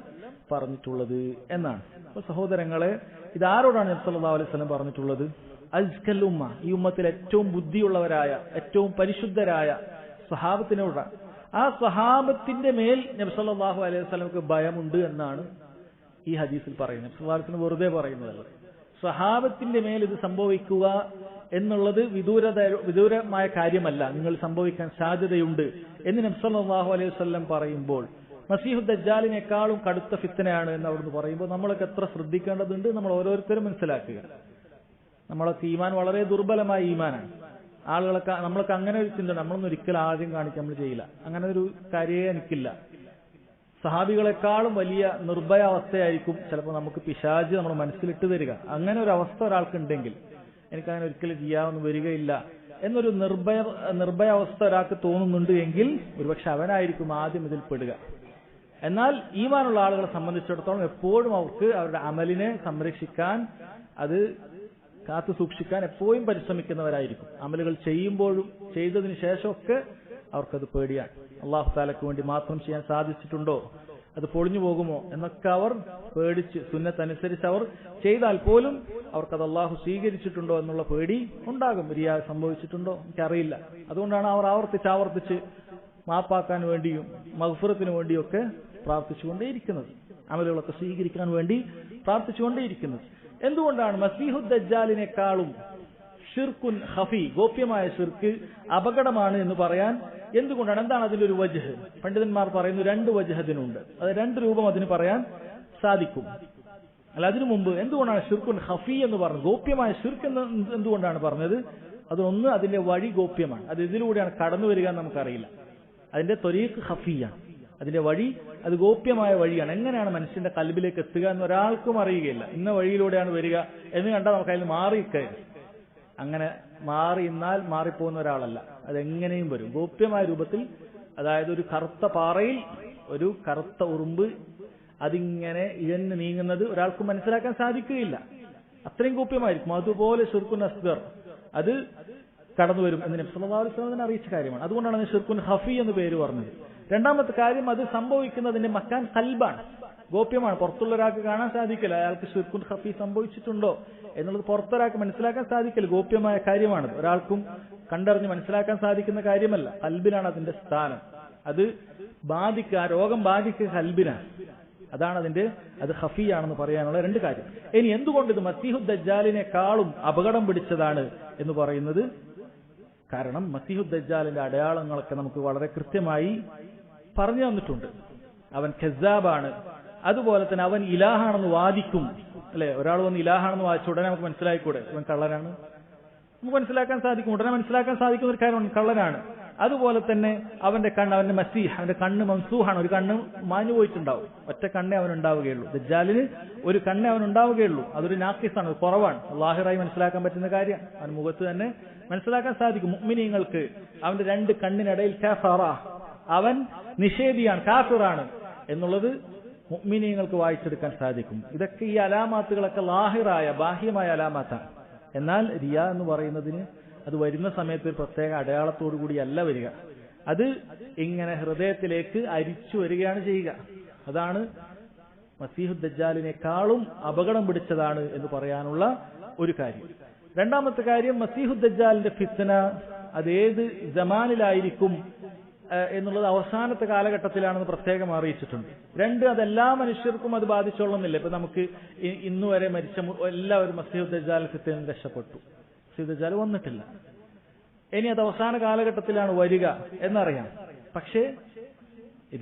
പറഞ്ഞിട്ടുള്ളത് എന്നാണ്. അപ്പോൾ സഹോദരങ്ങളെ, ഇതാരോടാണ് നബി സല്ലല്ലാഹു അലൈഹി വസല്ലം പറഞ്ഞിട്ടുള്ളത്? അസ്കൽ ഉമ്മ, ഈ ഉമ്മത്തിൽ ഏറ്റവും ബുദ്ധിയുള്ളവരായ ഏറ്റവും പരിശുദ്ധരായ സ്വഹാബത്തിനോടാണ്. ആ സ്വഹാബത്തിന്റെ മേൽ നബി സല്ലല്ലാഹു അലൈഹി വസല്ലമക്ക് ഭയമുണ്ട് എന്നാണ് ഈ ഹദീസിൽ പറയുന്നത്. നബി സല്ലല്ലാഹു അലൈഹി വസല്ലം വെറുതെ പറയുന്നതല്ല. സ്വഹാബത്തിന്റെ മേൽ ഇത് സംഭവിക്കുക എന്നുള്ളത് വിദൂരമായ കാര്യമല്ല, നിങ്ങൾ സംഭവിക്കാൻ സാധ്യതയുണ്ട് എന്ന് നബി സല്ലല്ലാഹു അലൈഹി വസല്ലം പറയുമ്പോൾ, മസീഹു ദജ്ജാലിനേക്കാളും കടുത്ത ഫിത്നയാണ് എന്ന് അവിടുന്ന് പറയുമ്പോൾ നമ്മളൊക്കെ എത്ര ശ്രദ്ധിക്കേണ്ടതുണ്ട് നമ്മൾ ഓരോരുത്തരും മനസ്സിലാക്കുക. നമ്മളൊക്കെ ഈമാൻ വളരെ ദുർബലമായ ഈമാനാണ്. ആളുകളൊക്കെ നമ്മളൊക്കെ അങ്ങനെ ഒരു ചിന്ത നമ്മളൊന്നും ഒരിക്കലും ആദ്യം കാണിക്കാൻ നമ്മൾ ചെയ്യില്ല. അങ്ങനെ ഒരു കാര്യമേ എനിക്കില്ല. സഹാബികളെക്കാളും വലിയ നിർഭയാവസ്ഥയായിരിക്കും ചിലപ്പോൾ നമുക്ക് പിശാച് നമ്മുടെ മനസ്സിലിട്ട് തരിക. അങ്ങനെ ഒരു അവസ്ഥ ഒരാൾക്കുണ്ടെങ്കിൽ എനിക്കങ്ങനെ ഒരിക്കലും ചെയ്യാമെന്ന് വരികയില്ല എന്നൊരു നിർഭയാവസ്ഥ ഒരാൾക്ക് തോന്നുന്നുണ്ട് എങ്കിൽ ഒരുപക്ഷെ അവനായിരിക്കും ആദ്യം ഇതിൽ പെടുക. എന്നാൽ ഈമാനുള്ള ആളുകളെ സംബന്ധിച്ചിടത്തോളം എപ്പോഴും അവർക്ക് അവരുടെ അമലിനെ സംരക്ഷിക്കാൻ, അത് കാത്തു സൂക്ഷിക്കാൻ എപ്പോഴും പരിശ്രമിക്കുന്നവരായിരിക്കും. അമലുകൾ ചെയ്യുമ്പോഴും ചെയ്തതിനു ശേഷമൊക്കെ അവർക്കത് പേടിയാണ്. അള്ളാഹു താലക്ക് വേണ്ടി മാത്രം ചെയ്യാൻ സാധിച്ചിട്ടുണ്ടോ, അത് പൊളിഞ്ഞു പോകുമോ എന്നൊക്കെ അവർ പേടിച്ച് സുന്നത്തനുസരിച്ച് അവർ ചെയ്താൽ പോലും അവർക്കത് അള്ളാഹു സ്വീകരിച്ചിട്ടുണ്ടോ എന്നുള്ള പേടി ഉണ്ടാകും. റിയാ സംഭവിച്ചിട്ടുണ്ടോ എനിക്കറിയില്ല. അതുകൊണ്ടാണ് അവർ ആവർത്തിച്ച് മാപ്പാക്കാൻ വേണ്ടിയും മഗ്ഫിറത്തിന് വേണ്ടിയൊക്കെ പ്രാർത്ഥിച്ചുകൊണ്ടേയിരിക്കുന്നത്, അമലുകളൊക്കെ സ്വീകരിക്കാൻ വേണ്ടി പ്രാർത്ഥിച്ചുകൊണ്ടേയിരിക്കുന്നത്. എന്തുകൊണ്ടാണ് മസീഹു ദജ്ജാലിനേക്കാളും ഷിർക്കുൻ ഖഫി, ഗോപ്യമായ ഷിർക്ക് അപകടമാണ് എന്ന് പറയാൻ എന്തുകൊണ്ടാണ്? എന്താണ് അതിന്റെ ഒരു വജ്ഹ്? പണ്ഡിതന്മാർ പറയുന്നു രണ്ട് വജ്ഹ് അതിനുണ്ട്. അത് രണ്ട് രൂപം അതിന് പറയാൻ സാധിക്കും. അല്ല, അതിനു മുമ്പ് എന്തുകൊണ്ടാണ് ഷിർക്കുൻ ഖഫി എന്ന് പറഞ്ഞത്? ഗോപ്യമായ ഷിർക്ക് എന്ന് എന്തുകൊണ്ടാണ് പറഞ്ഞത്? അതൊന്ന്, അതിന്റെ വഴി ഗോപ്യമാണ്. അത് ഇതിലൂടെയാണ് കടന്നു വരിക എന്ന് നമുക്കറിയില്ല. അതിന്റെ ത്വരീഖ് ഖഫിയാണ്, അതിന്റെ വഴി അത് ഗോപ്യമായ വഴിയാണ്. എങ്ങനെയാണ് മനുഷ്യന്റെ കൽബിലേക്ക് എത്തുക എന്ന് ഒരാൾക്കും അറിയുകയില്ല. ഇന്ന വഴിയിലൂടെയാണ് വരിക എന്ന് കണ്ടാൽ നമുക്ക് അതിൽ മാറിക്കയറും. അങ്ങനെ മാറിന്നാൽ മാറിപ്പോകുന്ന ഒരാളല്ല, അതെങ്ങനെയും വരും ഗോപ്യമായ രൂപത്തിൽ. അതായത് ഒരു കറുത്ത പാറയിൽ ഒരു കറുത്ത ഉറുമ്പ് അതിങ്ങനെ ഇഴഞ്ഞ് നീങ്ങുന്നത് ഒരാൾക്ക് മനസ്സിലാക്കാൻ സാധിക്കുകയില്ല, അത്രയും ഗോപ്യമായിരിക്കും. അതുപോലെ ഷിർക്കുൻ അസ്ഗർ അത് കടന്നു വരും എന്ന് നബി സല്ലല്ലാഹു അലൈഹി വസല്ലം അറിയിച്ച കാര്യമാണ്. അതുകൊണ്ടാണ് ഷിർക്കുൻ ഖഫി എന്ന് പേര് പറഞ്ഞത്. രണ്ടാമത്തെ കാര്യം, അത് സംഭവിക്കുന്നതിന്റെ മക്കാൻ ഖൽബാണ്, ഗോപ്യമാണ്. പുറത്തുള്ള ഒരാൾക്ക് കാണാൻ സാധിക്കില്ല അയാൾക്ക് ഷിർക്കുൻ ഖഫി സംഭവിച്ചിട്ടുണ്ടോ എന്നുള്ളത്. പുറത്തൊരാൾക്ക് മനസ്സിലാക്കാൻ സാധിക്കില്ല, ഗോപ്യമായ കാര്യമാണ്. ഒരാൾക്കും കണ്ടറിഞ്ഞ് മനസ്സിലാക്കാൻ സാധിക്കുന്ന കാര്യമല്ല. ഖൽബിലാണ് അതിന്റെ സ്ഥാനം. അത് ബാധിക്കുക, രോഗം ബാധിക്കുക ഖൽബിനാണ്. അതാണ് അത് ഖഫിയാണെന്ന് പറയാനുള്ള രണ്ട് കാര്യം. ഇനി എന്തുകൊണ്ട് ഇത് മസീഹു ദജ്ജാലിനേക്കാളും അപകടം പിടിച്ചതാണ് എന്ന് പറയുന്നത്? കാരണം മസീഹു ദജ്ജാലിന്റെ അടയാളങ്ങളൊക്കെ നമുക്ക് വളരെ കൃത്യമായി പറഞ്ഞു തന്നിട്ടുണ്ട്. അവൻ ഖസാബാണ്, അതുപോലെ തന്നെ അവൻ ഇലാഹാണെന്ന് വാദിക്കും. അല്ലെ, ഒരാൾ വന്ന് ഇലാഹാണെന്ന് വാദിച്ച ഉടനെ നമുക്ക് മനസ്സിലായിക്കൂടെ അവൻ കള്ളനാണ്? നമുക്ക് മനസ്സിലാക്കാൻ സാധിക്കും, ഉടനെ മനസ്സിലാക്കാൻ സാധിക്കുന്ന ഒരു കാര്യമാണ് കള്ളനാണ്. അതുപോലെ തന്നെ അവന്റെ കണ്ണ്, അവന്റെ മസീഹ്, അവന്റെ കണ്ണ് മംസൂഹാണ്, ഒരു കണ്ണ് മാഞ്ഞു പോയിട്ടുണ്ടാവും, ഒറ്റ കണ്ണേ അവൻ ഉണ്ടാവുകയുള്ളൂ. ദജ്ജാലിന് ഒരു കണ്ണേ അവൻ ഉണ്ടാവുകയുള്ളൂ. അതൊരു നാഖിസാണ്, അത് കുറവാണ്. ലാഹിറായി മനസ്സിലാക്കാൻ പറ്റുന്ന കാര്യം അവൻ മുഖത്ത് തന്നെ മനസ്സിലാക്കാൻ സാധിക്കും. മുഅ്മിനീങ്ങൾക്ക് അവന്റെ രണ്ട് കണ്ണിനിടയിൽ കാഫറ, അവൻ നിഷേധിയാണ്, കാഫിറാണ് എന്നുള്ളത് മുഅ്മിനീങ്ങൾക്ക് വായിച്ചെടുക്കാൻ സാധിക്കും. ഇതൊക്കെ ഈ അലാമാത്തുകളൊക്കെ ലാഹിറായ ബാഹ്യമായ അലാമാത്താണ്. എന്നാൽ റിയാ എന്ന് പറയുന്നതിന് അത് വരുന്ന സമയത്ത് ഒരു പ്രത്യേക അടയാളത്തോടു കൂടിയല്ല വരിക, അത് ഇങ്ങനെ ഹൃദയത്തിലേക്ക് അരിച്ചു വരികയാണ് ചെയ്യുക. അതാണ് മസീഹു ദജ്ജാലിനേക്കാളും അപകടം പിടിച്ചതാണ് എന്ന് പറയാനുള്ള ഒരു കാര്യം. രണ്ടാമത്തെ കാര്യം, മസീഹു ദജ്ജാലിന്റെ ഫിത്ന അതേത് ജമാനിലായിരിക്കും എന്നുള്ളത് അവസാനത്തെ കാലഘട്ടത്തിലാണെന്ന് പ്രത്യേകം അറിയിച്ചിട്ടുണ്ട്. രണ്ട്, അതെല്ലാ മനുഷ്യർക്കും അത് ബാധിച്ചോളുന്നില്ല. ഇപ്പൊ നമുക്ക് ഇന്നുവരെ മരിച്ച എല്ലാവരും മസീഹു ദജ്ജാൽ ഫിത്നയിൽ രക്ഷപ്പെട്ടു, മസീഹു ദജ്ജാൽ വന്നിട്ടില്ല. ഇനി അത് അവസാന കാലഘട്ടത്തിലാണ് വരിക എന്നറിയാം. പക്ഷേ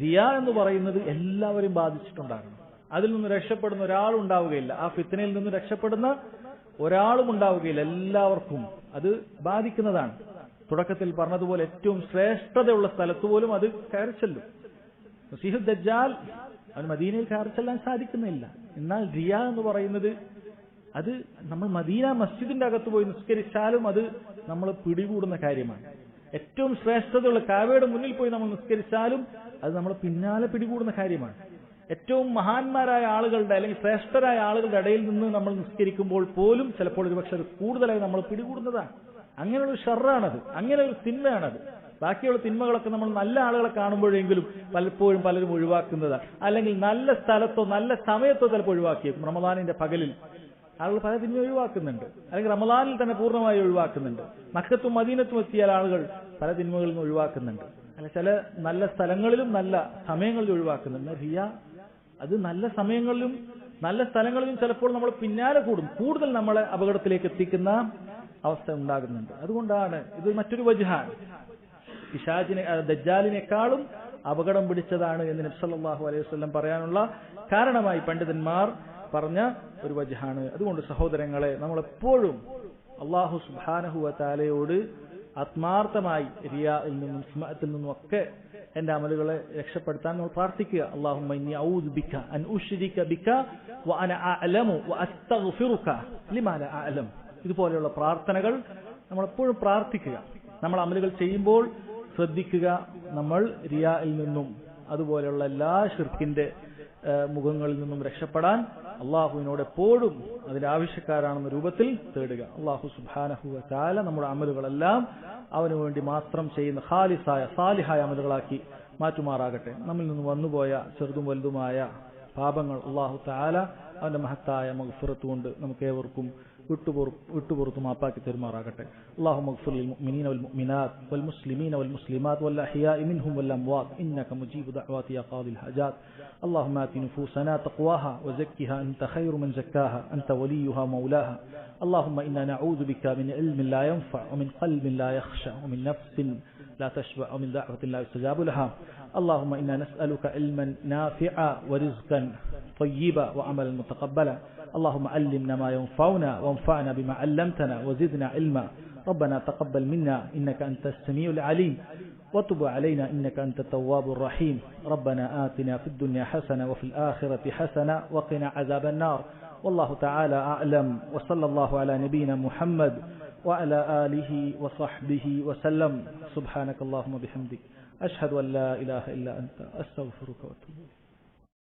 റിയാ എന്ന് പറയുന്നത് എല്ലാവരും ബാധിച്ചിട്ടുണ്ടാകണം. അതിൽ നിന്ന് രക്ഷപ്പെടുന്ന ഒരാളുണ്ടാവുകയില്ല, ആ ഫിത്നയിൽ നിന്ന് രക്ഷപ്പെടുന്ന ഒരാളും ഉണ്ടാവുകയില്ല. എല്ലാവർക്കും അത് ബാധിക്കുന്നതാണ്. തുടക്കത്തിൽ പറഞ്ഞതുപോലെ ഏറ്റവും ശ്രേഷ്ഠതയുള്ള സ്ഥലത്ത് പോലും അത് കയറി ചെല്ലും. മസീഹു ദജ്ജാൽ അവന് മദീനയിൽ കയറി ചെല്ലാൻ സാധിക്കുന്നില്ല. എന്നാൽ റിയ എന്ന് പറയുന്നത് അത് നമ്മൾ മദീന മസ്ജിദിന്റെ അകത്ത് പോയി നിസ്കരിച്ചാലും അത് നമ്മൾ പിടികൂടുന്ന കാര്യമാണ്. ഏറ്റവും ശ്രേഷ്ഠതയുള്ള കാബയുടെ മുന്നിൽ പോയി നമ്മൾ നിസ്കരിച്ചാലും അത് നമ്മൾ പിന്നാലെ പിടികൂടുന്ന കാര്യമാണ്. ഏറ്റവും മഹാന്മാരായ ആളുകളുടെ അല്ലെങ്കിൽ ശ്രേഷ്ഠരായ ആളുകളുടെ ഇടയിൽ നിന്ന് നമ്മൾ നിസ്കരിക്കുമ്പോൾ പോലും ചിലപ്പോൾ ഒരുപക്ഷെ അത് കൂടുതലായി നമ്മൾ പിടികൂടുന്നതാണ്. അങ്ങനെയുള്ള ഷർറാണത്, അങ്ങനെ ഒരു തിന്മയാണത്. ബാക്കിയുള്ള തിന്മകളൊക്കെ നമ്മൾ നല്ല ആളുകളെ കാണുമ്പോഴെങ്കിലും പലപ്പോഴും പലരും ഒഴിവാക്കുന്നതാണ്. അല്ലെങ്കിൽ നല്ല സ്ഥലത്തോ നല്ല സമയത്തോ ചിലപ്പോൾ ഒഴിവാക്കിയേക്കും. റമദാനിന്റെ പകലിൽ ആളുകൾ പല തിന്മ ഒഴിവാക്കുന്നുണ്ട്, അല്ലെങ്കിൽ റമദാനിൽ തന്നെ പൂർണ്ണമായി ഒഴിവാക്കുന്നുണ്ട്. മക്കത്തും മദീനത്തും എത്തിയാൽ ആളുകൾ പല തിന്മകളിൽ നിന്ന് ഒഴിവാക്കുന്നുണ്ട്. അല്ല, ചില നല്ല സ്ഥലങ്ങളിലും നല്ല സമയങ്ങളിലും ഒഴിവാക്കുന്നുണ്ട്. റിയ അത് നല്ല സമയങ്ങളിലും നല്ല സ്ഥലങ്ങളിലും ചിലപ്പോൾ നമ്മൾ പിന്നാലെ കൂടും, കൂടുതൽ നമ്മളെ അപകടത്തിലേക്ക് എത്തിക്കുന്ന അവസ്ഥ ഉണ്ടാകുന്നുണ്ട്. അതുകൊണ്ടാണ് ഇത് മറ്റൊരു വജ്ഹാണ്. പിശാചിനെ ദജ്ജാലിനേക്കാളും അപകടം പിടിച്ചതാണ് എന്ന് നബി സല്ലല്ലാഹു അലൈഹി വസല്ലം പറയാനുള്ള കാരണമായി പണ്ഡിതന്മാർ പറഞ്ഞ ഒരു വജ്ഹാണ്. അതുകൊണ്ട് സഹോദരങ്ങളെ, നമ്മളെപ്പോഴും അല്ലാഹു സുബ്ഹാനഹു വ തആലയോട് ആത്മാർത്ഥമായി റിയായിൽ നിന്നും സ്മഅത്തിൽ നിന്നും ഒക്കെ എന്റെ അമലുകളെ രക്ഷപ്പെടുത്താൻ നമ്മൾ പ്രാർത്ഥിക്കുക. അല്ലാഹുമ്മ ഇന്നി അഊദു ബിക അൻ ഉശ്രിക ബിക വ അന അഅലമു വ അസ്തഗ്ഫിറുക ലിമാ ലാ അഅലം. ഇതുപോലെയുള്ള പ്രാർത്ഥനകൾ നമ്മൾ എപ്പോഴും പ്രാർത്ഥിക്കുക. നമ്മൾ അമലുകൾ ചെയ്യുമ്പോൾ ശ്രദ്ധിക്കുക, നമ്മൾ റിയായിൽ നിന്നും അതുപോലെയുള്ള എല്ലാ ശിർക്കിന്റെ മുഖങ്ങളിൽ നിന്നും രക്ഷപ്പെടാൻ അള്ളാഹുവിനോട് എപ്പോഴും അതിന്റെ ആവശ്യക്കാരാണെന്ന രൂപത്തിൽ തേടുക. അള്ളാഹു സുബ്ഹാനഹു വ തആല നമ്മുടെ അമലുകളെല്ലാം അവന് വേണ്ടി മാത്രം ചെയ്യുന്ന ഖാലിസായ സാലിഹായ അമലുകളാക്കി മാറ്റുമാറാകട്ടെ. നമ്മിൽ നിന്ന് വന്നുപോയ ചെറുതും വലുതുമായ പാപങ്ങൾ അള്ളാഹു തആല അവന്റെ മഹത്തായ മഗ്ഫിറത്ത് കൊണ്ട് നമുക്ക് ഏവർക്കും വിട്ടുപുറത്തു മാപ്പാക്കി തരുമാറാകട്ടെ. اللهم اغفر للمؤمنين والمؤمنات والمسلمين والمسلمات والأحياء منهم والأموات إنك مجيب دعوات يا قاضي الحاجات. اللهم آت نفوسنا تقواها وزكها أنت خير من زكاها أنت وليها مولاها. اللهم إنا نعوذ بك من علم لا ينفع ومن قلب لا يخشع ومن نفس لا تشبع ومن دعوة لا يستجاب لها. اللهم إنا نسألك علما نافعا ورزقا طيبا وعملا متقبلا. اللهم علمنا ما ينفعنا وانفعنا بما علمتنا وزدنا علما. ربنا تقبل منا إنك أنت السميع العليم وتب علينا إنك أنت التواب الرحيم. ربنا آتنا في الدنيا حسنة وفي الآخرة حسنة وقنا عذاب النار. والله تعالى أعلم، وصلى الله على نبينا محمد وعلى آله وصحبه وسلم. سبحانك اللهم بحمدك أشهد أن لا إله إلا أنت أستغفرك وأتوب إليك.